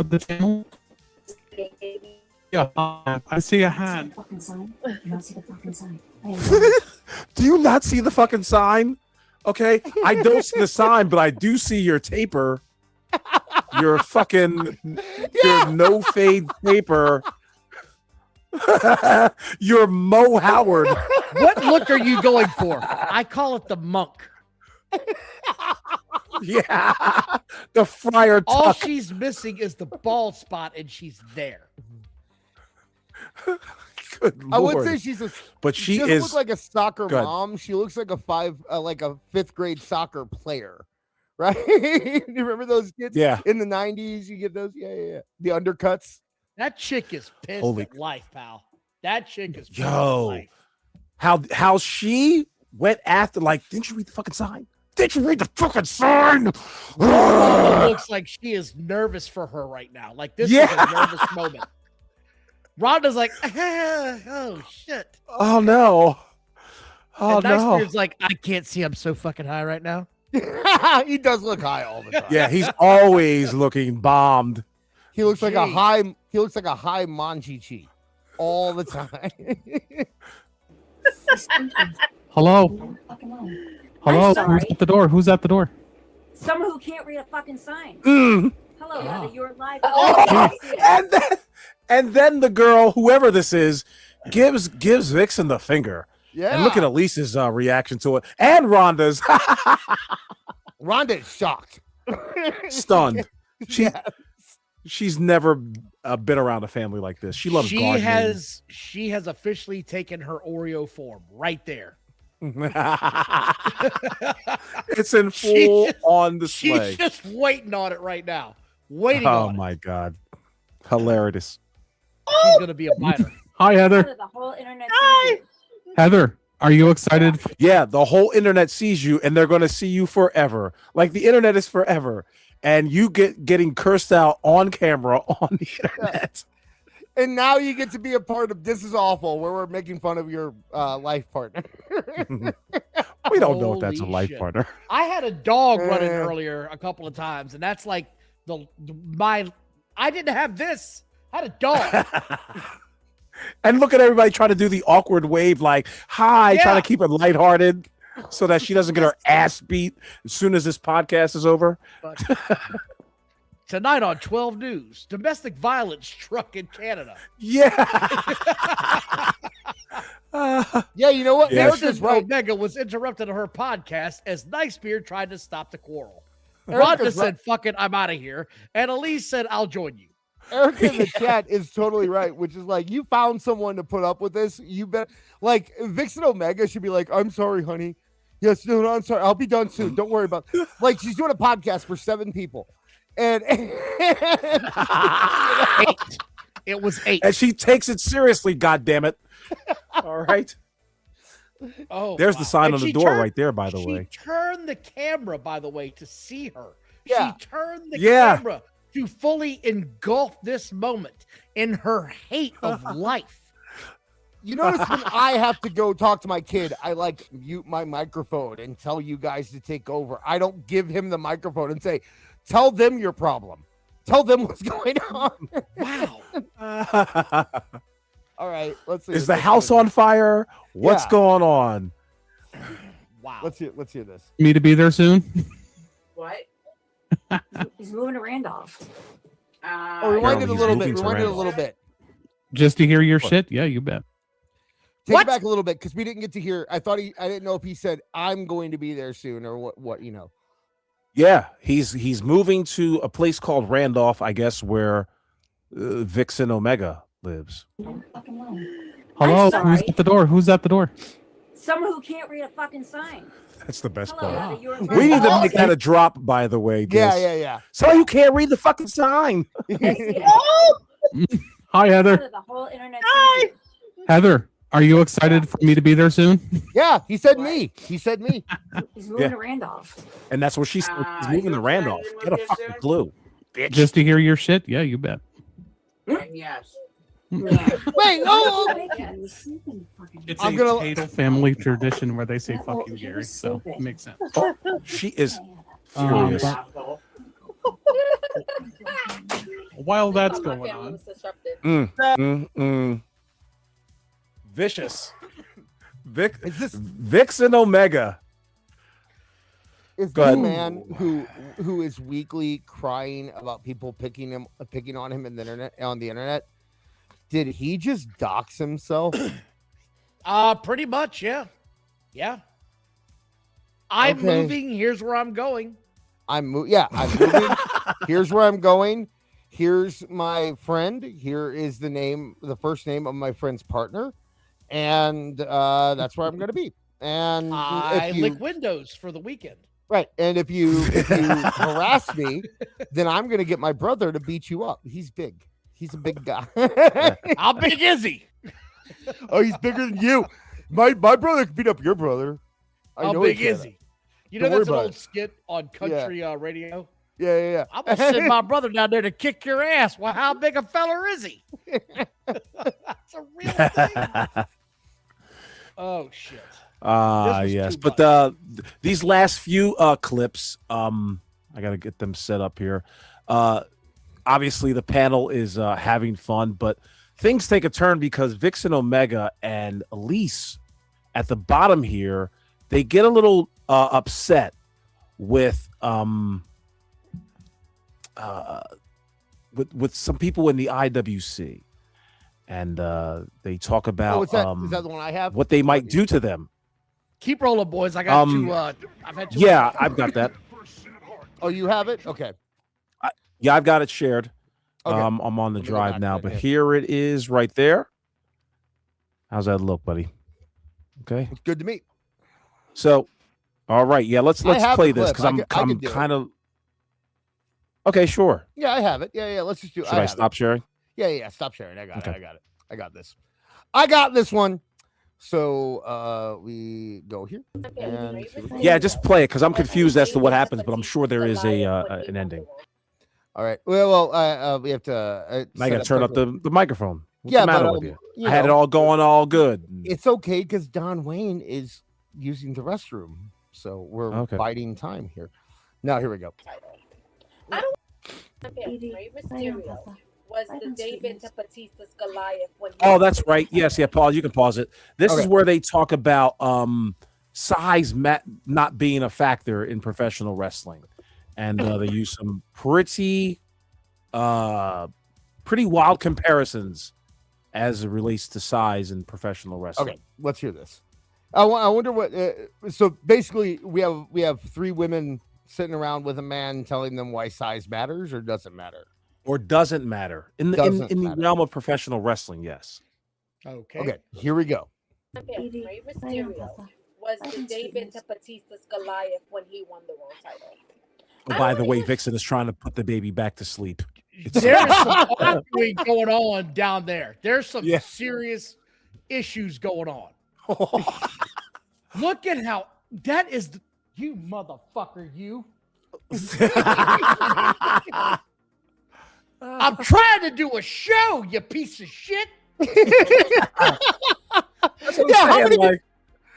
the channel. Yeah, I see a hand. Do you not see the fucking sign? Okay, I don't see the sign, but I do see your taper. Your fucking your no fade taper. Your Mo Howard What look are you going for? I call it the monk. Yeah, the friar tuck. All she's missing is the bald spot, and she's there. Good I would Lord. say she's a, But she she doesn't is look like a soccer good. mom. She looks like a fifth grade soccer player, right? You remember those kids? Yeah. In the 90s, you get those. Yeah. The undercuts. That chick is pissed at life, pal. That chick is pissed at Yo, life. how she went after, like, didn't you read the fucking sign? Did you read the fucking sign? Rhonda looks like she is nervous for her right now. Like, this is a nervous moment. Rhonda's like, oh, shit. Oh, no. Oh, and no. Nicebeard's like, I can't see. I'm so fucking high right now. He does look high all the time. Yeah, he's always looking bombed. He looks like a high. He looks like a high Monchichi all the time. Hello. Hello. sorry. Who's at the door? Who's at the door? Someone who can't read a fucking sign. Mm. Hello, Heather, you're live. And then the girl, whoever this is, gives Vixon the finger. Yeah. And look at ELyse's reaction to it. And Rhonda's. Rhonda is shocked. Stunned. She's never been around a family like this. She loves gardening. She has officially taken her Oreo form right there. It's in full on display. She's just waiting on it right now. Waiting Oh on it. my God. Hilarious. She's going to be a biter. Hi, Heather. The whole internet sees you. Heather, are you excited? Yeah, the whole internet sees you and they're going to see you forever. Like the internet is forever. And you getting cursed out on camera on the internet. And now you get to be a part of This Is Awful, where we're making fun of your life partner. We don't know if that's a Holy life shit. partner. I had a dog running earlier a couple of times, and that's like I didn't have this. I had a dog. And look at everybody trying to do the awkward wave, like, hi, trying to keep it lighthearted so that she doesn't get her ass beat as soon as this podcast is over. Tonight on 12 News, domestic violence struck in Canada. Yeah. Yeah, you know what? Yeah. Erica's right. Omega was interrupted on her podcast as Nicebeard tried to stop the quarrel. Erica's Rhonda said, fuck it, I'm out of here. And ELyse said, I'll join you. Erica in the chat is totally right, which is like, you found someone to put up with this. You bet. Like, Vixon Omega should be like, I'm sorry, honey. Yes, no, I'm sorry. I'll be done soon. Don't worry about it. Like, she's doing a podcast for 7 people. And 8. It was 8. And she takes it seriously, goddammit. All right. Oh, there's the sign and on the she door turned- right there, by the She way. turned the camera, by the way, to see her. Yeah. She turned the Yeah. camera to fully engulf this moment in her hate of life. you notice when I have to go talk to my kid, I like mute my microphone and tell you guys to take over. I don't give him the microphone and say, tell them your problem. Tell them what's going on. Wow. All right, let's see. Is the house on fire? What's Yeah. going on? Wow. Let's hear this. Me to be there soon? What? He's moving to Randolph. Oh, rewind it a he's little moving bit. to Rewind it a Randolph. little bit. Just to hear your shit? Yeah, you bet. Take it back a little bit because we didn't get to hear. I didn't know if he said I'm going to be there soon or what you know. Yeah, he's moving to a place called Randolph, I guess, where Vixon Omega lives. Hello, sorry. who's at the door? Who's at the door? Someone who can't read a fucking sign. That's the best Hello, part. Heather, you're We need to make that a drop, by the way. Yeah. So you can't read the fucking sign. Hi, Heather. The whole internet sees you. Heather, are you excited for me to be there soon? Yeah, he said me. He said me. He's moving to Randolph. And that's where she's moving to Randolph. Get a fucking clue. Bitch. Just to hear your shit? Yeah, you bet. Yes. Wait, It's I'm a gonna- Tatel family tradition where they say "fuck you, Gary," so it makes sense. She is furious. While that's going on, Vicious. Vixon Omega. Is Go the ahead. man who is weekly crying about people picking on him on the internet? Did he just dox himself? Pretty much, yeah. Yeah. I'm moving. Here's where I'm going. I'm moving. Here's where I'm going. Here's my friend. Here is the first name of my friend's partner. And that's where I'm going to be. And I lick windows for the weekend. Right. And if you harass me, then I'm going to get my brother to beat you up. He's big. He's a big guy. How big is he? Oh, he's bigger than you. My brother can beat up your brother. How big is he? You know, that's an old skit on country radio. Yeah. I'm going to send my brother down there to kick your ass. Well, how big a feller is he? That's a real thing. Oh, shit. Yes. But these last few clips, I got to get them set up here. Obviously, the panel is having fun, but things take a turn because Vixon Omega and ELyse at the bottom here, they get a little upset with some people in the IWC, and they talk about is that the one I have? What they might do to them. Keep rolling, boys. I got two. I've had two. Yeah, I've got that. Oh, you have it? Okay. Yeah, I've got it shared. Okay. I'm on the drive now, but here it is right there. How's that look, buddy? Okay. It's good to me. So, all right. Yeah, let's play this because I'm kind of. Okay, sure. Yeah, I have it. Yeah. Let's just do it. Should I stop sharing? Yeah. Stop sharing. I got it. I got this. I got this one. So we go here. And yeah, just play it because I'm confused as to what happens, but I'm sure there is an ending. All right. Well, we have to. I got to turn up the microphone. What's the matter with you? I had it all going all good. It's okay because Don Wayne is using the restroom, so we're biding time here. Now here we go. I don't. Rey Mysterio was the David to Batista's Goliath when. Oh, that's right. Yes, yeah, Paul, you can pause it. This is where they talk about size not being a factor in professional wrestling, and they use some pretty wild comparisons as it relates to size in professional wrestling. Okay, let's hear this. I wonder what. So basically, we have three women sitting around with a man telling them why size matters or doesn't matter. Or doesn't matter in the realm of professional wrestling. Yes. Okay. Here we go. Rey Mysterio was the David to Batista's Goliath when he won the world title. Oh, by the way, Vixen is trying to put the baby back to sleep. There's some arguing going on down there. There's some serious issues going on. Look at how that is. You motherfucker, you. I'm trying to do a show, you piece of shit.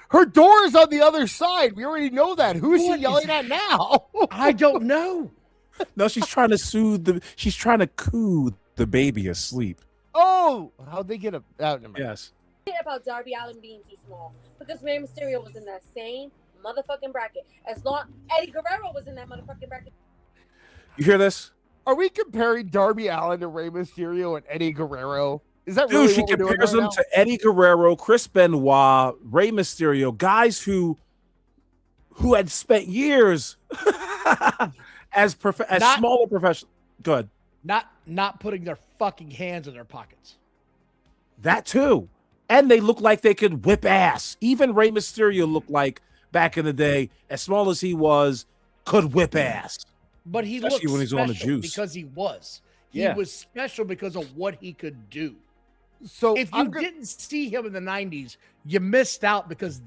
Her door is on the other side. We already know that. Who is she yelling at now? I don't know. No, she's trying to she's trying to coo the baby asleep. Oh, how'd they get out? Yes. About Darby Allin being too small because Rey Mysterio was in that same motherfucking bracket. As long Eddie Guerrero was in that motherfucking bracket. You hear this? Are we comparing Darby Allin to Rey Mysterio and Eddie Guerrero? Is that Dude, really she what we're doing compares right them now? to Eddie Guerrero, Chris Benoit, Rey Mysterio, guys who had spent years as smaller professionals. Good. Not putting their fucking hands in their pockets. That too. And they look like they could whip ass. Even Rey Mysterio looked like back in the day, as small as he was, could whip ass. But he Especially looked when he's on the special juice. because he was. He Yeah. was special because of what he could do. So if you didn't see him in the 90s, you missed out because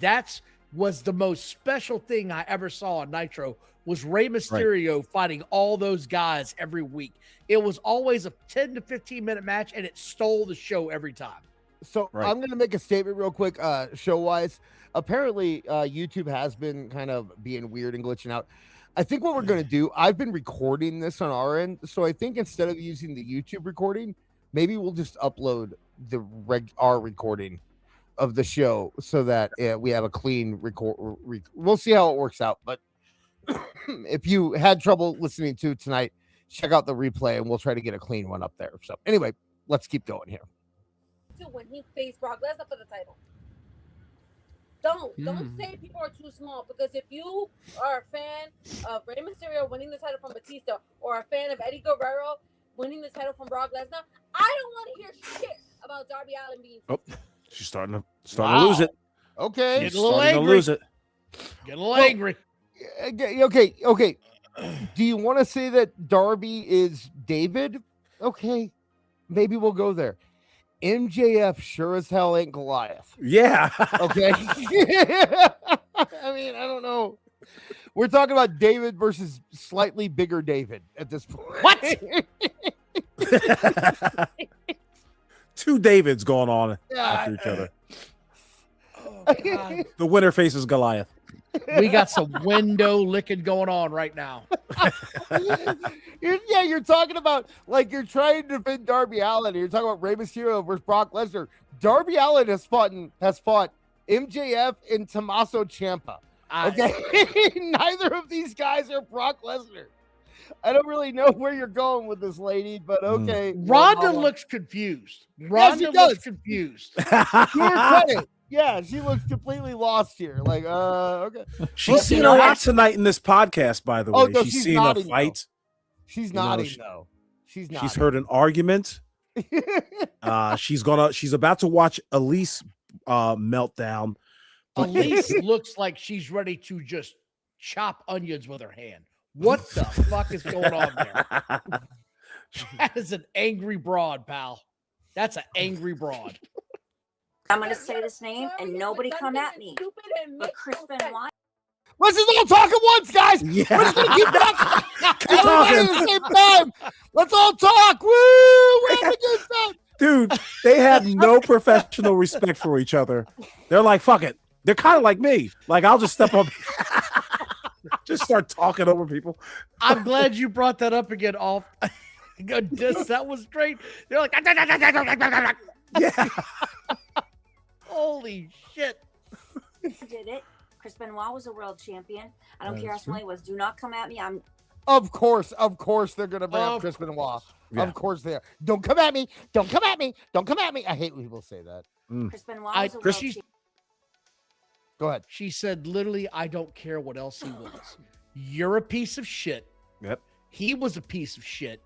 was the most special thing I ever saw on Nitro was Rey Mysterio fighting all those guys every week. It was always a 10 to 15 minute match and it stole the show every time. So I'm going to make a statement real quick, show-wise. Apparently, YouTube has been kind of being weird and glitching out. I think what we're going to do, I've been recording this on our end, so I think instead of using the YouTube recording, maybe we'll just upload our recording of the show so that we have a clean record. We'll see how it works out. But if you had trouble listening to tonight, check out the replay, and we'll try to get a clean one up there. So anyway, let's keep going here. When he faced Brock Lesnar for the title. Don't say people are too small, because if you are a fan of Rey Mysterio winning the title from Batista, or a fan of Eddie Guerrero winning the title from Brock Lesnar, I don't want to hear shit about Darby Allin being. Oh, she's starting to lose it. Okay, she's starting to lose it. Get a little angry. Okay. Do you want to say that Darby is David? Okay, maybe we'll go there. MJF sure as hell ain't Goliath. Yeah. Okay. I mean, I don't know. We're talking about David versus slightly bigger David at this point. What? Two Davids going on after each other. Oh, God. The winner faces Goliath. We got some window licking going on right now. You're talking about, like, you're trying to defend Darby Allin. You're talking about Rey Mysterio versus Brock Lesnar. Darby Allin has fought MJF and Tommaso Ciampa. Okay, neither of these guys are Brock Lesnar. I don't really know where you're going with this lady, but okay. Rhonda looks confused. Rhonda looks confused. To her credit. Yeah, she looks completely lost here. Like, okay. She's seen a lot tonight in this podcast, by the way. No, she's seen a fight. Though. She's nodding, though. She's nodding. She's heard an argument. She's about to watch ELyse meltdown. ELyse looks like she's ready to just chop onions with her hand. What the fuck is going on there? That is an angry broad, pal. That's an angry broad. I'm going to say this name and nobody come at me. But Chris Benoit. Let's just all talk at once, guys. Yeah. We're just going to keep talking. Everybody at the same time. Let's all talk. Woo! We're having a good time. Dude, they have no professional respect for each other. They're like, fuck it. They're kind of like me. Like, I'll just step up. Just start talking over people. I'm glad you brought that up again, off. That was great. They're like, yeah. Holy shit. Did it. Chris Benoit was a world champion. I don't care how small he was. Do not come at me. Of course, they're gonna bring up Chris Benoit. Yeah. Of course they are. Don't come at me. Don't come at me. Don't come at me. I hate when people say that. Chris Benoit was a world champion. Go ahead. She said, literally, I don't care what else he was. You're a piece of shit. Yep. He was a piece of shit.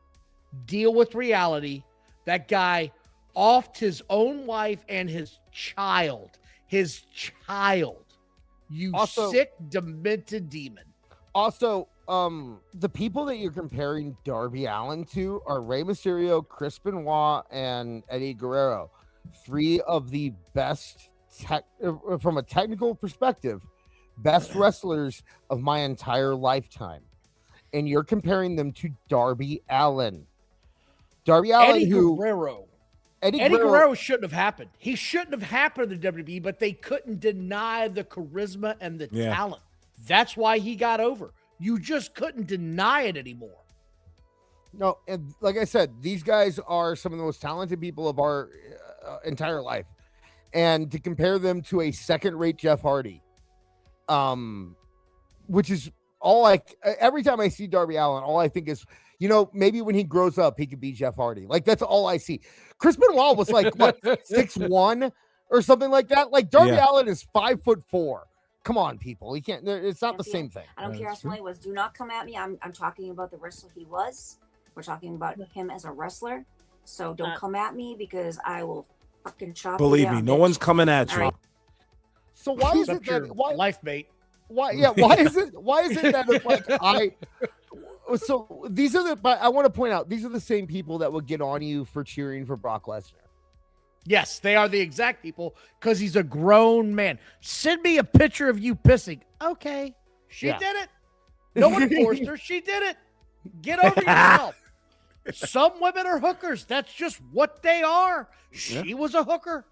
Deal with reality. That guy offed his own wife and his child. You sick, demented demon. Also, the people that you're comparing Darby Allin to are Rey Mysterio, Chris Benoit, and Eddie Guerrero. Three of the best, from a technical perspective, best wrestlers of my entire lifetime. And you're comparing them to Darby Allin. Darby Allin, Eddie Guerrero shouldn't have happened. He shouldn't have happened in the WWE, but they couldn't deny the charisma and the talent. That's why he got over. You just couldn't deny it anymore. No, and like I said, these guys are some of the most talented people of our entire life. And to compare them to a second-rate Jeff Hardy, which is every time I see Darby Allin, all I think is, maybe when he grows up, he could be Jeff Hardy. Like, that's all I see. Chris Benoit was like, what, 6'1" or something like that? Like, Darby Allin is 5'4". Come on, people. He can't. It's not the same thing. I don't care how small he was. Do not come at me. I'm talking about the wrestler he was. We're talking about him as a wrestler. So don't come at me, because I will fucking chop. Believe me, no one's coming at you. Right. So why is it that life mate? Why is it that it's like So these are I want to point out, these are the same people that would get on you for cheering for Brock Lesnar. Yes, they are the exact people, because he's a grown man. Send me a picture of you pissing. Okay. She did it. No one forced her. She did it. Get over yourself. Some women are hookers. That's just what they are. She was a hooker.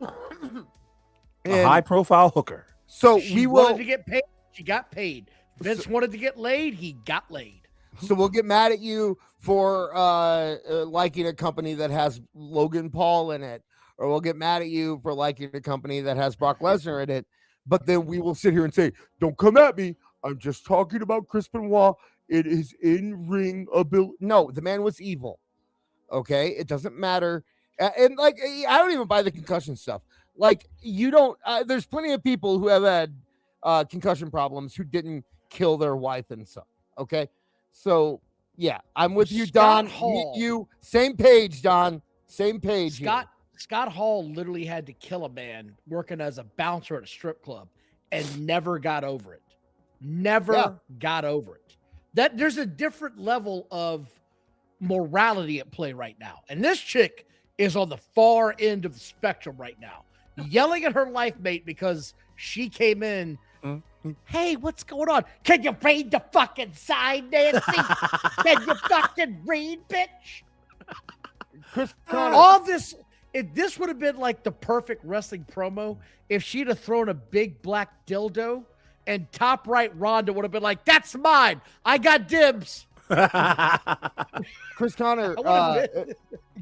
A high-profile hooker. So she wanted to get paid. She got paid. Vince wanted to get laid. He got laid. So we'll get mad at you for liking a company that has Logan Paul in it, or we'll get mad at you for liking a company that has Brock Lesnar in it. But then we will sit here and say, don't come at me. I'm just talking about Chris Benoit. It is in-ring ability. No, the man was evil. Okay? It doesn't matter. And like, I don't even buy the concussion stuff. Like you don't. There's plenty of people who have had concussion problems who didn't kill their wife and son. Okay, so yeah, I'm with you, Don. You same page, Don. Same page. Scott Hall literally had to kill a man working as a bouncer at a strip club and never got over it. Never got over it. That there's a different level of morality at play right now. And this chick is on the far end of the spectrum right now, yelling at her life mate because she came in. Hey, what's going on? Can you read the fucking sign, Nancy? Can you fucking read, bitch? Chris Connor. All this, this would have been like the perfect wrestling promo if she'd have thrown a big black dildo and top right Rhonda would have been like, that's mine. I got dibs. Chris Connor,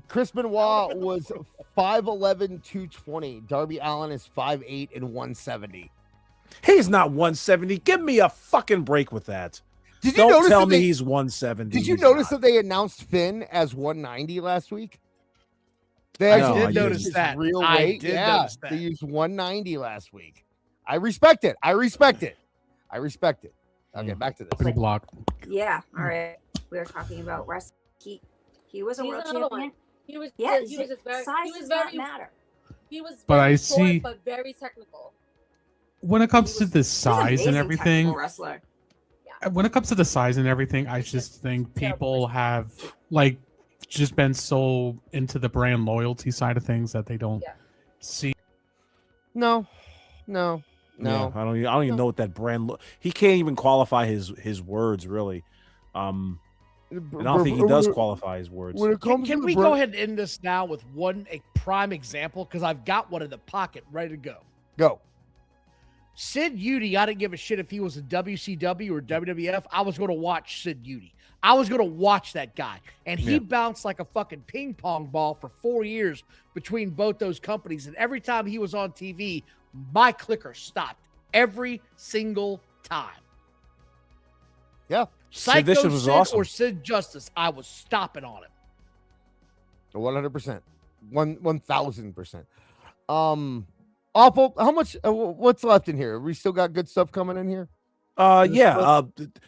Chris Benoit was 5'11", 220. Darby Allin is 5'8" and 170. He's not 170. Give me a fucking break with that. Did you Don't notice tell me he's 170. Did you notice that they announced Finn as 190 last week? They actually did notice that. Real I weight. did notice that. They used 190 last week. I respect it. Okay, back to this. Pretty blocked. Yeah. All right. We were talking about wrestling. He was a world another champion. one. He was Size does not very matter. He was But very I short, see- but very technical. When it comes to the He's an size and amazing everything, technical wrestler. when it comes to the size and everything, I just think people have like just been so into the brand loyalty side of things that they don't see. No. Yeah, I don't even know what that brand. He can't even qualify his words really. And I don't think he does qualify his words. When it comes Can to we the go ahead and end this now with a prime example? Because I've got one in the pocket ready to go. Go. Sid Udy, I didn't give a shit if he was in WCW or WWF. I was going to watch Sid Udy. I was going to watch that guy. And he bounced like a fucking ping pong ball for 4 years between both those companies. And every time he was on TV, my clicker stopped. Every single time. Yeah. Psycho Sid was awesome. or Sid Justice, I was stopping on him. 100%. 1000%. Awful. How much? What's left in here? We still got good stuff coming in here.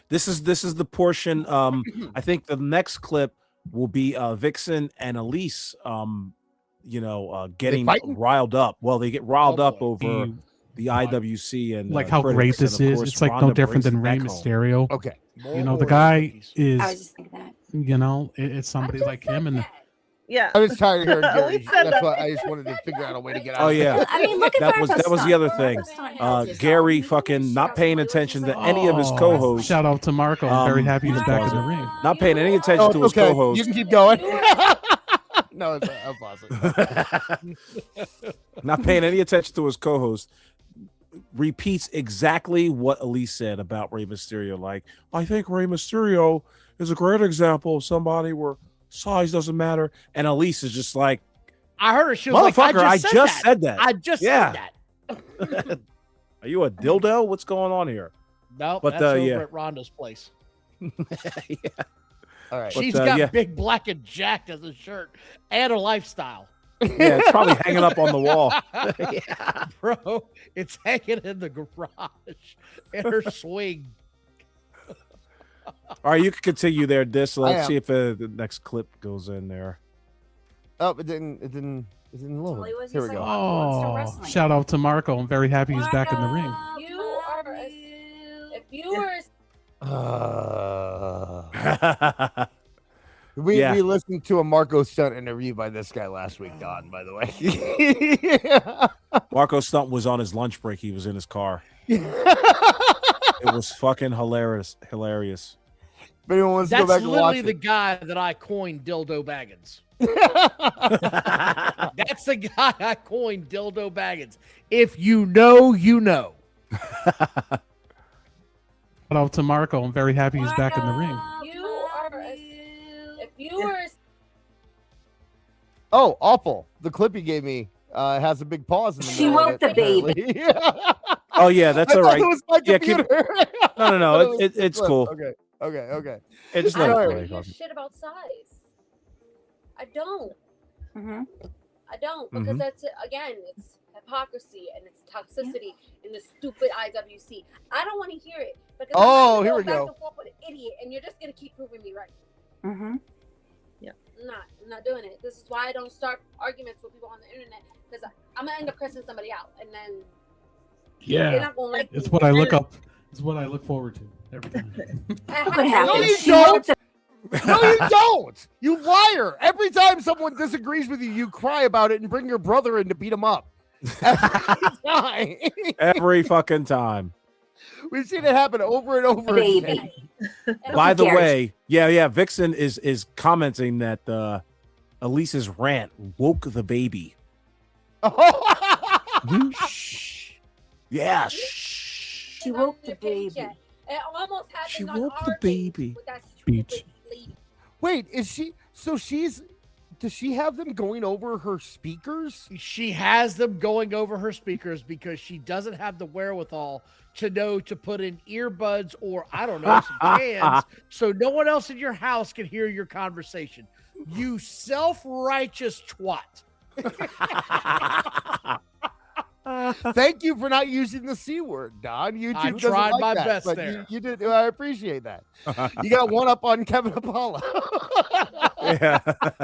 This is the portion. I think the next clip will be Vixon and ELyse. Getting riled up. Well, they get riled up over the IWC and like how great this is. It's like no different than Rey Mysterio. Okay, the guy is. I was just thinking that. It's somebody like him, and yeah, I was tired of hearing Gary. We said That's that. why I just wanted to figure out a way to get out. Oh of yeah, I mean, look at that was the other thing. Gary fucking not paying attention to any of his co-hosts. Shout out to Marco. I'm very happy he's back in the ring. Not paying any attention to his co-host. You can keep going. No, I'm pausing. Not paying any attention to his co-host. Repeats exactly what ELyse said about Rey Mysterio. Like, I think Rey Mysterio is a great example of somebody where size doesn't matter. And ELyse is just like, I heard her. She was like, I just said that. I just said that. Are you a dildo? What's going on here? No, but that's over at Rhonda's place. All right. She's got big black and jacked as a shirt and a lifestyle. Yeah, it's probably hanging up on the wall. Bro, it's hanging in the garage in her swing. All right, you can continue there, Dis. Let's see if the next clip goes in there. Oh, it didn't load. Here we go. Oh, shout out to Marco. I'm very happy he's back in the ring. You are if you were We listened to a Marco Stunt interview by this guy last week, Don, by the way. Marco Stunt was on his lunch break. He was in his car. It was fucking hilarious. If anyone wants to go back and watch literally the guy that I coined Dildo Baggins. That's the guy I coined Dildo Baggins. If you know, you know. Shout out to Marco. I'm very happy he's back in the ring. You were. Oh, awful! The clip you gave me has a big pause in the middle. She woke the baby. Oh yeah, that's all right. It was my computer. No. It's cool. Okay. It's I not don't give a shit about size. I don't. I don't because that's it. Again, it's hypocrisy and it's toxicity in the stupid IWC. I don't want to hear it because Oh, I'm here go we back go. and forth with an idiot, and you're just gonna keep proving me right. Mm-hmm. Yeah. I'm not doing it. This is why I don't start arguments with people on the internet, because I'm gonna end up cursing somebody out, and then they're Yeah, not gonna like it's me. what I look up. It's what I look forward to every time. What happened? No, you don't. No, you don't. You liar. Every time someone disagrees with you, you cry about it and bring your brother in to beat him up. Every time. Every fucking time. We've seen it happen over and over again. By the way, yeah, Vixen is commenting that ELyse's rant woke the baby. Yeah. She woke the baby. It almost happened She on woke our the baby. with that stupid lady. Wait, is she? So does she have them going over her speakers? She has them going over her speakers because she doesn't have the wherewithal to know to put in earbuds or, I don't know, some cans so no one else in your house can hear your conversation. You self-righteous twat. Thank you for not using the C word, Don. YouTube I doesn't tried like my that, best but there. You did. I appreciate that. You got one up on Kevin Apollo. Yeah.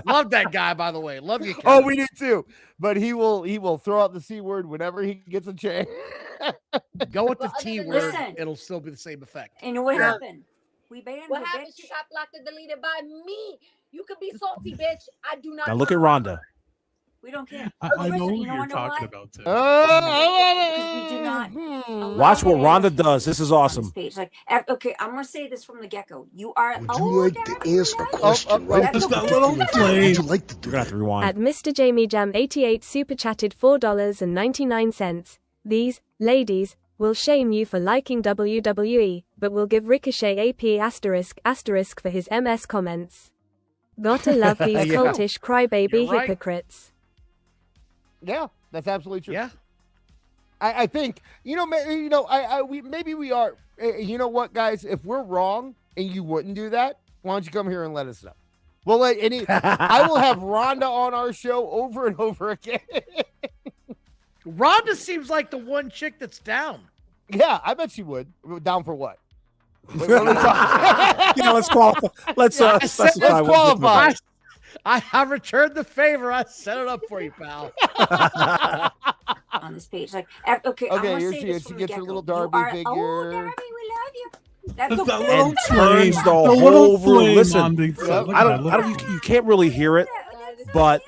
Love that guy, by the way. Love you, Kevin. Oh, we do too. But he will throw out the C word whenever he gets a chance. Go with the Well, T other word. than that- It'll still be the same effect. And you know what happened? We banned What the happened? bitch. She got blocked and deleted by me. You could be salty, bitch. I do not. Now look at Rhonda. We don't care. I know Listen, who you know you're what, talking why? about too. Because we do not. Watch what Rhonda does. This is awesome. Page. Like, okay, I'm gonna say this from the get-go. You are. Would you like to ask a question right That's before okay. you flame? Would you like to do You're gonna have to rewind. At Mr. Jamie Jam 88 super chatted $4.99. These ladies will shame you for liking WWE, but will give Ricochet AP ** for his MS comments. Gotta love these Yeah. cultish crybaby You're right. hypocrites. Yeah, that's absolutely true. Yeah. I think maybe we are. You know what, guys? If we're wrong and you wouldn't do that, why don't you come here and let us know? We'll let I will have Rhonda on our show over and over again. Rhonda seems like the one chick that's down. Yeah, I bet she would. Down for what? Wait, what are we talking? Yeah, let's qualify. Let's specify. Let's qualify. I returned the favor. I set it up for you, pal. On this page, like, okay, I'm Okay, gonna here say she this is. She from gets the her little get-go. Darby You are, figure. Oh, Darby, we love you. That's That okay. little And turns the whole room. Listen, you can't really hear it, but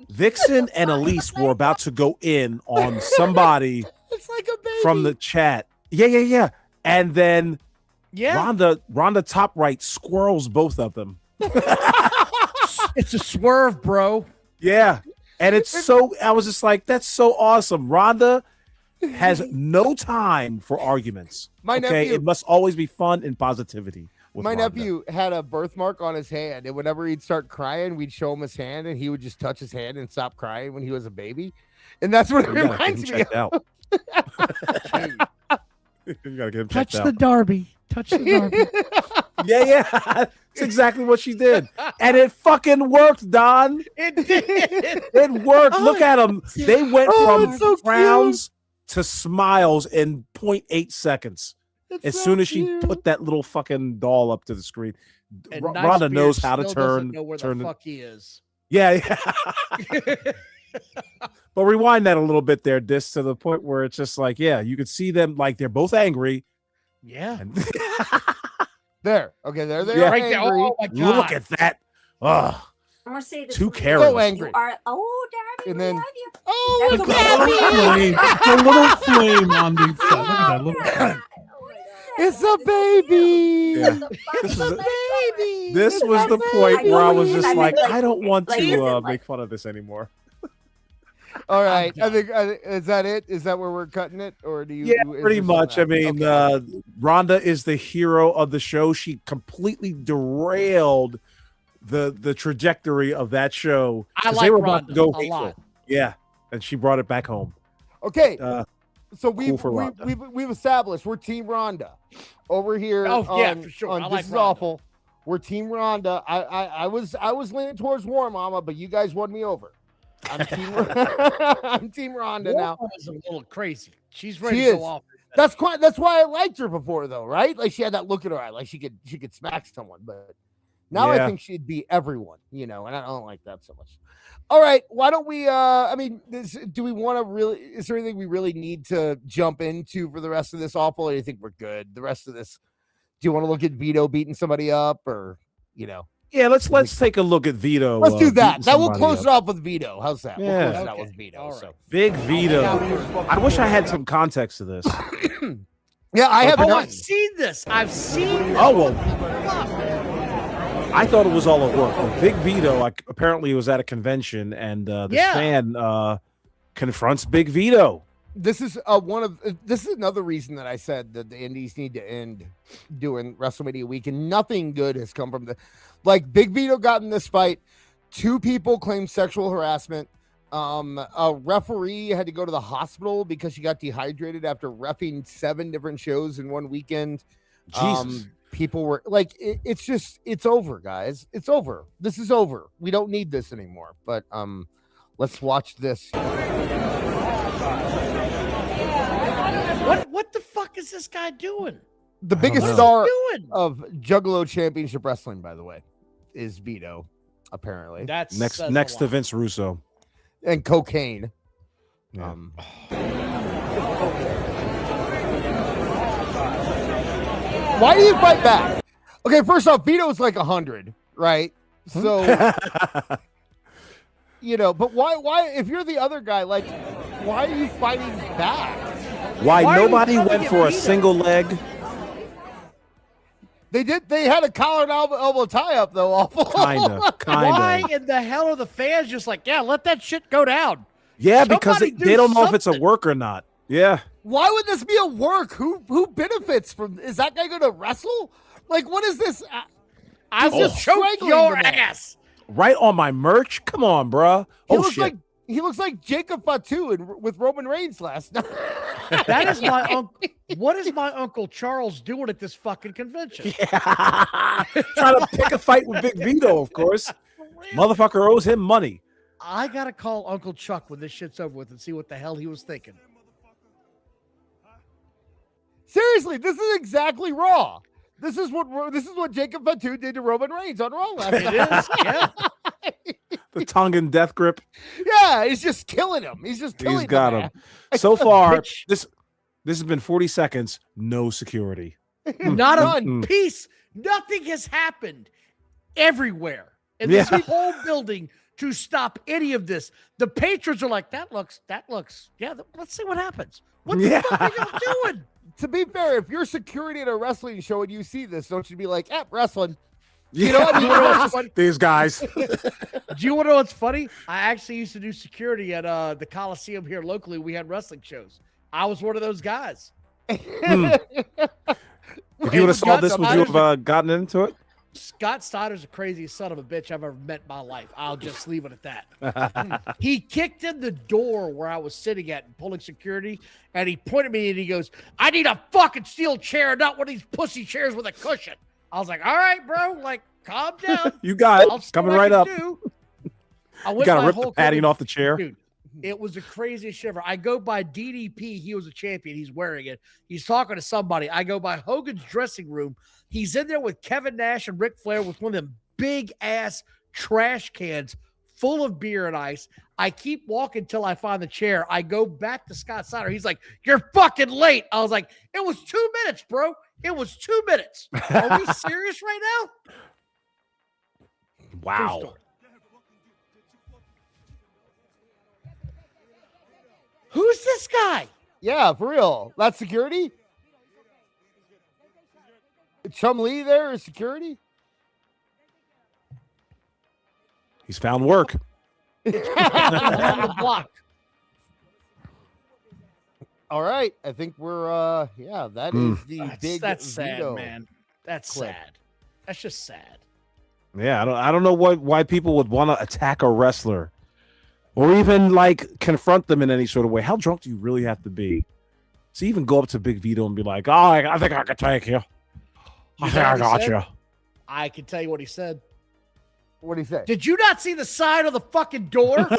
Vixen and ELyse were about to go in on somebody It's like a baby. from the chat. Yeah. And then Yeah. Rhonda top right squirrels both of them. It's a swerve, bro. Yeah. And it's so, I was just like, that's so awesome. Rhonda has no time for arguments. My okay, nephew- it must always be fun and positivity. With My Rhonda. nephew had a birthmark on his hand, and whenever he'd start crying, we'd show him his hand, and he would just touch his hand and stop crying when he was a baby. And that's what it You gotta get reminds him me checked of. out. You gotta get him Touch checked the out. Darby. Touch the Darby. Yeah. That's exactly what she did. And it fucking worked, Don. It did. It worked. Look at them. They went from it's so frowns to smiles in 0.8 seconds. It's As so soon as she cute. put that little fucking doll up to the screen. And Rhonda Nicebeard knows how to still doesn't turn. know where turn the the- fuck he is. Yeah. But rewind that a little bit there, Dis, to the point where it's just like, yeah, you could see them like they're both angry. Yeah. And There. Okay, there they Yeah. are Right there. angry. Oh my god. look at that. Ugh. I'm gonna say this. Two from the Karens. get-go. So angry. You are. Oh, Darby, And we then- love you. Oh, That's look okay. at me. The little flame on the side. Look at that little flame. It's a baby. Yeah. This is baby. This was the point where I was just like, I don't want to make fun of this anymore. All right. I think is that it? Is that where we're cutting it, or do you? Yeah, is pretty there much. I something mean, else? Rhonda is the hero of the show. She completely derailed the trajectory of that show. I 'cause like they were about to Rhonda go a hateful. lot. Yeah, and she brought it back home. Okay. So cool for Rhonda. we've established we're Team Rhonda over here. Oh, yeah, on- for sure. on I This like is Rhonda. awful. We're Team Rhonda. I was leaning towards War Mama, but you guys won me over. I'm team, I'm team Rhonda now. Is a little crazy. She's ready to go off. That's why I liked her before, though, right? Like she had that look in her eye, like she could smack someone. But now I think she'd be everyone, and I don't like that so much. All right, why don't we? Do we want to really? Is there anything we really need to jump into for the rest of this awful? Or do you think we're good? The rest of this, do you want to look at Vito beating somebody up, or Yeah, let's take a look at Vito. Let's do that. That will close it off with Vito. How's that? Yeah. We'll close it out with Vito. All right. So. Big Vito. I wish I had some context to this. Yeah, I have. I've seen this. I've seen this. Oh well. I thought it was all at work. But Big Vito, apparently, was at a convention, and this fan confronts Big Vito. This is this is another reason that I said that the indies need to end doing WrestleMania weekend. Nothing good has come from the. Like Big Vito got in this fight. 2 people claimed sexual harassment. A referee had to go to the hospital because she got dehydrated after reffing 7 different shows in one weekend. Jesus. People were like, it's over, guys. It's over. This is over. We don't need this anymore. But let's watch this. What the fuck is this guy doing? The biggest star of Juggalo Championship Wrestling, by the way, is Vito, apparently. That's next to Vince Russo. And cocaine. Yeah. Why do you fight back? Okay, first off, Vito's like 100, right? So, but why, if you're the other guy, like, why are you fighting back? Why nobody went for a single leg? They did. They had a collar and elbow tie up, though. Awful. Kinda. Why in the hell are the fans just like, yeah, let that shit go down? Yeah, because they don't know if it's a work or not. Yeah. Why would this be a work? Who benefits from? Is that guy going to wrestle? Like, what is this? I will choke your ass. Right on my merch? Come on, bruh. He looks like Jacob Fatu with Roman Reigns last night. That is my uncle. What is my Uncle Charles doing at this fucking convention? Yeah. Trying to pick a fight with Big Vito, of course. Motherfucker owes him money. I got to call Uncle Chuck when this shit's over with and see what the hell he was thinking. Seriously, this is exactly Raw. This is what Jacob Fatu did to Roman Reigns on Raw last night. It is, yeah. The Tongan death grip. Yeah, he's just killing him. He's got him. So far, this has been 40 seconds. No security. Not a piece. Nothing has happened everywhere in this whole building to stop any of this. The patrons are like, that looks. Yeah, let's see what happens. What the fuck are you doing? To be fair, if you're security at a wrestling show and you see this, don't you be like, wrestling? You know what? These guys. Do you want to know what's funny? I actually used to do security at the Coliseum here locally. We had wrestling shows. I was one of those guys. If you would have saw this, would you have gotten into it? Scott Steiner's the craziest son of a bitch I've ever met in my life. I'll just leave it at that. He kicked in the door where I was sitting at and pulling security, and he pointed at me and he goes, I need a fucking steel chair, not one of these pussy chairs with a cushion. I was like, all right, bro, like, calm down. You got it. Coming right up. You got to rip the padding off the chair. Dude, it was the craziest shiver. I go by DDP. He was a champion. He's wearing it. He's talking to somebody. I go by Hogan's dressing room. He's in there with Kevin Nash and Ric Flair with one of them big-ass trash cans full of beer and ice. I keep walking till I find the chair. I go back to Scott Steiner. He's like, you're fucking late. I was like, it was 2 minutes, bro. It was 2 minutes. Are we serious right now? Wow. Who's this guy? Yeah, for real. That's security? Chum Lee there is security? He's found work. On the block. All right. I think we're that is the big That's sad, Vito man. That's clip. sad. That's just sad. Yeah, I don't know why people would want to attack a wrestler or even like confront them in any sort of way. How drunk do you really have to be to even go up to Big Vito and be like, oh, I think I can take you. I think I got you. I can tell you what he said. What do you say? Did you not see the sign of the fucking door? And on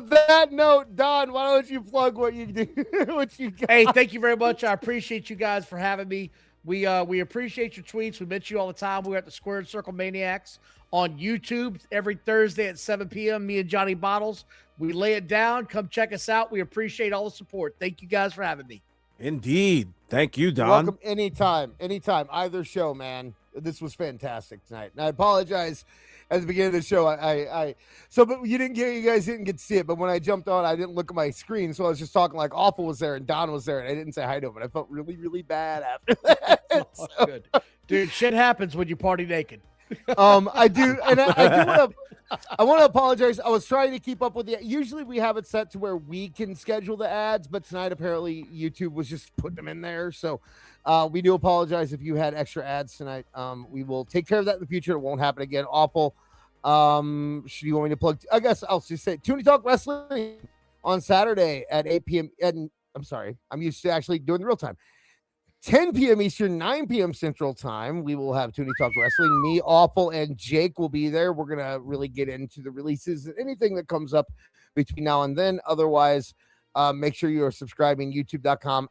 that note, Don, why don't you plug what you do? What you got? Hey, thank you very much. I appreciate you guys for having me. We appreciate your tweets. We mention you all the time. We're at the Squared Circle Maniacs on YouTube every Thursday at 7 p.m. Me and Johnny Bottles. We lay it down. Come check us out. We appreciate all the support. Thank you guys for having me. Indeed. Thank you, Don. You're welcome anytime. Either show, man. This was fantastic tonight. And I apologize at the beginning of the show. But you guys didn't get to see it. But when I jumped on, I didn't look at my screen, so I was just talking like Awful was there and Don was there, and I didn't say hi to him. And I felt really, really bad after that. So, good, dude. Shit happens when you party naked. I do, and I want to apologize. I was trying to keep up with usually we have it set to where we can schedule the ads, but tonight apparently YouTube was just putting them in there. So we do apologize if you had extra ads tonight. We will take care of that in the future. It won't happen again. Awful. Should you want me to plug? I guess I'll just say Toonie Talk Wrestling on Saturday at 8 p.m. And I'm sorry, I'm used to actually doing the real time. 10 p.m. Eastern, 9 p.m. Central Time. We will have Toonie Talk Wrestling. Me, Awful, and Jake will be there. We're going to really get into the releases and anything that comes up between now and then. Otherwise, make sure you are subscribing, youtube.com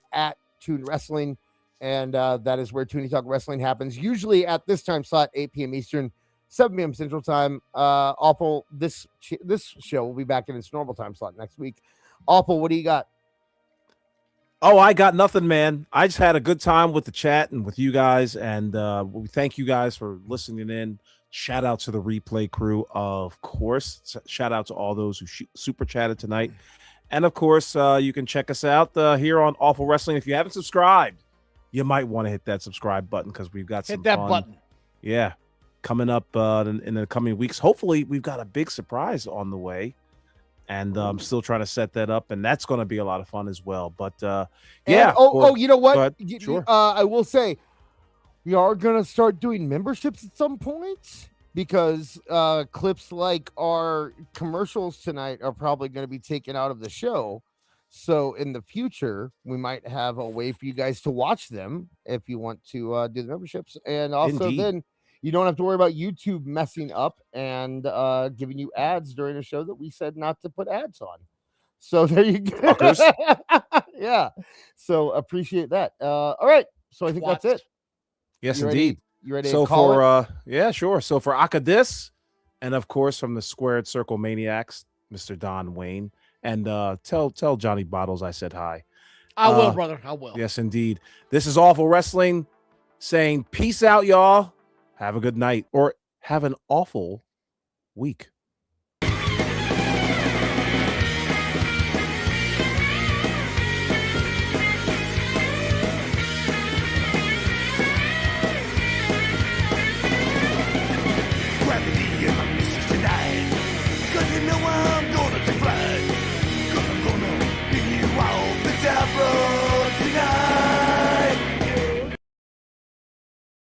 @Toon Wrestling. And that is where Toonie Talk Wrestling happens. Usually at this time slot, 8 p.m. Eastern, 7 p.m. Central Time. Awful, this show will be back in its normal time slot next week. Awful, what do you got? Oh, I got nothing, man. I just had a good time with the chat and with you guys, and we thank you guys for listening in. Shout out to the replay crew, of course. Shout out to all those who super chatted tonight. And, of course, you can check us out here on Awful Wrestling. If you haven't subscribed, you might want to hit that subscribe button because we've got some Hit that fun. button. Yeah, coming up in the coming weeks. Hopefully, we've got a big surprise on the way. And I'm still trying to set that up, and that's going to be a lot of fun as well. But yeah. And, you know what? Sure. I will say we are going to start doing memberships at some point because clips like our commercials tonight are probably going to be taken out of the show. So in the future, we might have a way for you guys to watch them if you want to do the memberships. And also then you don't have to worry about YouTube messing up and giving you ads during a show that we said not to put ads on. So there you go. Yeah. So appreciate that. All right. So I think that's it. Yes, you indeed. You ready so to call it? Yeah, sure. So for Akadis, and of course from the Squared Circle Maniacs, Mr. Don Wayne, and tell Johnny Bottles I said hi. I will, brother. I will. Yes, indeed. This is Awful Wrestling saying peace out, y'all. Have a good night or have an awful week.